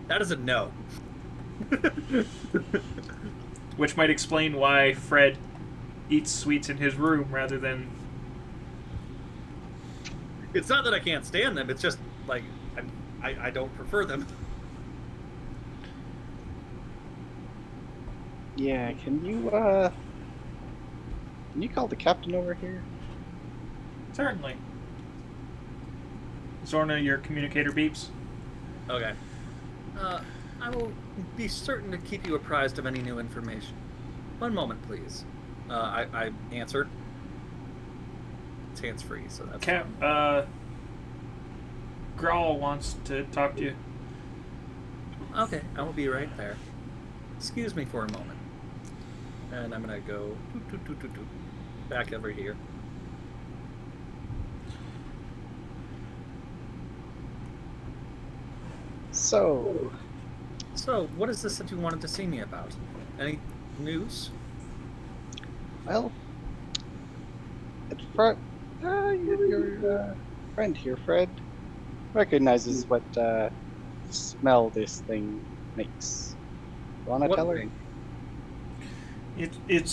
that is a no. Which might explain why Fred eats sweets in his room rather than... It's not that I can't stand them. It's just like I don't prefer them. Yeah. Can you call the captain over here? Certainly. Zorna, your communicator beeps. Okay. I will be certain to keep you apprised of any new information. One moment, please. I answer. It's hands-free, so that's fine. Grawl wants to talk to you. Okay, I will be right there. Excuse me for a moment. And I'm gonna go back over here. So, what is this that you wanted to see me about? Any news? well, at front, your friend here, Fred, recognizes what smell this thing makes. Wanna What tell her? thing? It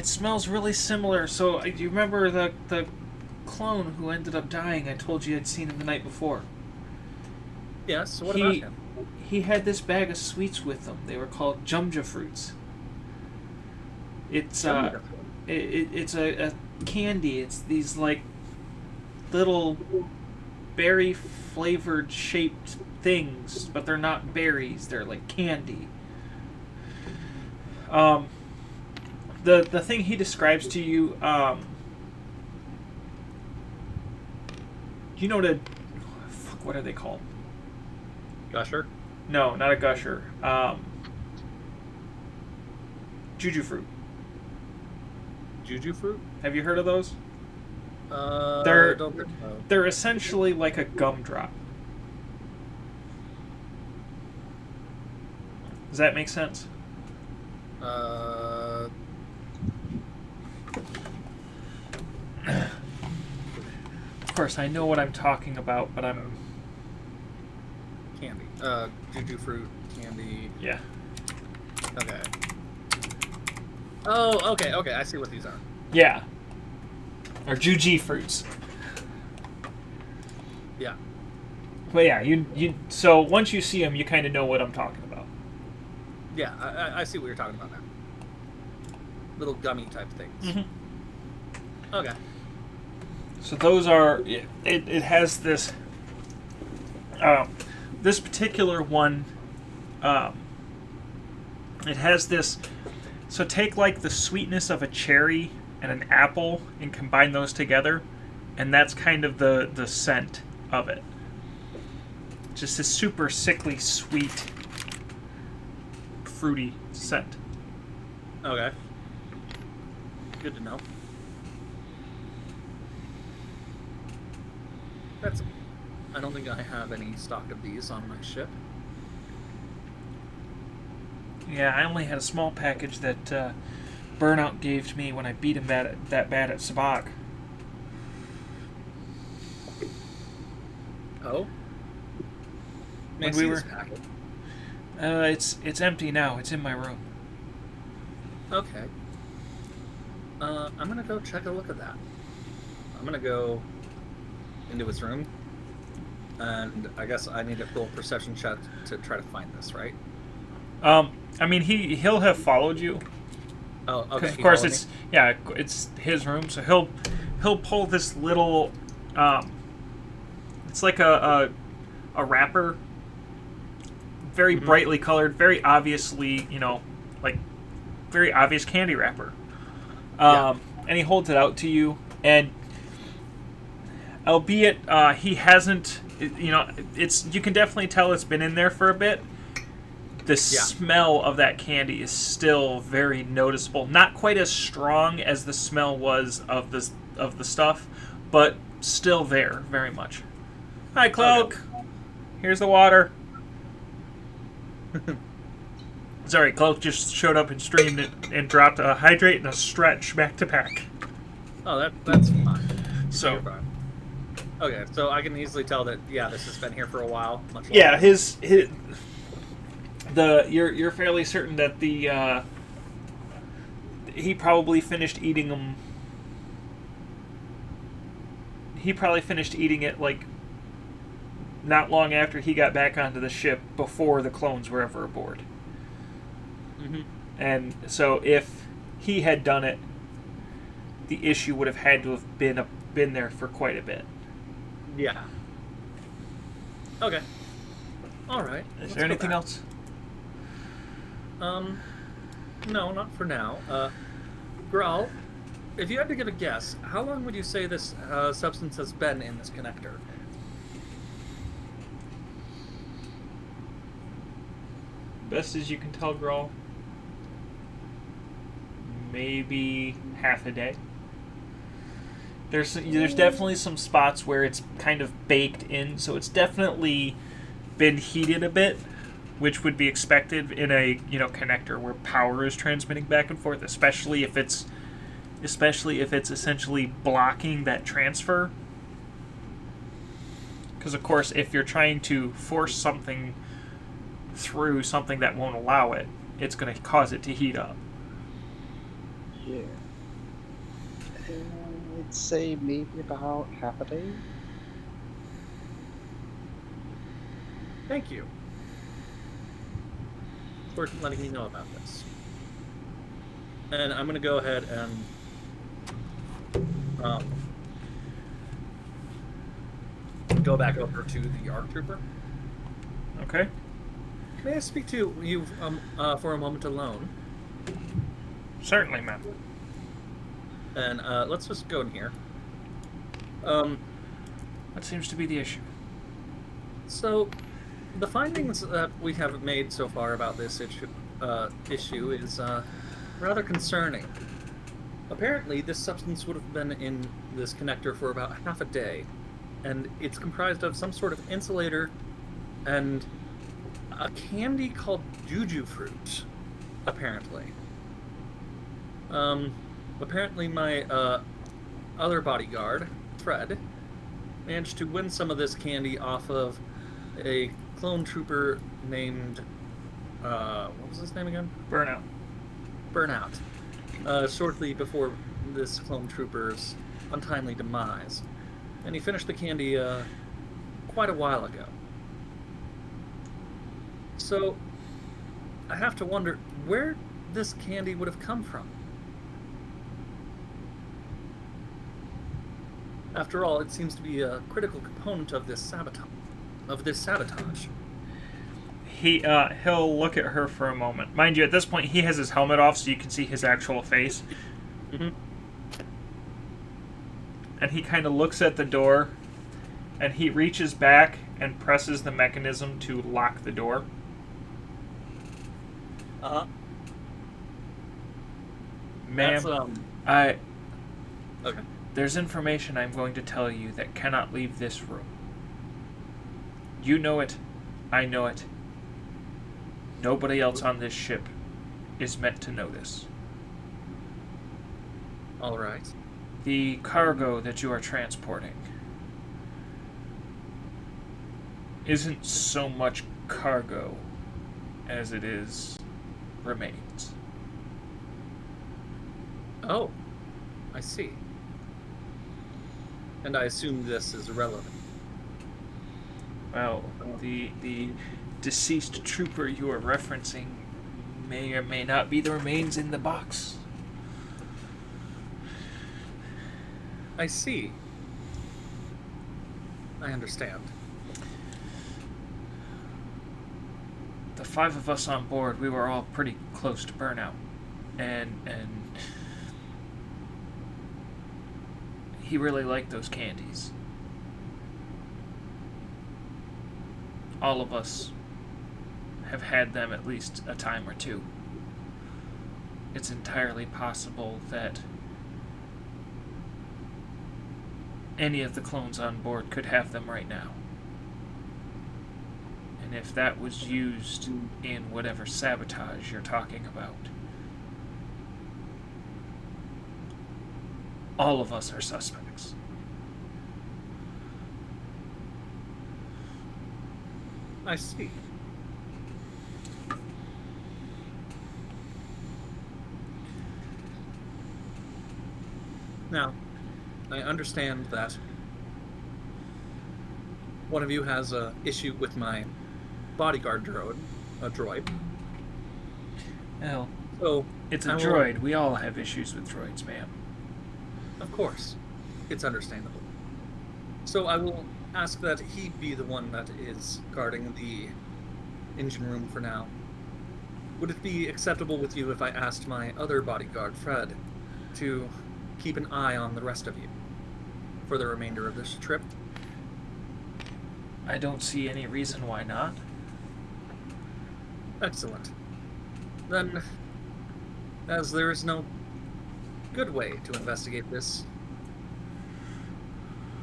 smells really similar. So, do you remember the clone who ended up dying I told you I'd seen him the night before? Yes, so what about him? He had this bag of sweets with him. They were called Jumja fruits. It's it's a candy. It's these like little berry flavored shaped things, but they're not berries. They're like candy. The thing he describes to you, you know what are they called? Gusher? No, not a gusher. Juju fruit. Juju fruit? Have you heard of those? I They're don't think so. they're essentially like a gumdrop. Does that make sense? Of course, I know what I'm talking about, but I'm... Candy. Juju fruit, candy. Yeah. Okay. Oh, okay, I see what these are. Yeah. Or Juji fruits. Yeah. But yeah, you so once you see them, you kind of know what I'm talking about. Yeah, I see what you're talking about now. Little gummy type things. Mm-hmm. Okay. So those are... It has this... this particular one... it has this... So take like the sweetness of a cherry and an apple and combine those together, and that's kind of the scent of it. Just a super sickly sweet, fruity scent. Okay. Good to know. I don't think I have any stock of these on my ship. Yeah, I only had a small package that Burnout gave to me when I beat him that bad at Sabak. Oh? When we were... It's empty now. It's in my room. Okay. I'm gonna go check a look at that. I'm gonna go into his room, and I guess I need to pull a perception check to try to find this, right? I mean, he'll have followed you. Oh, okay. Because of course it's his room, so he'll pull this little It's like a wrapper, very brightly colored, very obviously, like very obvious candy wrapper. And he holds it out to you, and albeit he hasn't, you can definitely tell it's been in there for a bit. The smell of that candy is still very noticeable. Not quite as strong as the smell was of the stuff, but still there, very much. Hi, Cloak. Okay. Here's the water. Sorry, Cloak just showed up and streamed it and dropped a hydrate and a stretch back to back. Oh, that's fine. So. Okay, so I can easily tell that this has been here for a while. Much longer. Yeah, you're fairly certain that he probably finished eating them. He probably finished eating it like not long after he got back onto the ship, before the clones were ever aboard. Mm-hmm. And so if he had done it, the issue would have had to have been there for quite a bit. Yeah. Okay. All right. Is there anything else? No, not for now. Graal, if you had to give a guess, how long would you say this substance has been in this connector? Best as you can tell, Graal, maybe half a day. There's definitely some spots where it's kind of baked in, so it's definitely been heated a bit, which would be expected in a connector where power is transmitting back and forth, especially if it's essentially blocking that transfer. Because of course, if you're trying to force something through something that won't allow it, it's going to cause it to heat up. Yeah. I'd say maybe about half a day. Thank you for letting me know about this. And I'm going to go ahead and go back over to the ARC Trooper. Okay. May I speak to you for a moment alone? Certainly, ma'am. And let's just go in here. What seems to be the issue? So, the findings that we have made so far about this issue is rather concerning. Apparently, this substance would have been in this connector for about half a day, and it's comprised of some sort of insulator and a candy called juju fruit, apparently. Apparently my other bodyguard, Fred, managed to win some of this candy off of a clone trooper named, what was his name again? Burnout. Shortly before this clone trooper's untimely demise. And he finished the candy quite a while ago. So, I have to wonder where this candy would have come from. After all, it seems to be a critical component of this sabotage. He'll look at her for a moment. Mind you, at this point, he has his helmet off, so you can see his actual face. Mm-hmm. And he kind of looks at the door, and he reaches back and presses the mechanism to lock the door. Uh-huh. Ma'am, Okay. There's information I'm going to tell you that cannot leave this room. You know it. I know it. Nobody else on this ship is meant to know this. All right. The cargo that you are transporting isn't so much cargo as it is remains. Oh, I see. And I assume this is relevant. Well, the deceased trooper you are referencing may or may not be the remains in the box. I see. I understand. The 5 of us on board, we were all pretty close to burnout. And he really liked those candies. All of us have had them at least a time or two. It's entirely possible that any of the clones on board could have them right now. And if that was used in whatever sabotage you're talking about, all of us are suspects. I see. Now, I understand that one of you has an issue with my bodyguard droid. Well, So it's a I will- droid. We all have issues with droids, ma'am. Of course, it's understandable. So I will ask that he be the one that is guarding the engine room for now. Would it be acceptable with you if I asked my other bodyguard, Fred, to keep an eye on the rest of you for the remainder of this trip? I don't see any reason why not. Excellent. Then, as there is no good way to investigate this,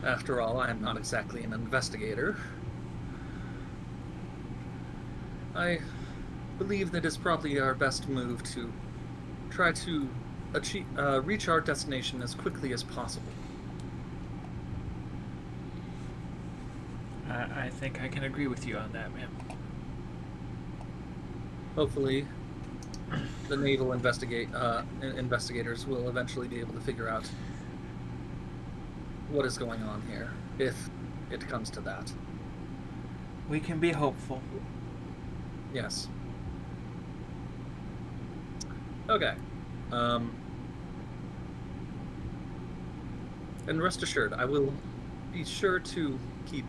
after all, I am not exactly an investigator, I believe that it's probably our best move to try to reach our destination as quickly as possible. I think I can agree with you on that, ma'am. Hopefully, the naval investigators will eventually be able to figure out what is going on here, if it comes to that. We can be hopeful. Yes. Okay. And rest assured, I will be sure to keep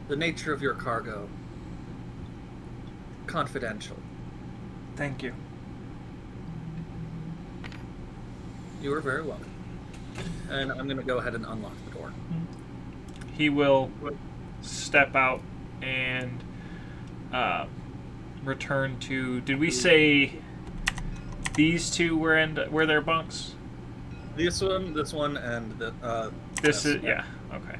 the nature of your cargo confidential. Thank you. You are very welcome. And I'm going to go ahead and unlock the door. He will step out and return to... Did we say these two were their bunks? This one, and the... This is... Yeah, okay.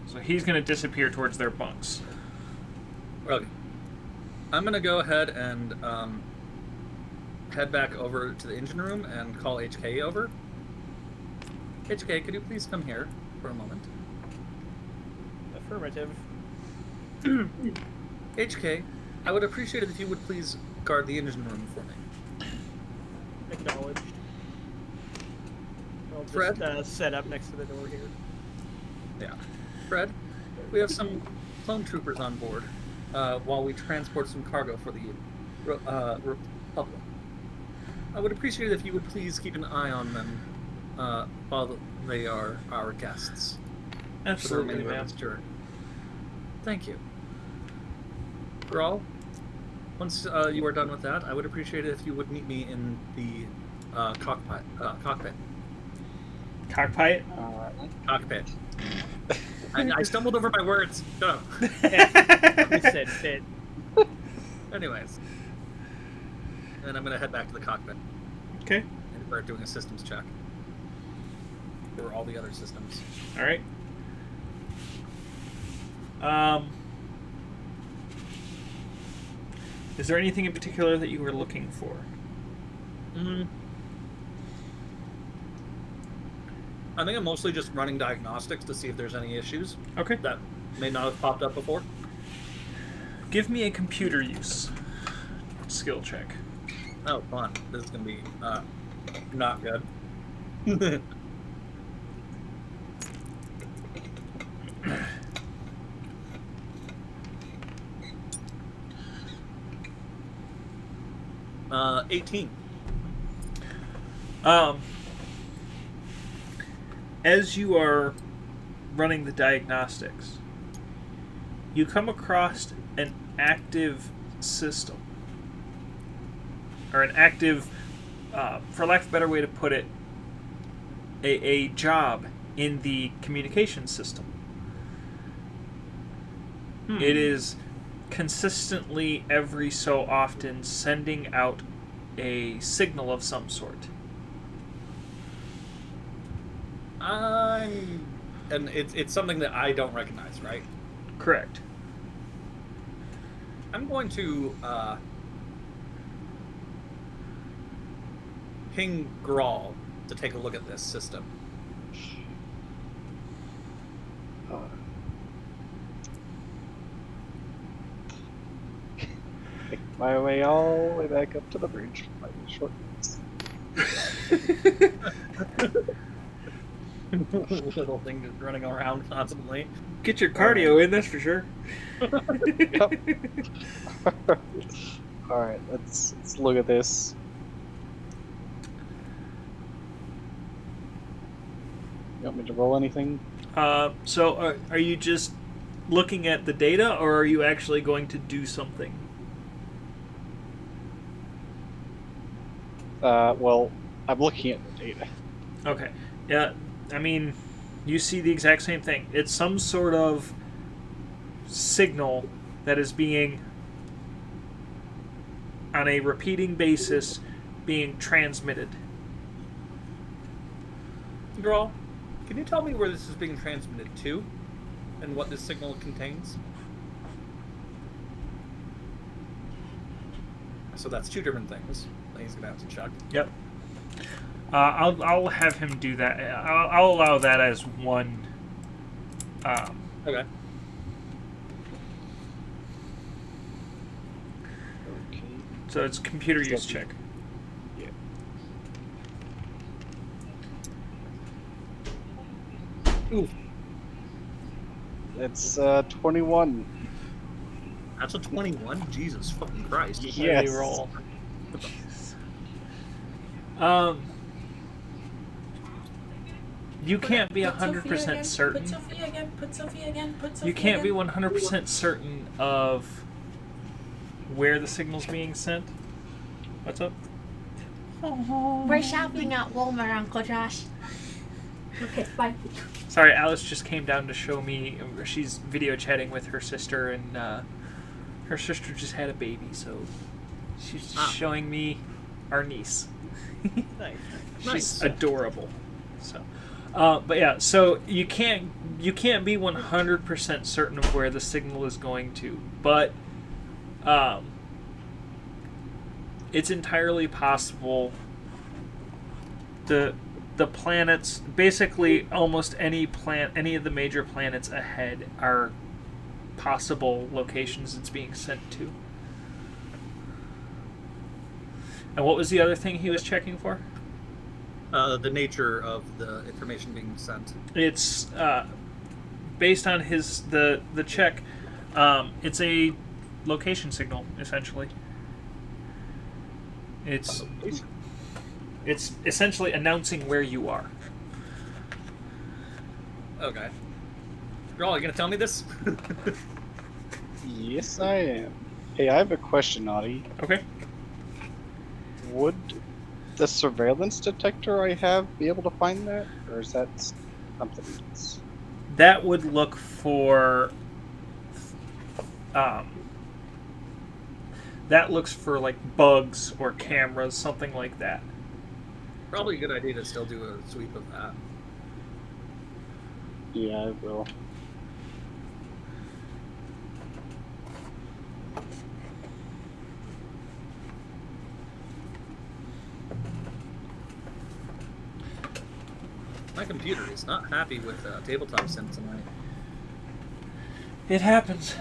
So he's going to disappear towards their bunks. Okay. I'm going to go ahead and head back over to the engine room and call HK over. HK, could you please come here for a moment? Affirmative. HK, I would appreciate it if you would please guard the engine room for me. Acknowledged. I'll just Fred? set up next to the door here. Yeah. Fred, we have some clone troopers on board while we transport some cargo for the Republic. I would appreciate it if you would please keep an eye on them while they are our guests. Absolutely, for the remainder of ma'am. this journey. Thank you. Grawl, once you are done with that, I would appreciate it if you would meet me in the cockpit. Cockpit? Cockpit. I stumbled over my words. Shut up. You said fit. Anyways. Then I'm going to head back to the cockpit Okay. and start doing a systems check for all the other systems. All right. Is there anything in particular that you were looking for? I think I'm mostly just running diagnostics to see if there's any issues Okay. that may not have popped up before. Give me a computer use skill check. Oh, fun. This is going to be not good. 18. As you are running the diagnostics, you come across an active system, or an active, for lack of a better way to put it, a job in the communication system. It is consistently, every so often, sending out a signal of some sort. And it's something that I don't recognize, right? Correct. I'm going to ping Grawl to take a look at this system. Make my way all the way back up to the bridge. By the short Little thing just running around constantly. Get your cardio in, that's for sure. Alright, let's look at this. You want me to roll anything? So are you just looking at the data, or are you actually going to do something? Well, I'm looking at the data. Okay. Yeah, I mean, you see the exact same thing. It's some sort of signal that is being, on a repeating basis, being transmitted. Grawl, can you tell me where this is being transmitted to, and what this signal contains? So that's two different things that he's gonna have to check. Yep. I'll have him do that. I'll allow that as one. Okay. Okay. So it's computer use check. Yeah. Ooh, It's 21. that's a 21. Jesus fucking Christ! Yes. Roll. You can't be 100% certain. Put Sophia again. Put Sophia again. Put Sophia You can't be again. 100% certain of where the signal's being sent. What's up? We're shopping at Walmart, Uncle Josh. Okay, bye. Sorry, Alice just came down to show me. She's video chatting with her sister, and her sister just had a baby, so she's just showing me our niece. Nice. She's adorable. So, but yeah, so you can't be 100% certain of where the signal is going to, but it's entirely possible. The planets, basically almost any of the major planets ahead are possible locations it's being sent to. And what was the other thing he was checking for? The nature of the information being sent. It's based on the check. It's a location signal, essentially. It's essentially announcing where you are. Okay. Grawl, you gonna tell me this? Yes, I am. Hey, I have a question, Oddy. Okay. Would the surveillance detector I have be able to find that? Or is that something else? That would look for that looks for like bugs or cameras, something like that. Probably a good idea to still do a sweep of that. Yeah, I will. My computer is not happy with Tabletop sim tonight. It happens.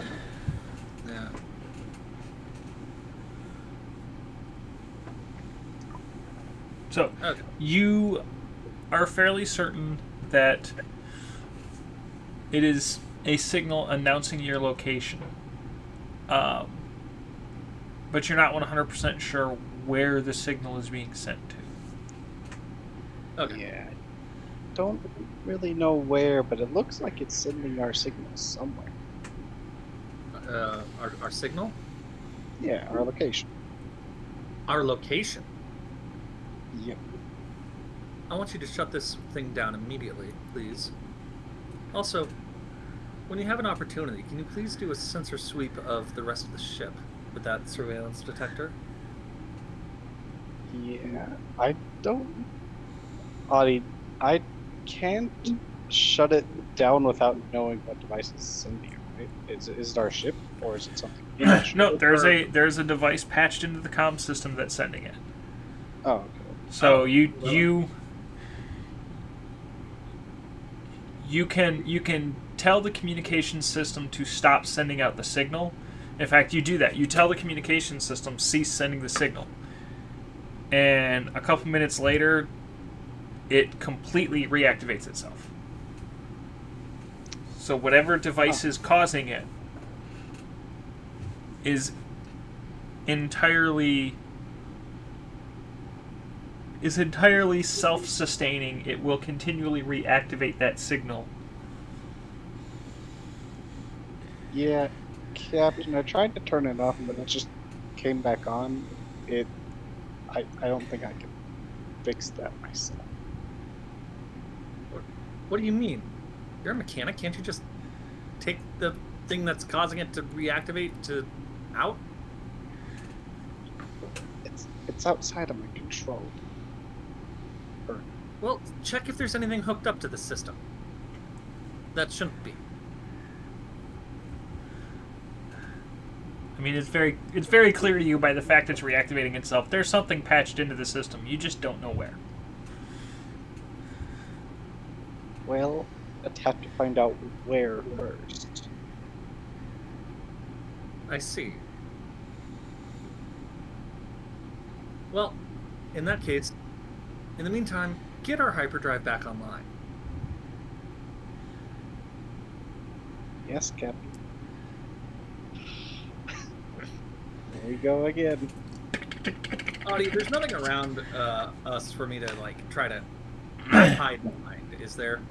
Yeah. So, Okay. you are fairly certain that it is a signal announcing your location. But you're not 100% sure where the signal is being sent to. Okay. Yeah. don't really know where, but it looks like it's sending our signals somewhere. Our signal? Yeah, our location. Our location? Yep. I want you to shut this thing down immediately, please. Also, when you have an opportunity, can you please do a sensor sweep of the rest of the ship with that surveillance detector? Yeah, I don't... Oddy, I can't shut it down without knowing what device is sending it, right? Is it our ship, or is it something in the ship? No, there's a device patched into the comm system that's sending it. Oh, okay. So you can tell the communication system to stop sending out the signal. In fact, you do that. You tell the communication system cease sending the signal. And a couple minutes later, it completely reactivates itself. So whatever device is causing it is entirely self-sustaining. It will continually reactivate that signal. Yeah, Captain, I tried to turn it off, but it just came back on. I don't think I can fix that myself. What do you mean? You're a mechanic. Can't you just take the thing that's causing it to reactivate out? It's outside of my control. Well, check if there's anything hooked up to the system. That shouldn't be. I mean, it's very clear to you by the fact it's reactivating itself. There's something patched into the system. You just don't know where. Well, I'd have to find out where first. I see. Well, in that case, in the meantime, get our hyperdrive back online. Yes, Captain. There we go again. Oddy, there's nothing around us for me to try to hide behind, is there?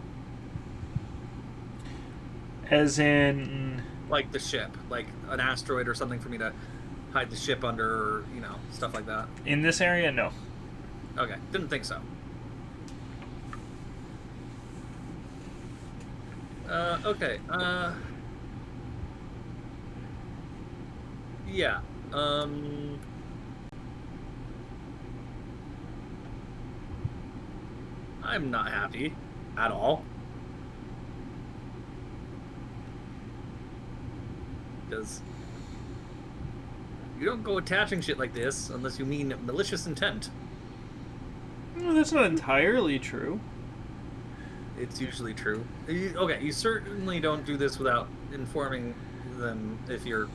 As in, like the ship, like an asteroid or something for me to hide the ship under, or, stuff like that. In this area, no. Okay, didn't think so. Okay, yeah, I'm not happy at all. Because you don't go attaching shit like this unless you mean malicious intent. Well, that's not entirely true. It's usually true. Okay, you certainly don't do this without informing them if you're,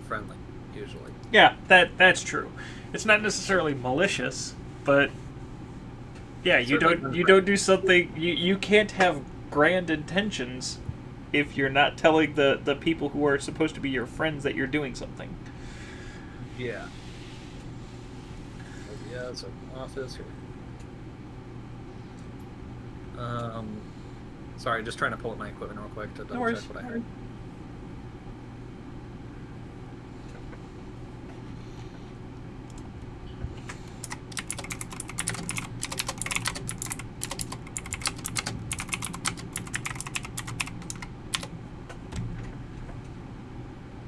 friendly, usually. Yeah, that's true. It's not necessarily malicious, but yeah, you don't do something. You can't have grand intentions if you're not telling the people who are supposed to be your friends that you're doing something. Yeah. Yeah, it's an office here. Sorry, just trying to pull up my equipment real quick to double check what I heard.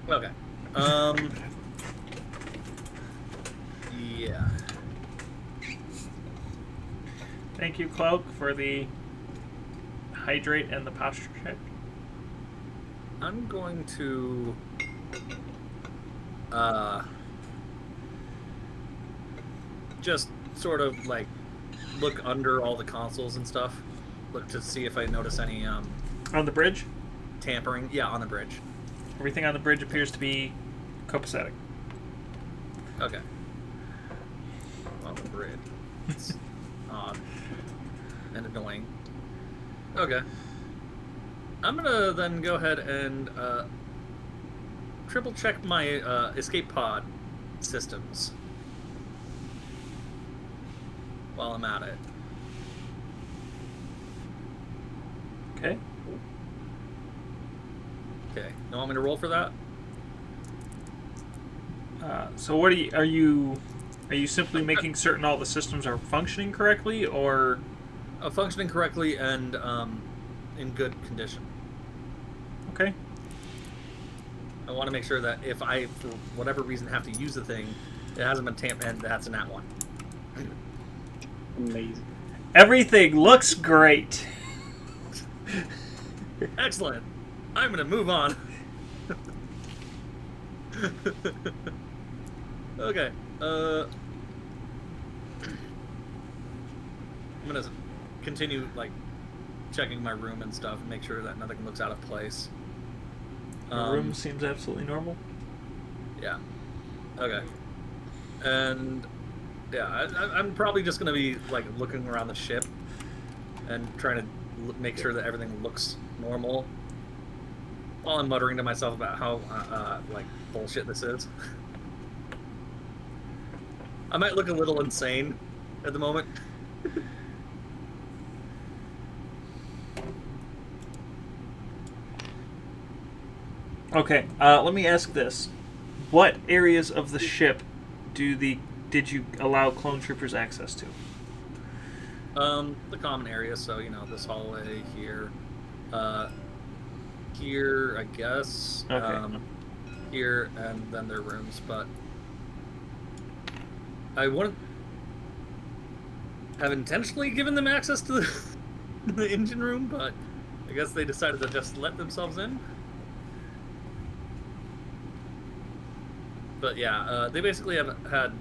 Okay. Yeah. Thank you, Cloak, for the hydrate and the posture check. I'm going to just sort of look under all the consoles and stuff. Look to see if I notice any on the bridge? Tampering. Yeah, on the bridge. Everything on the bridge appears to be copacetic. Okay. On the bridge. It's odd and annoying. Okay. I'm gonna then go ahead and triple check my escape pod systems while I'm at it. Okay. You want me to roll for that? So what are you simply making certain all the systems are functioning correctly, or Functioning correctly and in good condition. okay? I want to make sure that if I, for whatever reason, have to use the thing, it hasn't been tampered, and that's a nat 1. Amazing. Everything looks great. Excellent. I'm gonna move on. Okay. I'm gonna continue like checking my room and stuff and make sure that nothing looks out of place. The room seems absolutely normal. Yeah. Okay. And yeah, I'm probably just gonna be like looking around the ship and trying to make sure that everything looks normal, while I'm muttering to myself about how like bullshit this is. I might look a little insane at the moment. Okay, let me ask this: what areas of the ship did you allow clone troopers access to? The common area, so you know, this hallway here, here, I guess. Okay. Here, and then their rooms, but I wouldn't have intentionally given them access to the engine room, but I guess they decided to just let themselves in. But yeah, they basically have had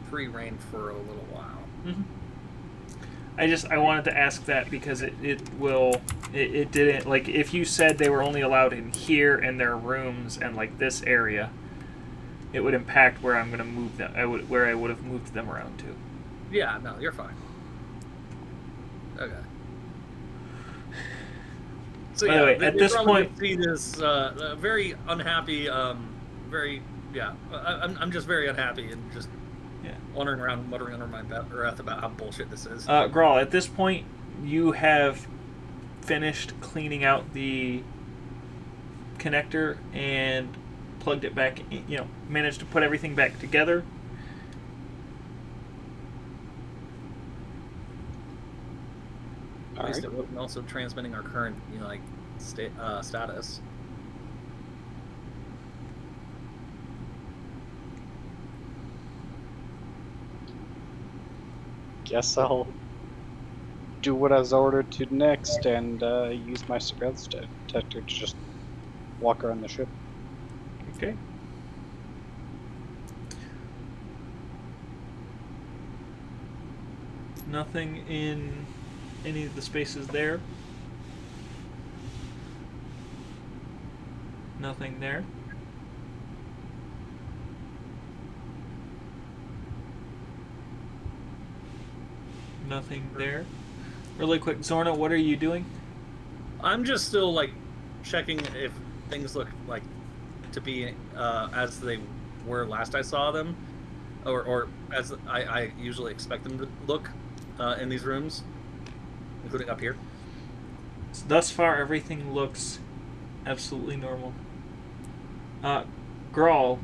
free reign for a little while. Mm-hmm. I wanted to ask that because it didn't, like, if you said they were only allowed in here in their rooms and like this area, it would impact where I'm going to move them. Where I would have moved them around to. Yeah, no, you're fine. Okay. So By yeah, the way, they, at they this probably point, see this very unhappy, very yeah. I'm just very unhappy and just wandering around, muttering under my breath about how bullshit this is. Grawl, at this point, you have finished cleaning out the connector and plugged it back. You know, managed to put everything back together. At least it wasn't also transmitting our current, you know, like status. Guess I'll do what I was ordered to next and use my surveillance detector to just walk around the ship. Okay. Nothing in any of the spaces there. Nothing there. Nothing there. Really quick, Zorna, what are you doing? I'm just still like checking if things look like to be as they were last I saw them, or as I usually expect them to look in these rooms, including up here. So thus far, everything looks absolutely normal. Grawl,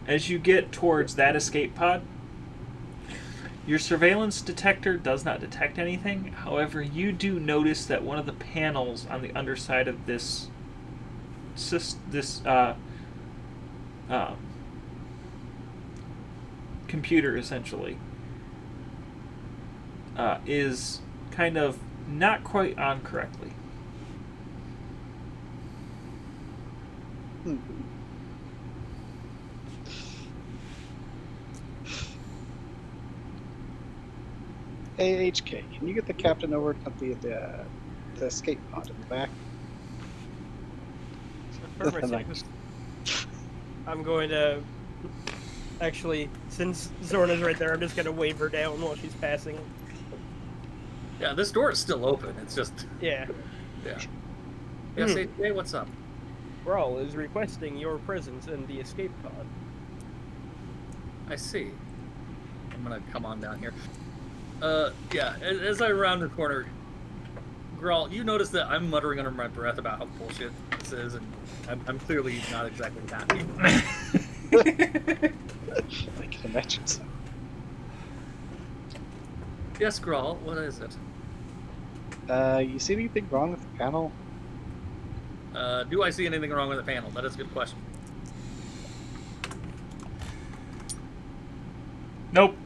as you get towards that escape pod, your surveillance detector does not detect anything. However, you do notice that one of the panels on the underside of this computer, essentially, is kind of not quite on correctly. Hey, HK, can you get the captain over to the escape pod in the back? I'm going to actually, since Zorna's right there, I'm just going to wave her down while she's passing. Yeah, this door is still open. It's just yeah. Yeah, say, hey, what's up? Grawl is requesting your presence in the escape pod. I see. I'm gonna come on down here. Yeah, as I round the corner, Grawl, you notice that I'm muttering under my breath about how bullshit this is, and I'm clearly not exactly happy. I can imagine so. Yes, Grawl, what is it? You see anything wrong with the panel? Do I see anything wrong with the panel? That is a good question. Nope.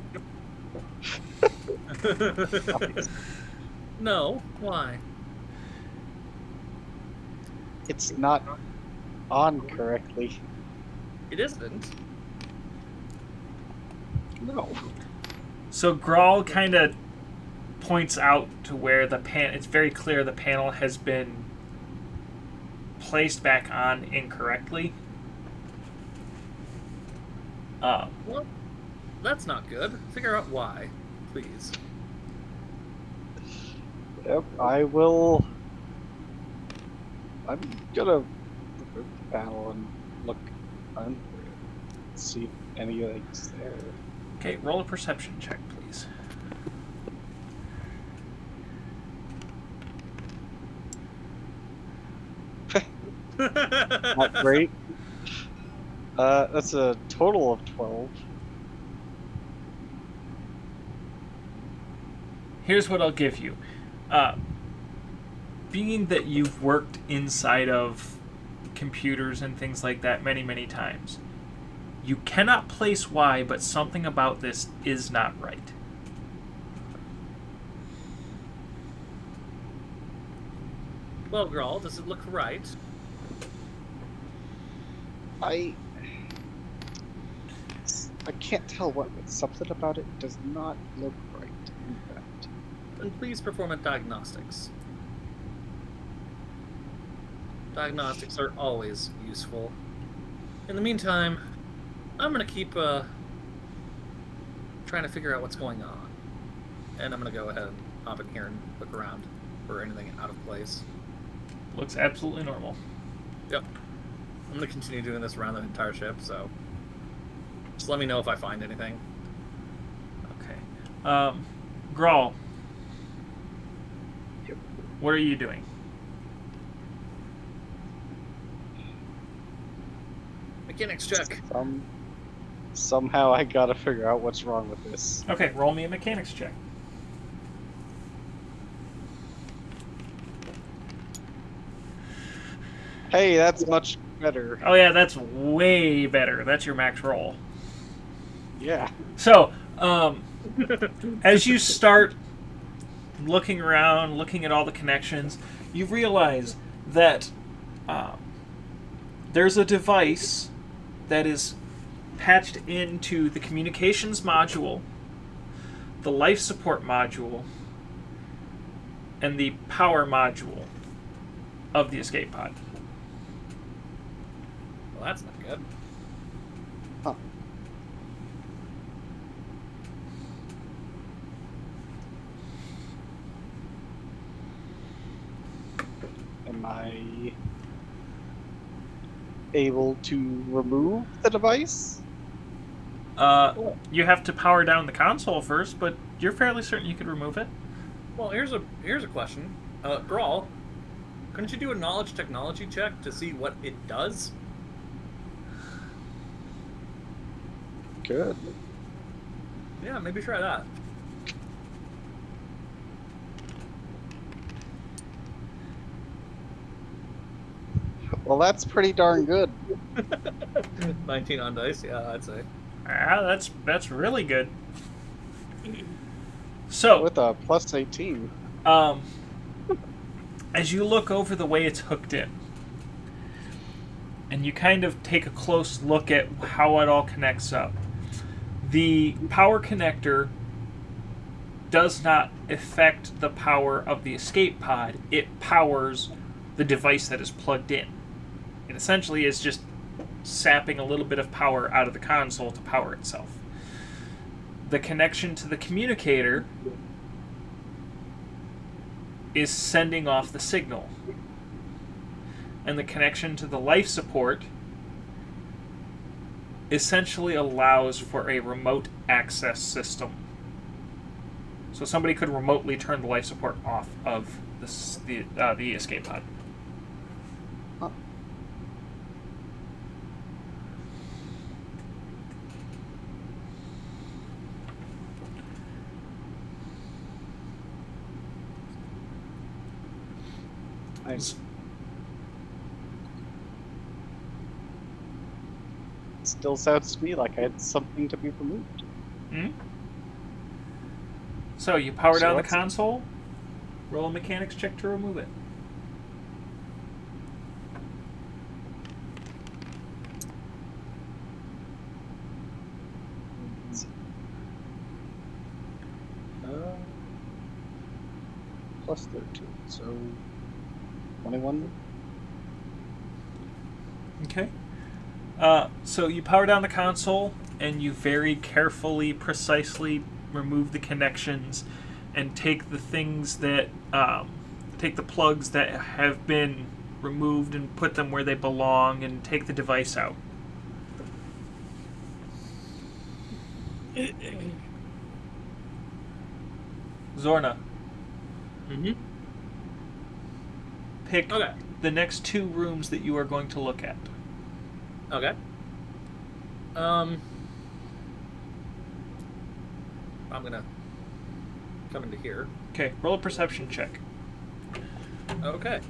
No, why? It's not on correctly. It isn't. No. So Grawl kind of points out to where the it's very clear the panel has been placed back on incorrectly. Well, that's not good. Figure out why, please. Yep, I will. I'm gonna remove the panel and look under it. See if anything's there. Okay, roll a perception check, please. Not great. That's a total of 12. Here's what I'll give you. Being that you've worked inside of computers and things like that many, many times, you cannot place why, but something about this is not right. Well, Grawl, does it look right? I can't tell what, but something about it does not look right. In fact. Then please perform a diagnostics. Diagnostics are always useful. In the meantime, I'm gonna keep trying to figure out what's going on. And I'm gonna go ahead and hop in here and look around for anything out of place. Looks absolutely normal. Yep. I'm gonna continue doing this around the entire ship, so just let me know if I find anything. Okay. Grawl. Yep. What are you doing? Mechanics check. Somehow I gotta figure out what's wrong with this. Okay, roll me a mechanics check. Hey, that's much better. Oh yeah, that's way better. That's your max roll. Yeah. So, as you start looking around, looking at all the connections, you realize that there's a device that is patched into the communications module, the life support module, and the power module of the escape pod. Well, that's not good. Huh. Am I able to remove the device? You have to power down the console first, but you're fairly certain you could remove it. Well, here's a question. Grawl, couldn't you do a knowledge technology check to see what it does? Good. Yeah, maybe try that. Well, that's pretty darn good. 19 on dice, yeah, I'd say. Ah, that's really good. So, With a plus 18. as you look over the way it's hooked in, and you kind of take a close look at how it all connects up, the power connector does not affect the power of the escape pod. It powers the device that is plugged in. It essentially is just sapping a little bit of power out of the console to power itself. The connection to the communicator is sending off the signal. And the connection to the life support essentially allows for a remote access system. So somebody could remotely turn the life support off of the escape pod. Huh. Nice. Still sounds to me like I had something to be removed. Hmm? So you power down the let's- console. Roll a mechanics check to remove it. Plus 13, so 21. Okay. So you power down the console, and you very carefully, precisely remove the connections, and take the things that take the plugs that have been removed and put them where they belong, and take the device out. Zorna, Mm-hmm. pick Okay. the next 2 rooms that you are going to look at. Okay. I'm gonna come into here. Okay, roll a perception check. Okay.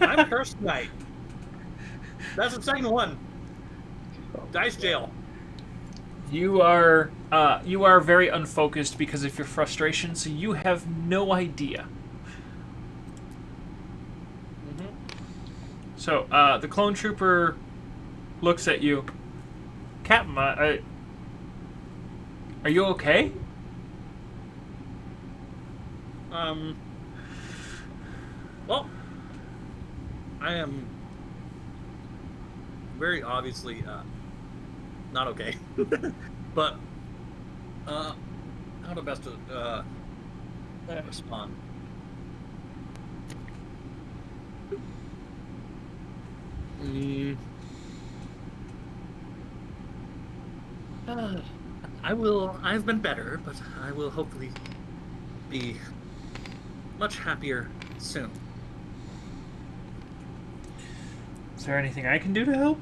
I'm cursed tonight. That's the second one. Dice jail. You are very unfocused because of your frustration, so you have no idea. Mm-hmm. So the clone trooper looks at you. Captain, are you okay? Well, I am very obviously not okay, but how to best to respond? I've been better, but I will hopefully be much happier soon. Is there anything I can do to help?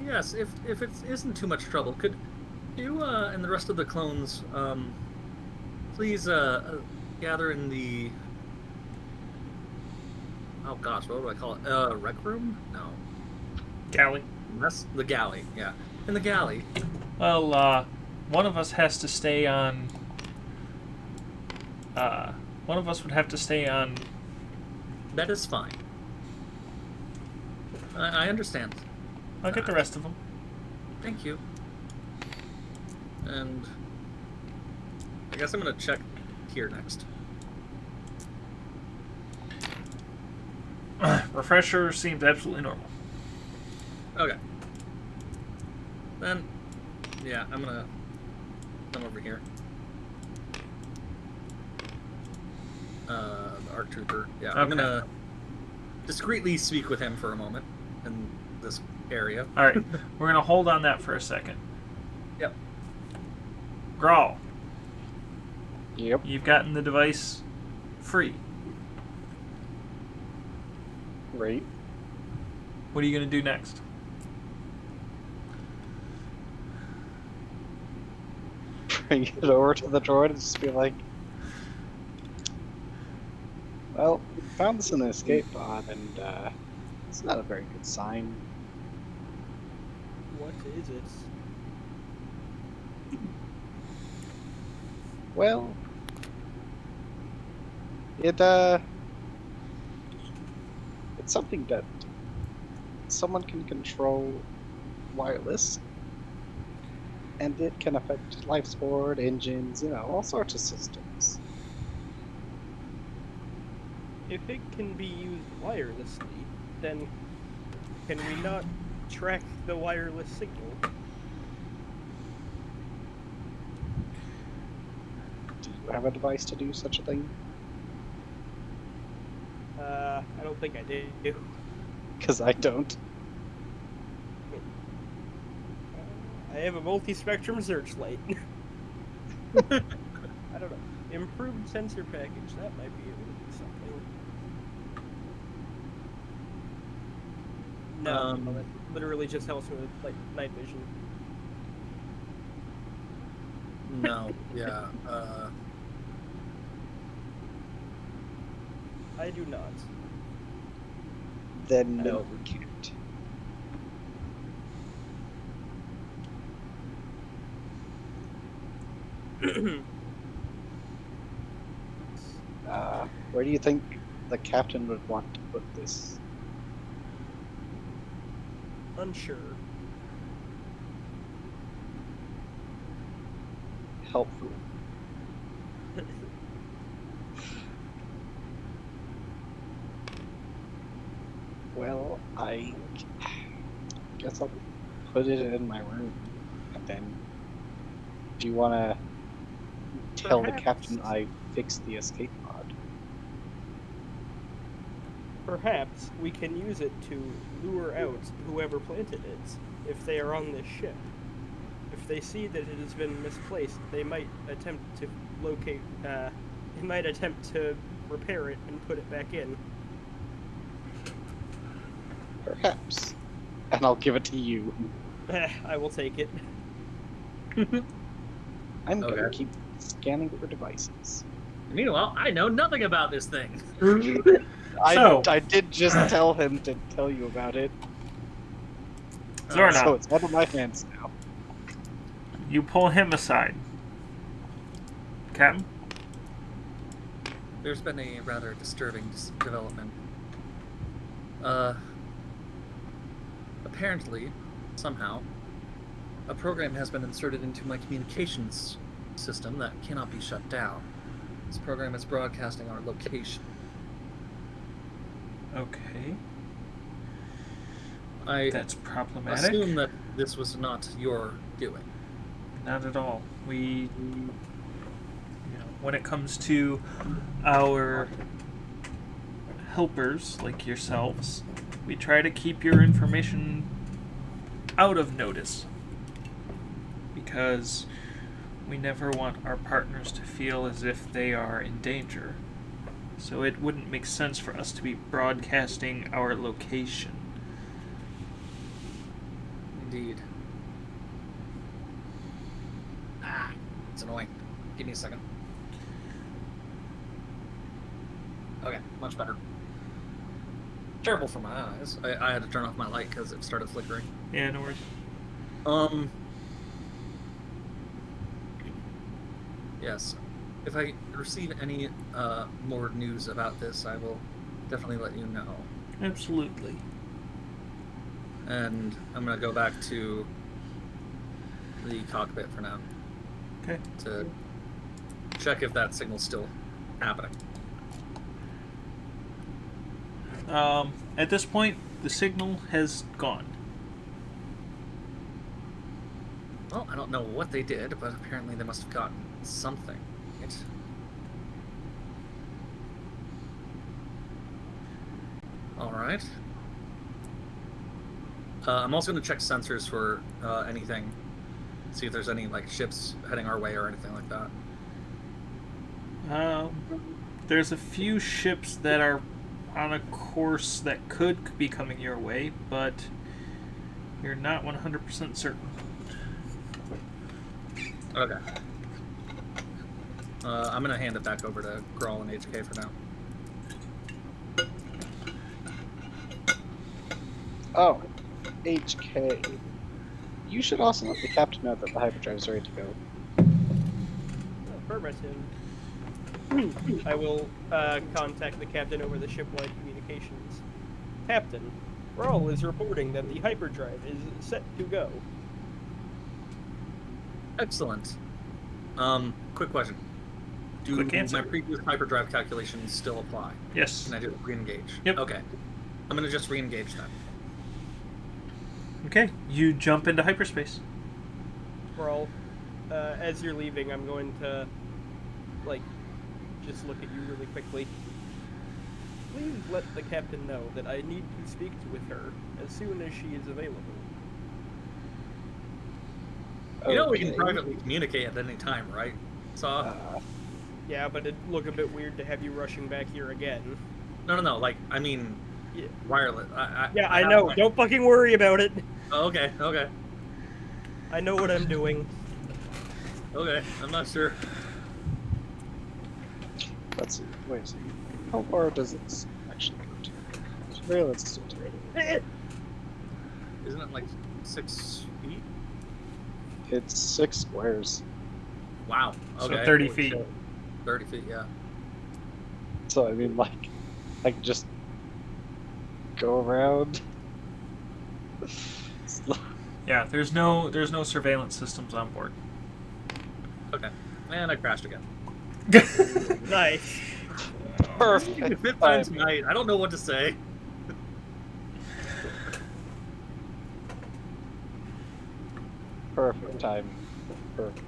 Yes, if it isn't too much trouble, could you and the rest of the clones please gather in the, oh gosh, what do I call it? Rec room? No. Galley. That's the galley, yeah. In the galley. Well, one of us has to stay on. One of us would have to stay on. That is fine. I understand. I'll get the rest of them. Thank you. And I guess I'm gonna check here next. Refresher seems absolutely normal. Okay. Then, yeah, I'm gonna come over here. The ARC Trooper. Yeah, I'm Okay. gonna discreetly speak with him for a moment in this area. All right, we're gonna hold on that for a second. Yep. Grawl, Yep. you've gotten the device free. Great. What are you gonna do next? Bring it over to the droid and just be like, well, we found this in the escape pod, and it's not a very good sign. What is it? Well, it's something that someone can control wireless, and it can affect life support, engines, all sorts of systems. if it can be used wirelessly, then can we not track the wireless signal? Do you have a device to do such a thing? I don't think I do. Because I don't. I have a multi-spectrum searchlight. I don't know. Improved sensor package, that might be able to do something. No, that literally just helps me with, like, night vision. No, yeah. I do not. Then no, we can't. Where do you think the captain would want to put this? Unsure. Helpful. Well, I guess I'll put it in my room, and then do you want to tell the captain I fixed the escape pod? Perhaps we can use it to lure out whoever planted it if they are on this ship. If they see that it has been misplaced, they might attempt to locate, they might attempt to repair it and put it back in. Perhaps. And I'll give it to you. I will take it. I'm going to keep scanning for devices. Meanwhile, I know nothing about this thing. I did just tell him to tell you about it. Zorna. So it's out of my hands now. You pull him aside. Captain? There's been a rather disturbing development. Apparently, somehow, a program has been inserted into my communications system that cannot be shut down. This program is broadcasting our location. Okay. That's problematic. Assume that this was not your doing. Not at all. We, when it comes to our helpers like yourselves, we try to keep your information out of notice because we never want our partners to feel as if they are in danger. So it wouldn't make sense for us to be broadcasting our location. Indeed. It's annoying. Give me a second. Okay, much better. Terrible for my eyes. I had to turn off my light because it started flickering. Yeah, no worries. Yes. If I receive any more news about this, I will definitely let you know. Absolutely. And I'm going to go back to the cockpit for now. Okay. To check if that signal's still happening. At this point, the signal has gone. Well, I don't know what they did, but apparently they must have gotten something. Right? Alright. I'm also going to check sensors for anything. See if there's any ships heading our way or anything like that. There's a few ships that are on a course that could be coming your way, but you're not 100% certain. Okay. I'm going to hand it back over to Grawl and HK for now. Oh, HK. You should also let the captain know that the hyperdrive is ready to go. Affirmative. I will contact the captain over the shipwide communications. Captain, Raul is reporting that the hyperdrive is set to go. Excellent. Quick question. Do Quick answer. my previous hyperdrive calculations still apply? Yes. Can I just re-engage? Yep. Okay. I'm gonna just re-engage then. Okay, you jump into hyperspace. Brawl, as you're leaving, I'm going to, like, just look at you really quickly. Please let the captain know that I need to speak with her as soon as she is available. You know we can privately communicate at any time, right? So. Yeah, but it'd look a bit weird to have you rushing back here again. No. Like, I mean, Yeah. wireless. I know. Don't fucking worry about it. Oh, okay. I know what I'm doing. Okay, I'm not sure. Let's see. Wait a second. How far does it actually go to? Surveillance is integrated. Isn't it like 6 feet? It's 6 squares. Wow. Okay. So 30 feet. 30 feet, yeah. So I mean, like, I can just go around. Yeah, there's no surveillance systems on board. Okay. And I crashed again. Nice. Perfect. 5 times tonight. I don't know what to say. Perfect timing. Perfect.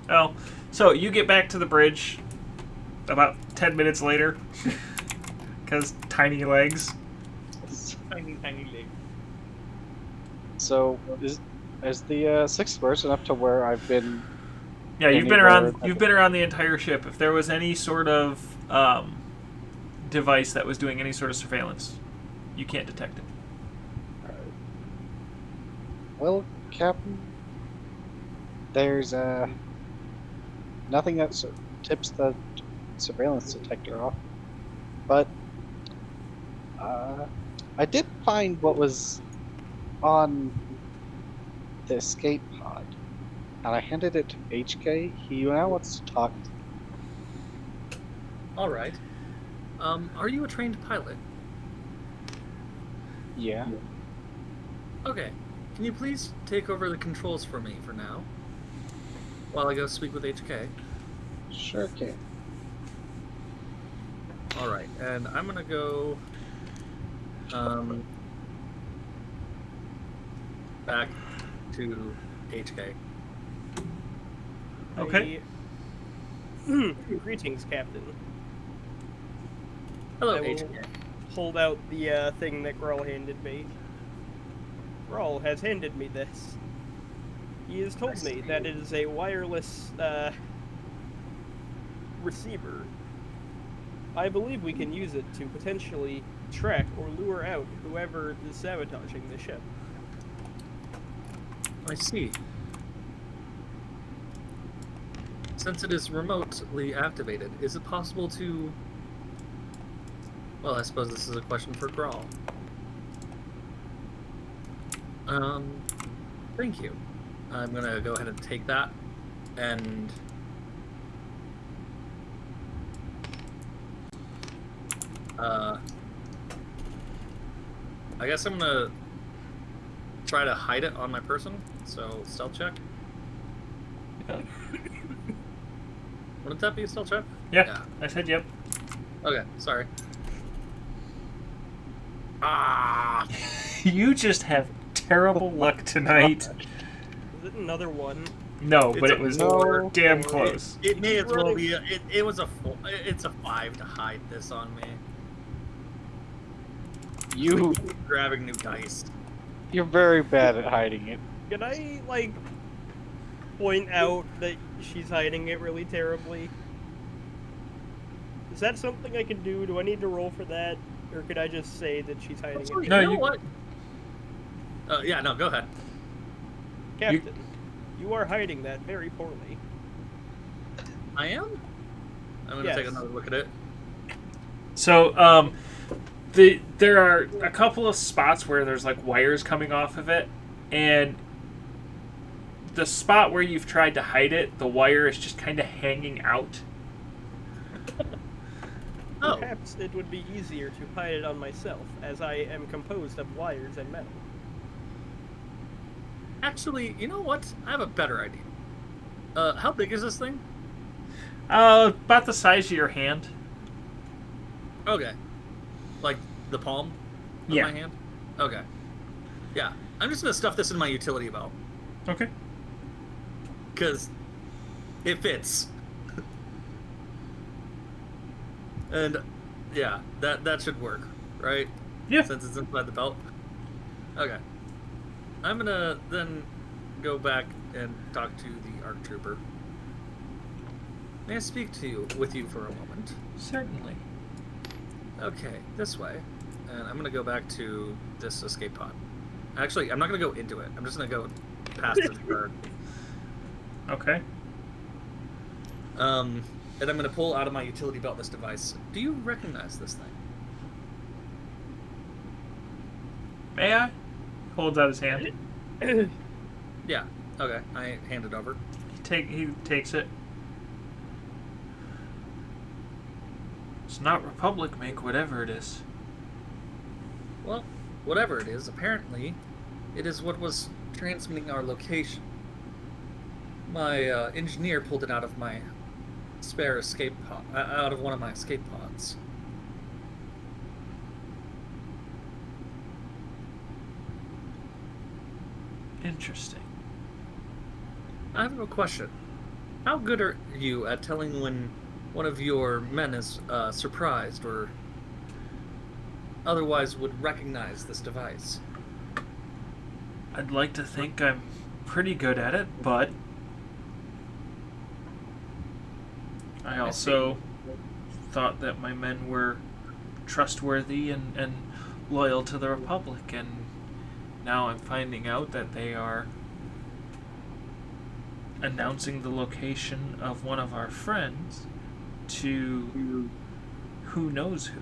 Oh, so you get back to the bridge about 10 minutes later, because tiny legs. Tiny leg. So is the 6 squares enough to where I've been? Yeah, you've been around the entire ship. If there was any sort of device that was doing any sort of surveillance, you can't detect it. Alright. Well, Captain, there's nothing that tips the surveillance detector off, but I did find what was on the escape pod, and I handed it to HK. He now wants to talk to me. All right. Are you a trained pilot? Yeah. Okay. Can you please take over the controls for me for now, while I go speak with HK? Sure can. All right, and I'm gonna go back to HK. Okay. Greetings, Captain. Hello, I will HK. hold out the thing that Grawl handed me. Grawl has handed me this. He has told me that it is a wireless receiver. I believe we can use it to potentially track or lure out whoever is sabotaging the ship. I see. Since it is remotely activated, is it possible to... Well, I suppose this is a question for Grawl. Thank you. I'm gonna go ahead and take that, and... I guess I'm gonna try to hide it on my person, so stealth check. Yeah. Wouldn't that be a stealth check? Yeah, I said yep. Okay, sorry. Ah! You just have terrible luck tonight. Is it another one? No, It's but a it was no. damn close. It may as well be. It was a 4. It's a 5 to hide this on me. Grabbing new dice. You're very bad at hiding it. Can I, like, point out that she's hiding it really terribly? Is that something I can do? Do I need to roll for that? Or could I just say that she's hiding Actually, it? No, you know you- what? Yeah, no, go ahead. Captain, you are hiding that very poorly. I am? I'm gonna take Yes. another look at it. So, there are a couple of spots where there's like wires coming off of it, and the spot where you've tried to hide it, the wire is just kind of hanging out. Oh, Perhaps it would be easier to hide it on myself, as I am composed of wires and metal. actually, you know what? I have a better idea. How big is this thing? About the size of your hand. Okay. Like the palm of Yeah. my hand? Okay. Yeah. I'm just going to stuff this in my utility belt. Okay. Because it fits. And, yeah, that should work, right? Yeah. Since it's inside the belt. Okay. I'm going to then go back and talk to the ARC Trooper. May I speak with you for a moment? Certainly. Okay, this way. And I'm going to go back to this escape pod. Actually, I'm not going to go into it. I'm just going to go past this bird. Okay. And I'm going to pull out of my utility belt this device. Do you recognize this thing? May I? Holds out his hand. Yeah. Okay. I hand it over. He takes it. It's not Republic make whatever it is. Well, whatever it is, apparently, it is what was transmitting our location. My engineer pulled it out of my spare escape pod, out of one of my escape pods. Interesting. I have a question. How good are you at telling when one of your men is surprised or otherwise would recognize this device? I'd like to think I'm pretty good at it, but I also thought that my men were trustworthy and loyal to the Republic, and now I'm finding out that they are announcing the location of one of our friends to who knows who.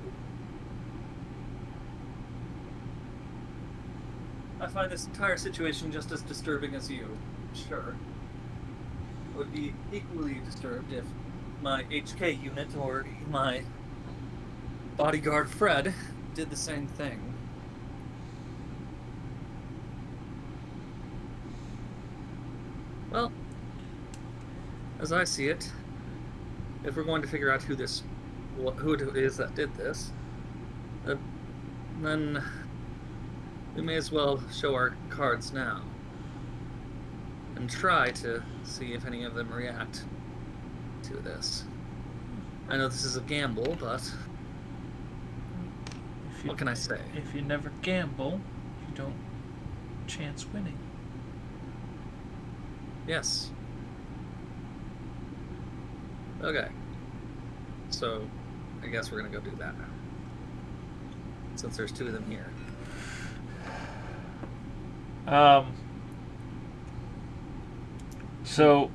I find this entire situation just as disturbing as you. Sure. I would be equally disturbed if my HK unit or my bodyguard Fred did the same thing. Well, as I see it, if we're going to figure out who it is that did this, then we may as well show our cards now and try to see if any of them react to this. I know this is a gamble, but what can I say? If you never gamble, you don't chance winning. Yes. Okay. So, I guess we're gonna go do that now. Since there's two of them here. So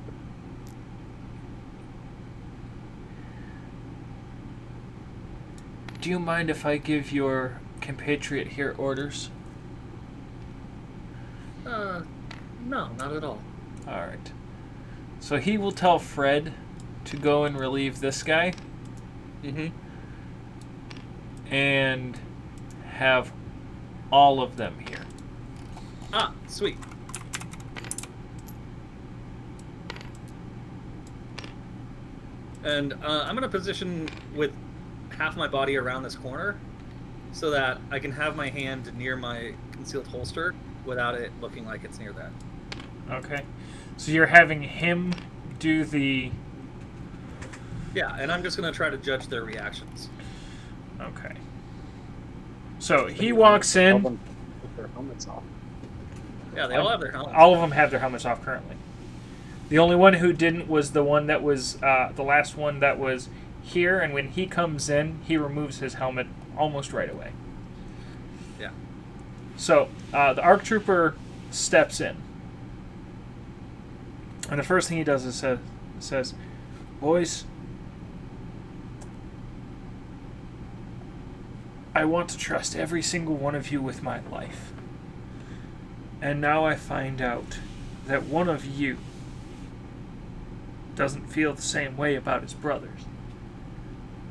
do you mind if I give your compatriot here orders? No, not at all. Alright. So he will tell Fred to go and relieve this guy. Mm-hmm. And have all of them here. Ah, sweet. And I'm going to position with half my body around this corner so that I can have my hand near my concealed holster without it looking like it's near that. Okay. So you're having him do the... Yeah, and I'm just going to try to judge their reactions. Okay. So he walks in. With their helmets off. Yeah, they all have their helmets. All of them have their helmets off currently. The only one who didn't was the one that was the last one that was here, and when he comes in, he removes his helmet almost right away. Yeah. So the ARC Trooper steps in. And the first thing he does is says, "Boys, I want to trust every single one of you with my life. And now I find out that one of you doesn't feel the same way about his brothers."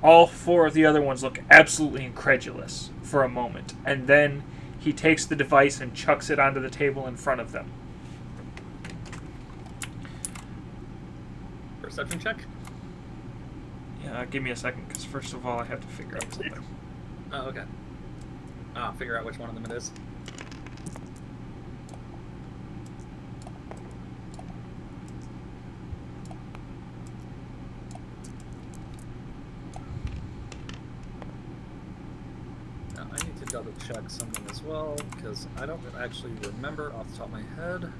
All four of the other ones look absolutely incredulous for a moment, and then he takes the device and chucks it onto the table in front of them. Perception check? Give me a second, because first of all, I have to figure out something. Oh, okay. Figure out which one of them it is. Now, I need to double check something as well, because I don't actually remember off the top of my head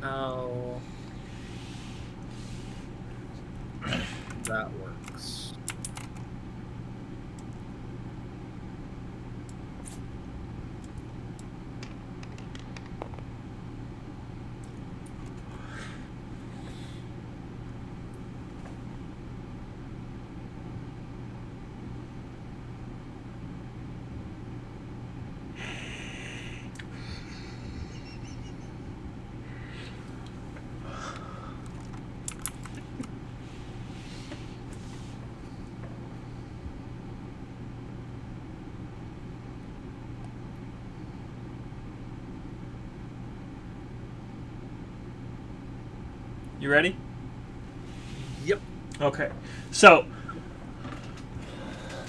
how that works. You ready? Yep. Okay. So,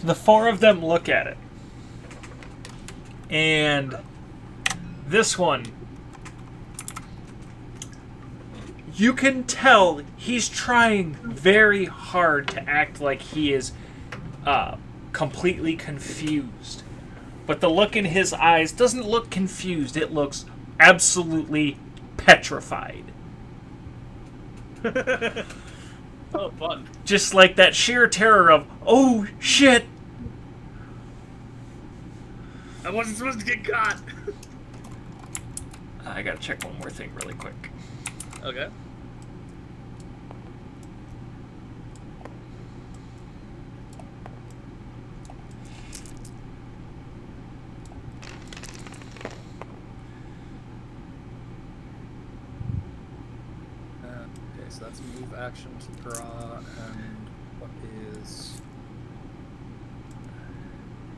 the four of them look at it. And this one, you can tell he's trying very hard to act like he is completely confused. But the look in his eyes doesn't look confused. It looks absolutely petrified. Oh, fun. Just like that sheer terror of, oh, shit. I wasn't supposed to get caught. I gotta check one more thing really quick. Okay. So that's move action to draw, and what is...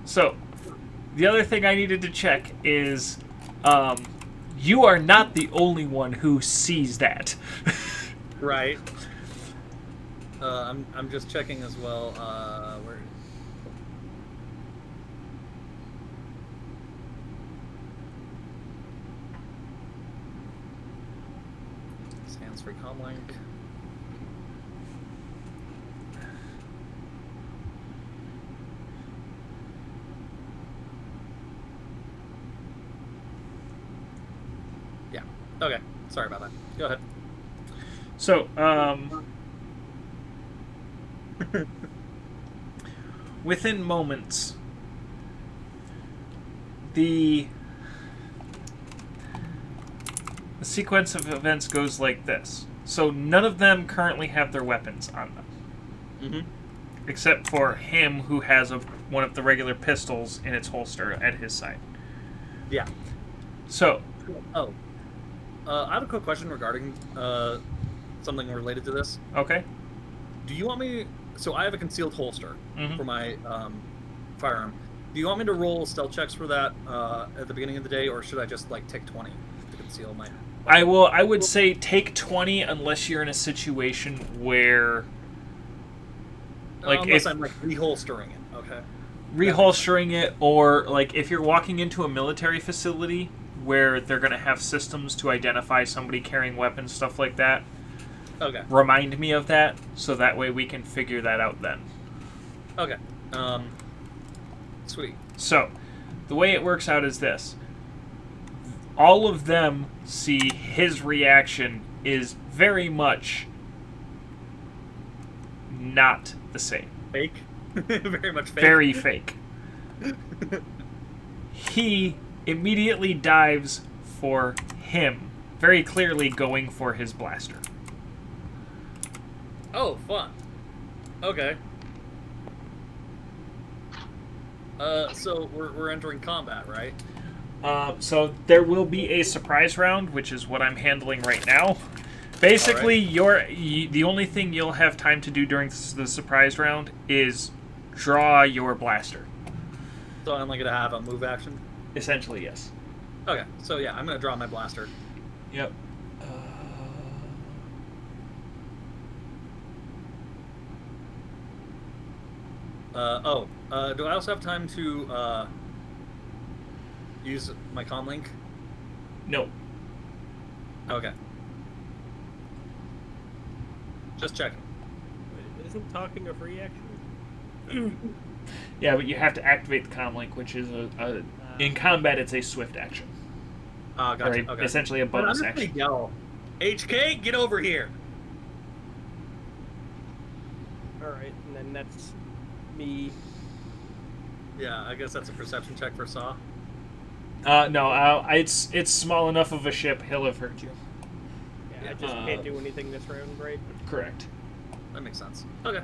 So, the other thing I needed to check is, you are not the only one who sees that. Right. I'm just checking as well, where... Hands-free comlink. Yeah. Okay. Sorry about that. Go ahead. So, within moments, the sequence of events goes like this. So none of them currently have their weapons on them. Mm-hmm. Except for him, who has one of the regular pistols in its holster at his side. Yeah. So... Oh. I have a quick question regarding something related to this. Okay. Do you want me... So I have a concealed holster for my firearm. Do you want me to roll stealth checks for that at the beginning of the day, or should I just, like, take 20 to conceal my... I would say take 20 unless you're in a situation where... unless I'm, like, reholstering it. Okay. Reholstering it, or, like, if you're walking into a military facility where they're going to have systems to identify somebody carrying weapons, stuff like that. Okay. Remind me of that, so that way we can figure that out then. Okay. Sweet. So, the way it works out is this. All of them see his reaction is very much not the same. Fake? Very much fake. Very fake. He immediately dives for him, very clearly going for his blaster. Oh, fun. Okay. So we're entering combat, right? So there will be a surprise round, which is what I'm handling right now. Basically, the only thing you'll have time to do during the surprise round is draw your blaster. So I'm only going to have a move action? Essentially, yes. Okay, so yeah, I'm going to draw my blaster. Yep. Do I also have time to use my comm link? No. Okay. Just checking. Wait, isn't talking a free action? Yeah, but you have to activate the comm link, which is in combat it's a swift action. Gotcha. Or Okay. essentially a bonus I'm just gonna action. yell, HK, get over here! Alright, and then that's me. Yeah, I guess that's a perception check for Saw. No, it's small enough of a ship, he'll have heard you. Yeah, I just can't do anything this round, right? Correct. That makes sense. Okay.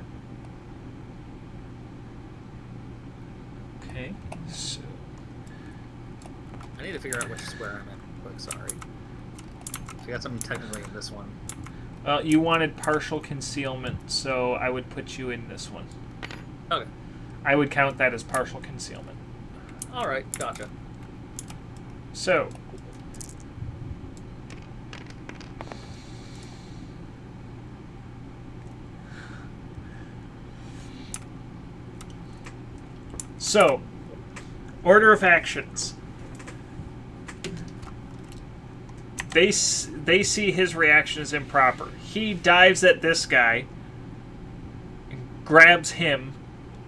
Okay, so... I need to figure out which square I'm in. Quick, sorry. So I got something technically in this one. You wanted partial concealment, so I would put you in this one. Okay. I would count that as partial concealment. Alright, gotcha. So... order of actions. They see his reaction as improper. He dives at this guy, grabs him,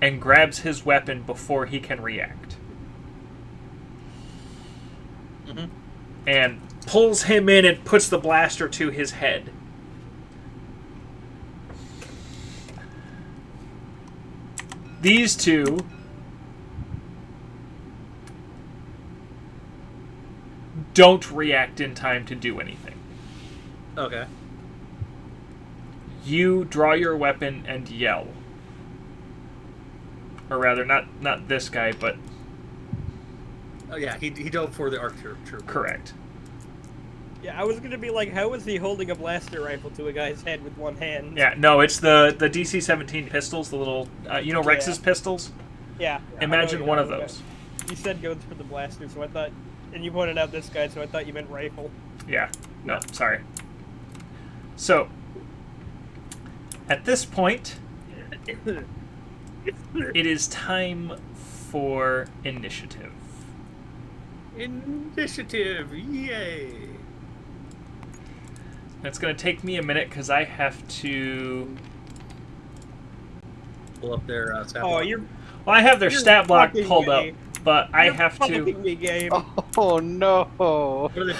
and grabs his weapon before he can react. Mm-hmm. And pulls him in and puts the blaster to his head. These two don't react in time to do anything. Okay. You draw your weapon and yell. Or rather, not this guy, but... Oh yeah, he dove for the arc trooper. Correct. Yeah, I was gonna be like, how is he holding a blaster rifle to a guy's head with one hand? Yeah, no, it's the DC-17 pistols, the little... Rex's pistols? Yeah. Imagine one of okay. those. You said go for the blaster, so I thought... And you pointed out this guy, so I thought you meant rifle. Yeah. No, sorry. So, at this point, it is time for initiative. Initiative! Yay! It's going to take me a minute because I have to... Pull up their stat Oh, block. you're... Well, I have their You're stat block fucking pulled me. up, but I You're have to... fucking me, game. Oh no! What are they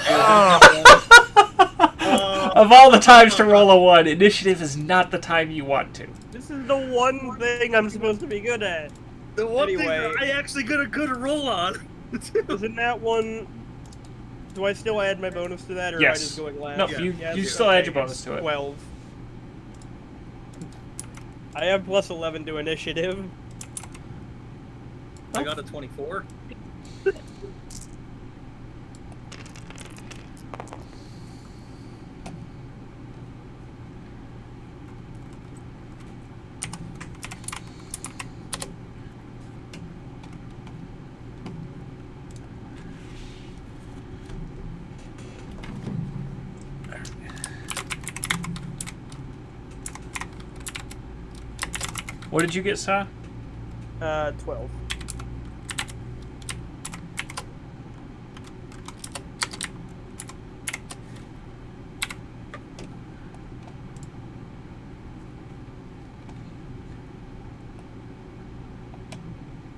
Of all the times to roll a 1, initiative is not the time you want to. This is the one thing I'm supposed to be good at. The one Anyway. thing that I actually got a good roll on. Isn't that one... Do I still add my bonus to that, or Yes. am I just going last? No, Yeah. you still add your bonus to it. 12. I have plus 11 to initiative. I got a 24. What did you get, Sa? 12.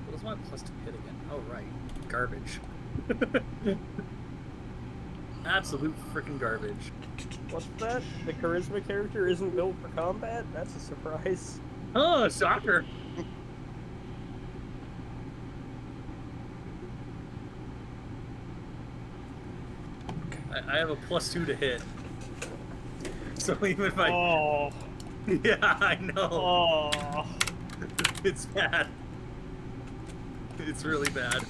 What was my plus 2 hit again? Oh, right. Garbage. Absolute freaking garbage. What's that? The charisma character isn't built for combat? That's a surprise. Oh, shocker. I have a plus 2 to hit. So even if I... Oh. Yeah, I know. Oh. It's bad. It's really bad.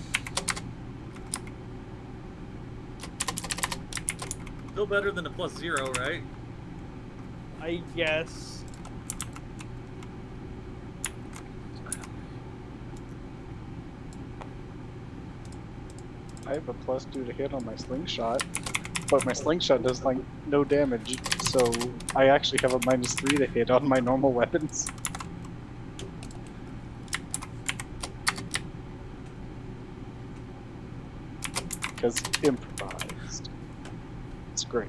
Still better than a plus 0, right? I guess. I have a +2 to hit on my slingshot, but my slingshot does like no damage, so I actually have a -3 to hit on my normal weapons. because improvised. It's great.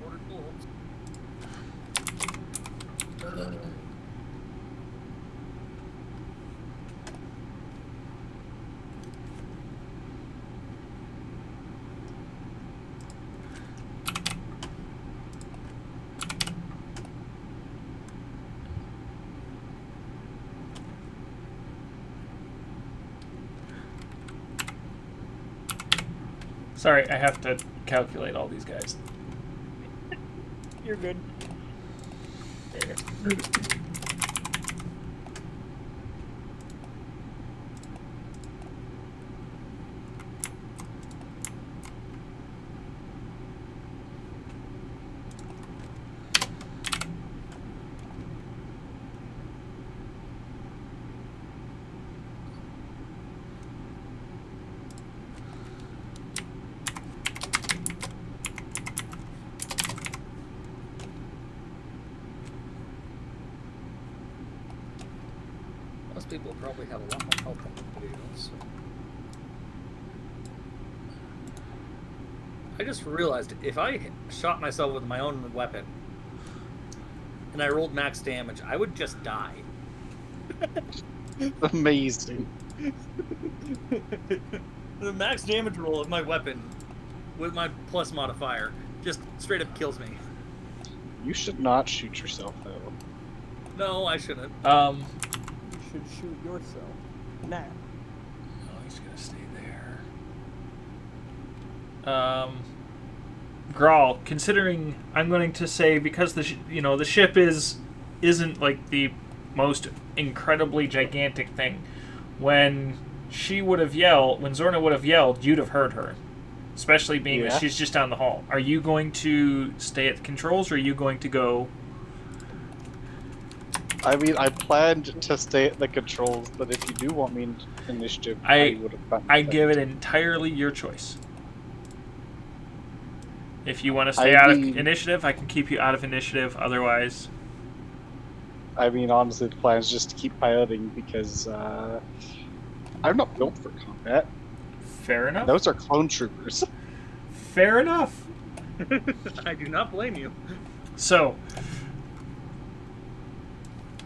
Order tools. Sorry, I have to calculate all these guys. You're good. Most people probably have a lot more health than we do. So. I just realized if I shot myself with my own weapon and I rolled max damage, I would just die. Amazing. The max damage roll of my weapon with my plus modifier just straight up kills me. You should not shoot yourself, though. No, I shouldn't. You should shoot yourself. Now. Oh, he's gonna stay there. Grawl, considering I'm going to say because the ship isn't like the most incredibly gigantic thing. When Zorna would have yelled, you'd have heard her. Especially being that she's just down the hall. Are you going to stay at the controls, or are you going to go? I mean, I planned to stay at the controls, but if you do want me in initiative, I would have gotten I give it entirely your choice. If you want to stay out of initiative, I can keep you out of initiative. Otherwise... I mean, honestly, the plan is just to keep piloting because I'm not built for combat. Fair enough. Those are clone troopers. Fair enough. I do not blame you. So,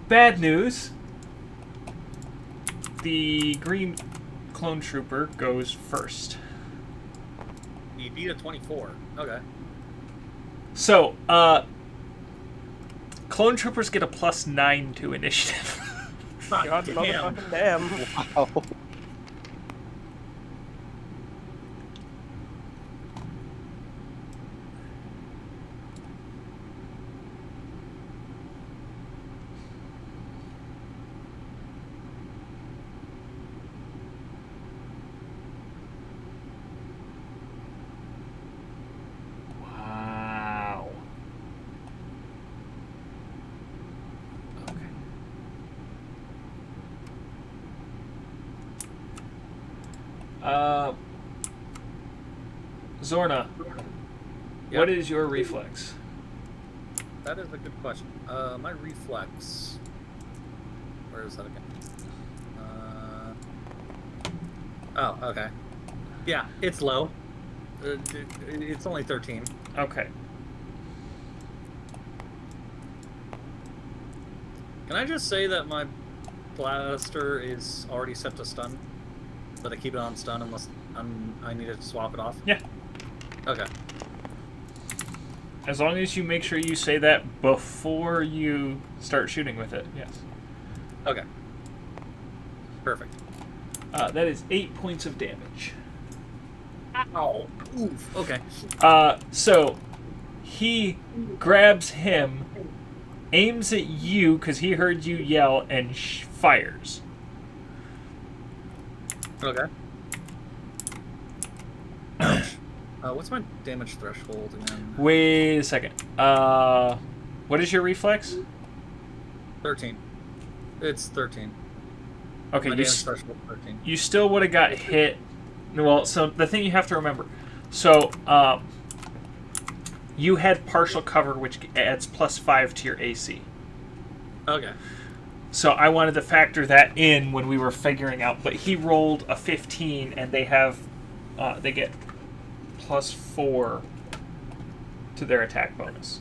bad news. The green clone trooper goes first. You beat a 24. Okay. So, clone troopers get a +9 to initiative. God motherfucking damn. Wow. Wow. Okay. Zorna, Yep. what is your reflex? That is a good question. My reflex... Where is that again? Oh, okay. Yeah, it's low. It's only 13. Okay. Can I just say that my blaster is already set to stun? That I keep it on stun unless I need to swap it off? Yeah. Okay. As long as you make sure you say that before you start shooting with it, yes. Okay. Perfect. That is 8 points of damage. Ow! Oof. Okay. So, he grabs him, aims at you because he heard you yell, and fires. Okay. What's my damage threshold again? Wait a second. What is your reflex? 13. It's 13. Okay, My damage threshold is 13. you still would have got hit. Well, so the thing you have to remember. So, You had partial cover, which adds +5 to your AC. Okay. So I wanted to factor that in when we were figuring out. But he rolled a 15, and they have, they get +4 to their attack bonus,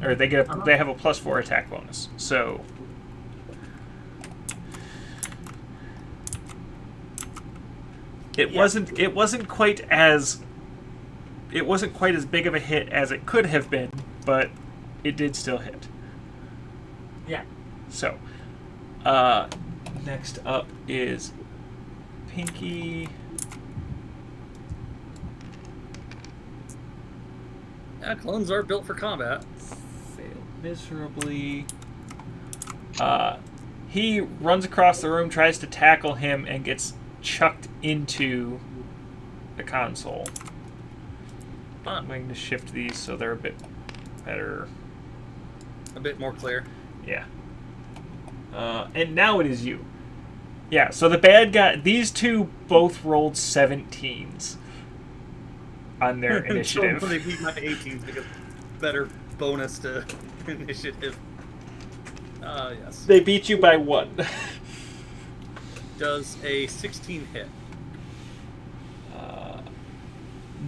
or they have a +4 attack bonus. So it wasn't quite as big of a hit as it could have been, but it did still hit. Yeah. So, next up is Pinky. Yeah, clones are built for combat. Failed miserably. He runs across the room, tries to tackle him, and gets chucked into the console. I'm going to shift these so they're a bit better. A bit more clear. Yeah. And now it is you. Yeah, so the bad guy... These two both rolled 17s on their initiative. So they beat my 18s because better bonus to initiative. Yes. They beat you by 1. Does a 16 hit?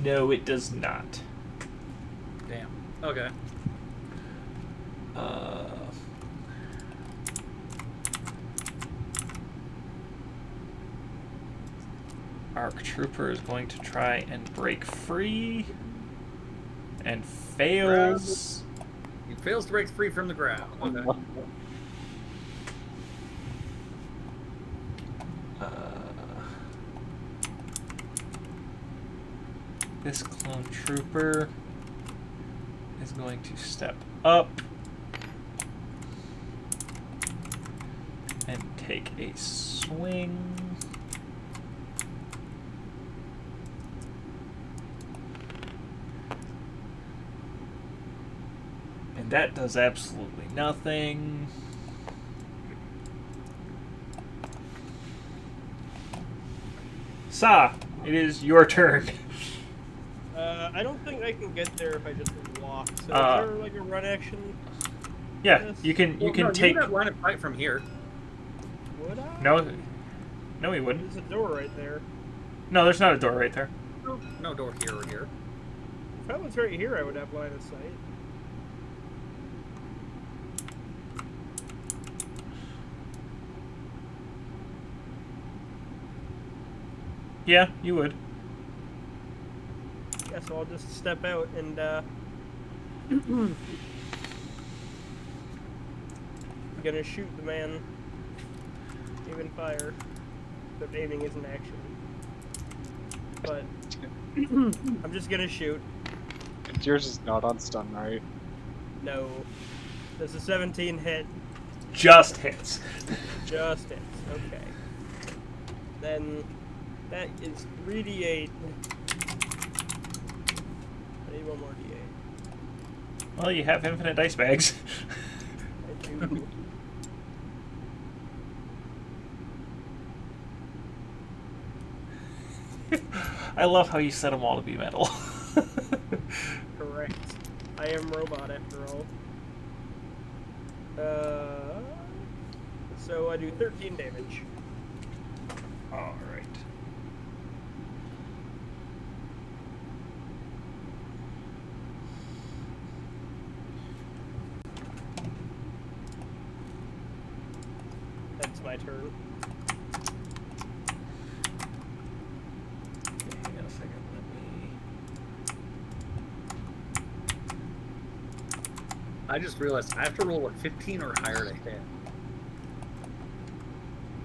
No, it does not. Damn. Okay. Arc Trooper is going to try and break free. And fails. He fails to break free from the grab. Okay. This clone trooper is going to step up and take a swing. And that does absolutely nothing. Sa, it is your turn. I don't think I can get there if I just walk. So is there like a run action? Yeah, Yes. you can No, take. You would have line of sight from here. Would I? No, he wouldn't. There's a door right there. No, there's not a door right there. No door here or here. If I was right here, I would have line of sight. Yeah, you would. Yeah, so I'll just step out and gonna shoot the man. Even fire. But aiming isn't action. But I'm just gonna shoot. And yours is not on stun, right? No. Does a 17 hit? Just hits. Just hits. Okay. Then that is 3d8. I need one more d8. Well, you have infinite dice bags. I do. I love how you set them all to be metal. Correct. I am robot after all. So I do 13 damage. All right. That's my turn. Okay, hang on a second. Let me. I just realized I have to roll a 15 or higher to hit.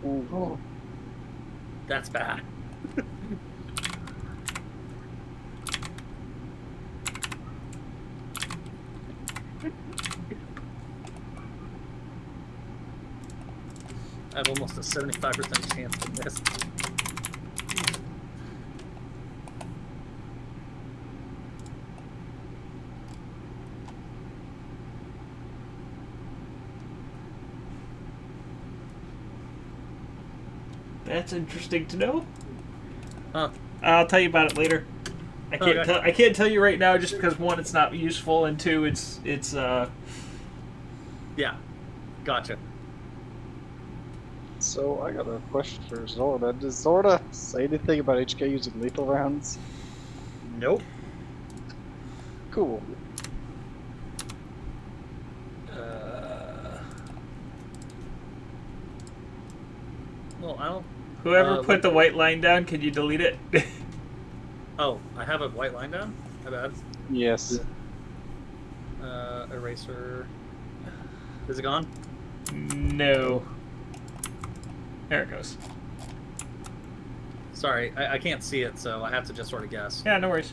Ooh. That's bad. I have almost a 75% chance to miss. That's interesting to know. Huh. I'll tell you about it later. I can't tell you right now just because one, it's not useful, and two, it's Yeah, gotcha. So I got a question for Zorda. Does Zorda say anything about HK using lethal rounds? Nope. Cool. Well, I don't. whoever put the white line down. Can you delete it? Oh, I have a white line down. My bad. Yes. Eraser. Is it gone? No. There it goes. Sorry, I can't see it, so I have to just sort of guess. Yeah, no worries.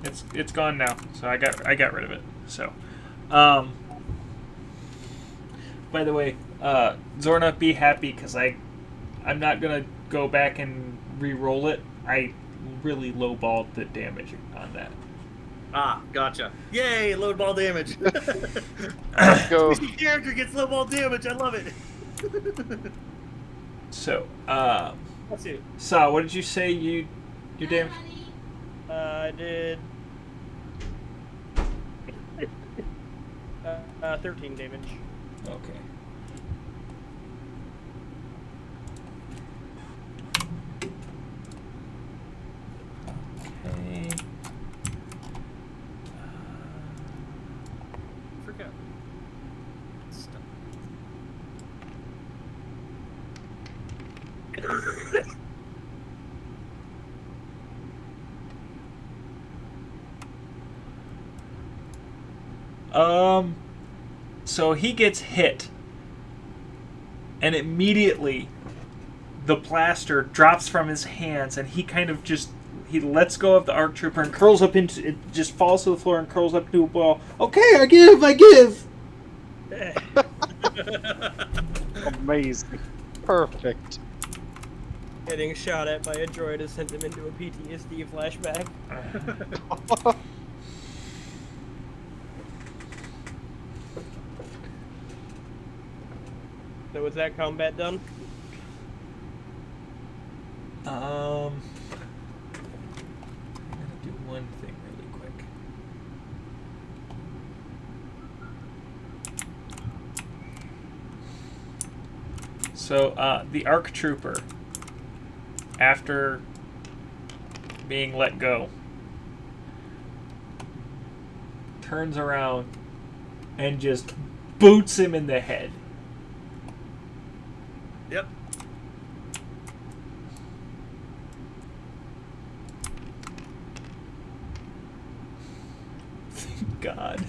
It's gone now, so I got rid of it. So, by the way, Zorna, be happy because I'm not gonna go back and re-roll it. I really lowballed the damage on that. Ah, gotcha. Yay, load ball damage. Let's go. The character gets low ball damage. I love it. So, Let's see. Sa, what did you say your damage? I did 13 damage. Okay. Okay. Forget. Stop. So he gets hit, and immediately the plaster drops from his hands, and he kind of he lets go of the ARC Trooper and curls up into it, just falls to the floor and curls up into a ball. Okay, I give. Amazing. Perfect. Getting shot at by a droid has sent him into a PTSD flashback. So was that combat done? I'm gonna do one thing really quick. So the ARC Trooper, after being let go, turns around and just boots him in the head. Yep. Thank God.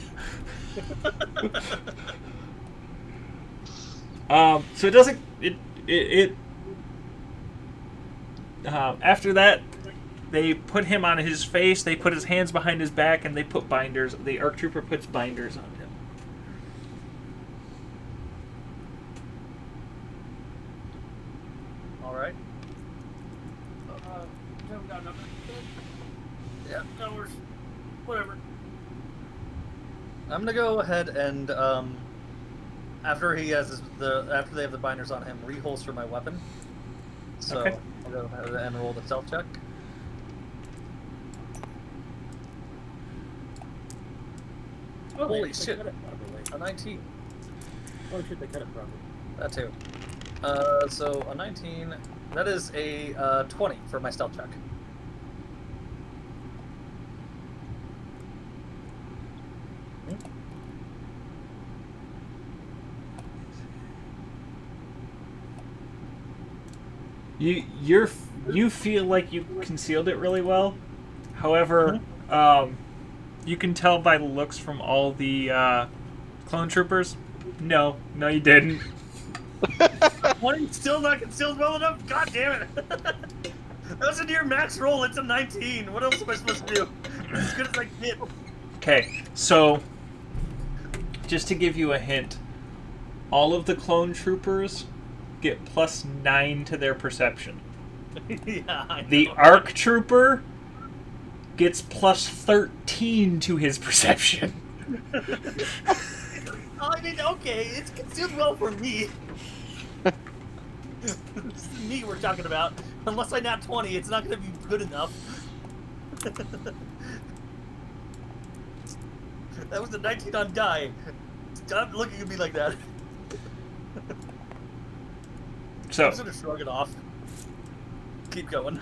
So it doesn't. After that, they put him on his face. They put his hands behind his back, and they put binders. The ARC Trooper puts binders on him. All right. Haven't got nothing. Yeah. No worries. Whatever. I'm gonna go ahead and after he has after they have the binders on him, reholster my weapon. So Okay. I'll go ahead and roll the stealth check. Oh, Holy they shit. cut it properly. A 19. Oh shit, they cut it properly. That too. So a 19. That is a 20 for my stealth check. You feel like you concealed it really well. However, you can tell by the looks from all the clone troopers. No, you didn't. 20 still not concealed well enough? God damn it! That was a near max roll. It's a 19. What else am I supposed to do? As good as I can get. Okay, so just to give you a hint, all of the clone troopers get +9 to their perception. Yeah, I know. The ARC Trooper gets +13 to his perception. I mean, okay, it's concealed well for me. This is me we're talking about. Unless I nat 20, it's not going to be good enough. That was a 19 on die. Stop looking at me like that. So, I'm just gonna shrug it off. Keep going.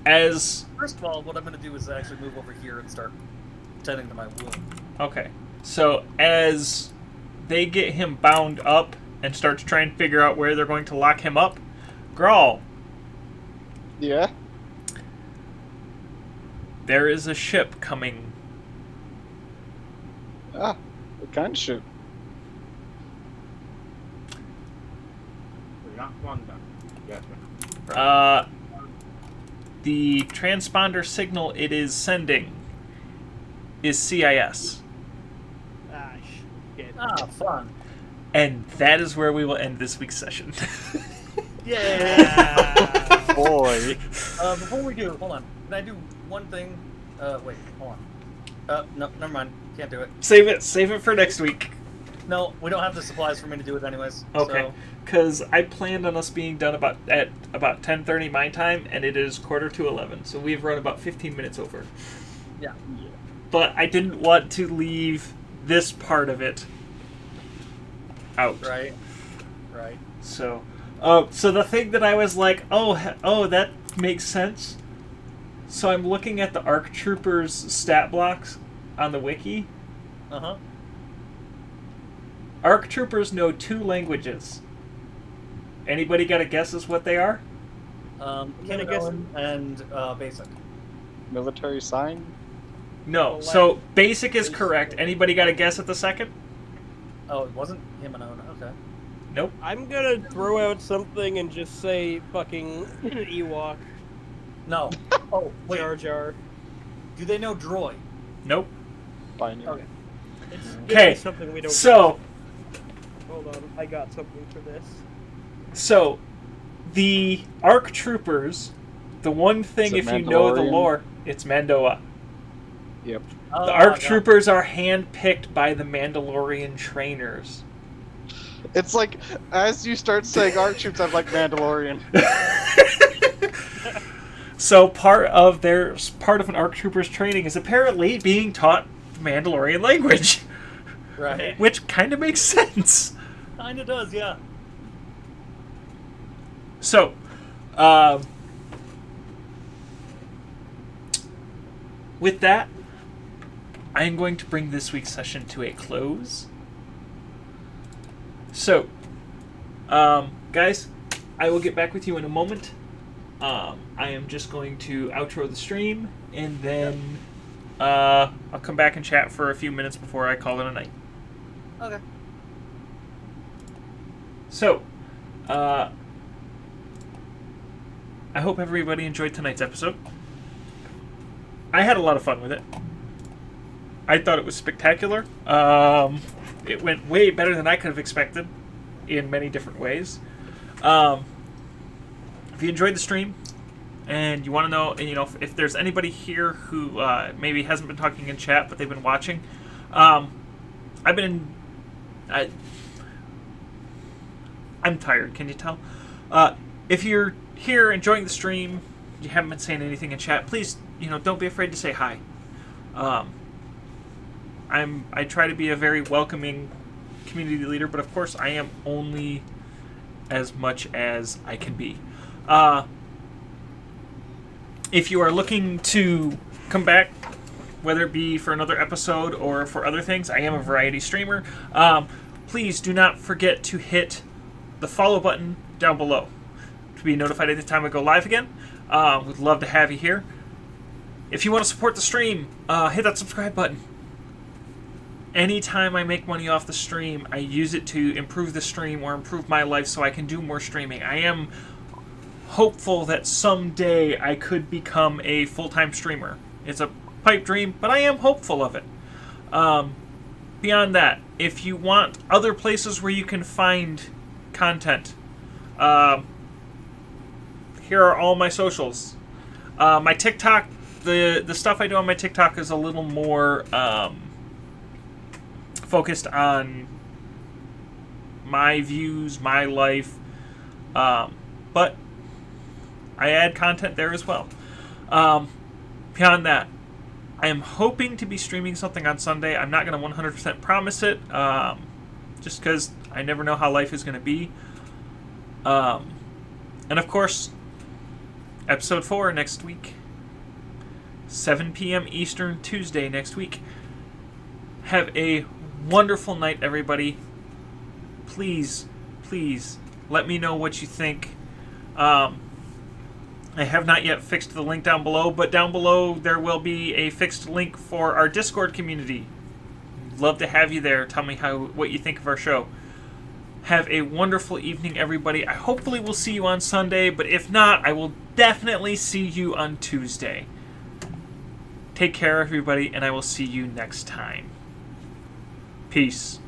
as First of all, what I'm gonna do is actually move over here and start tending to my wound. okay, so as they get him bound up and start to try and figure out where they're going to lock him up, Grawl, Yeah? there is a ship coming. Ah, what kind of ship? We're not London. Yes, ma'am. The transponder signal it is sending is CIS. Ah, shit. Ah, fun. And that is where we will end this week's session. Yeah. Boy. Before we do, hold on. Can I do one thing? Wait, hold on. No, never mind. Can't do it. Save it for next week. No, we don't have the supplies for me to do it anyways. Okay. So, Because I planned on us being done at about 10:30 my time, and it is 10:45. So we've run about 15 minutes over. yeah. But I didn't want to leave this part of it out. Right. Right. So, so the thing that I was like, oh, that makes sense. So I'm looking at the ARC Troopers stat blocks on the wiki. Uh-huh. ARC Troopers know 2 languages. Anybody got a guess as what they are? Kindergarten and basic. Military sign? No. So basic is correct. Anybody got a guess at the second? Oh, it wasn't Himanoan. Okay. Nope. I'm gonna throw out something and just say fucking Ewok. No. Oh, wait. Jar Jar. Do they know droid? Nope. Binary. Okay. It's gonna Okay. be something we don't. So, Hold on, I got something for this. so the ARC Troopers, the one thing, Is it if you know the Mandalorian? lore, it's Mandoa. Yep. Oh, The ARC God. Troopers are handpicked by the Mandalorian trainers. It's like, as you start saying ARC troops, I'm like Mandalorian. So part of an ARC Trooper's training is apparently being taught Mandalorian language, Right. which kind of makes sense. Kinda does, yeah. So, with that, I am going to bring this week's session to a close. So, guys, I will get back with you in a moment. I am just going to outro the stream, and then I'll come back and chat for a few minutes before I call it a night. Okay. So, I hope everybody enjoyed tonight's episode. I had a lot of fun with it. I thought it was spectacular. It went way better than I could have expected in many different ways. If you enjoyed the stream and you want to know, if there's anybody here who maybe hasn't been talking in chat but they've been watching, I'm tired. Can you tell? If you're here enjoying the stream, you haven't been saying anything in chat, please, don't be afraid to say hi. I try to be a very welcoming community leader, but of course I am only as much as I can be. If you are looking to come back, whether it be for another episode or for other things, I am a variety streamer. Please do not forget to hit the follow button down below to be notified anytime I go live again. Would love to have you here. If you want to support the stream, hit that subscribe button. Anytime I make money off the stream, I use it to improve the stream or improve my life so I can do more streaming. I am hopeful that someday I could become a full-time streamer. It's a pipe dream, but I am hopeful of it. Beyond that, if you want other places where you can find content, here are all my socials. My TikTok, the stuff I do on my TikTok is a little more focused on my views, my life, but I add content there as well. Beyond that, I am hoping to be streaming something on Sunday. I'm not going to 100% promise it, just because I never know how life is going to be. And of course, episode 4 next week. 7 p.m. Eastern, Tuesday next week. Have a wonderful night, everybody. Please, please, let me know what you think. I have not yet fixed the link down below, but down below there will be a fixed link for our Discord community. Love to have you there. Tell me what you think of our show. Have a wonderful evening, everybody. I hopefully will see you on Sunday, but if not, I will definitely see you on Tuesday. Take care, everybody, and I will see you next time. Peace.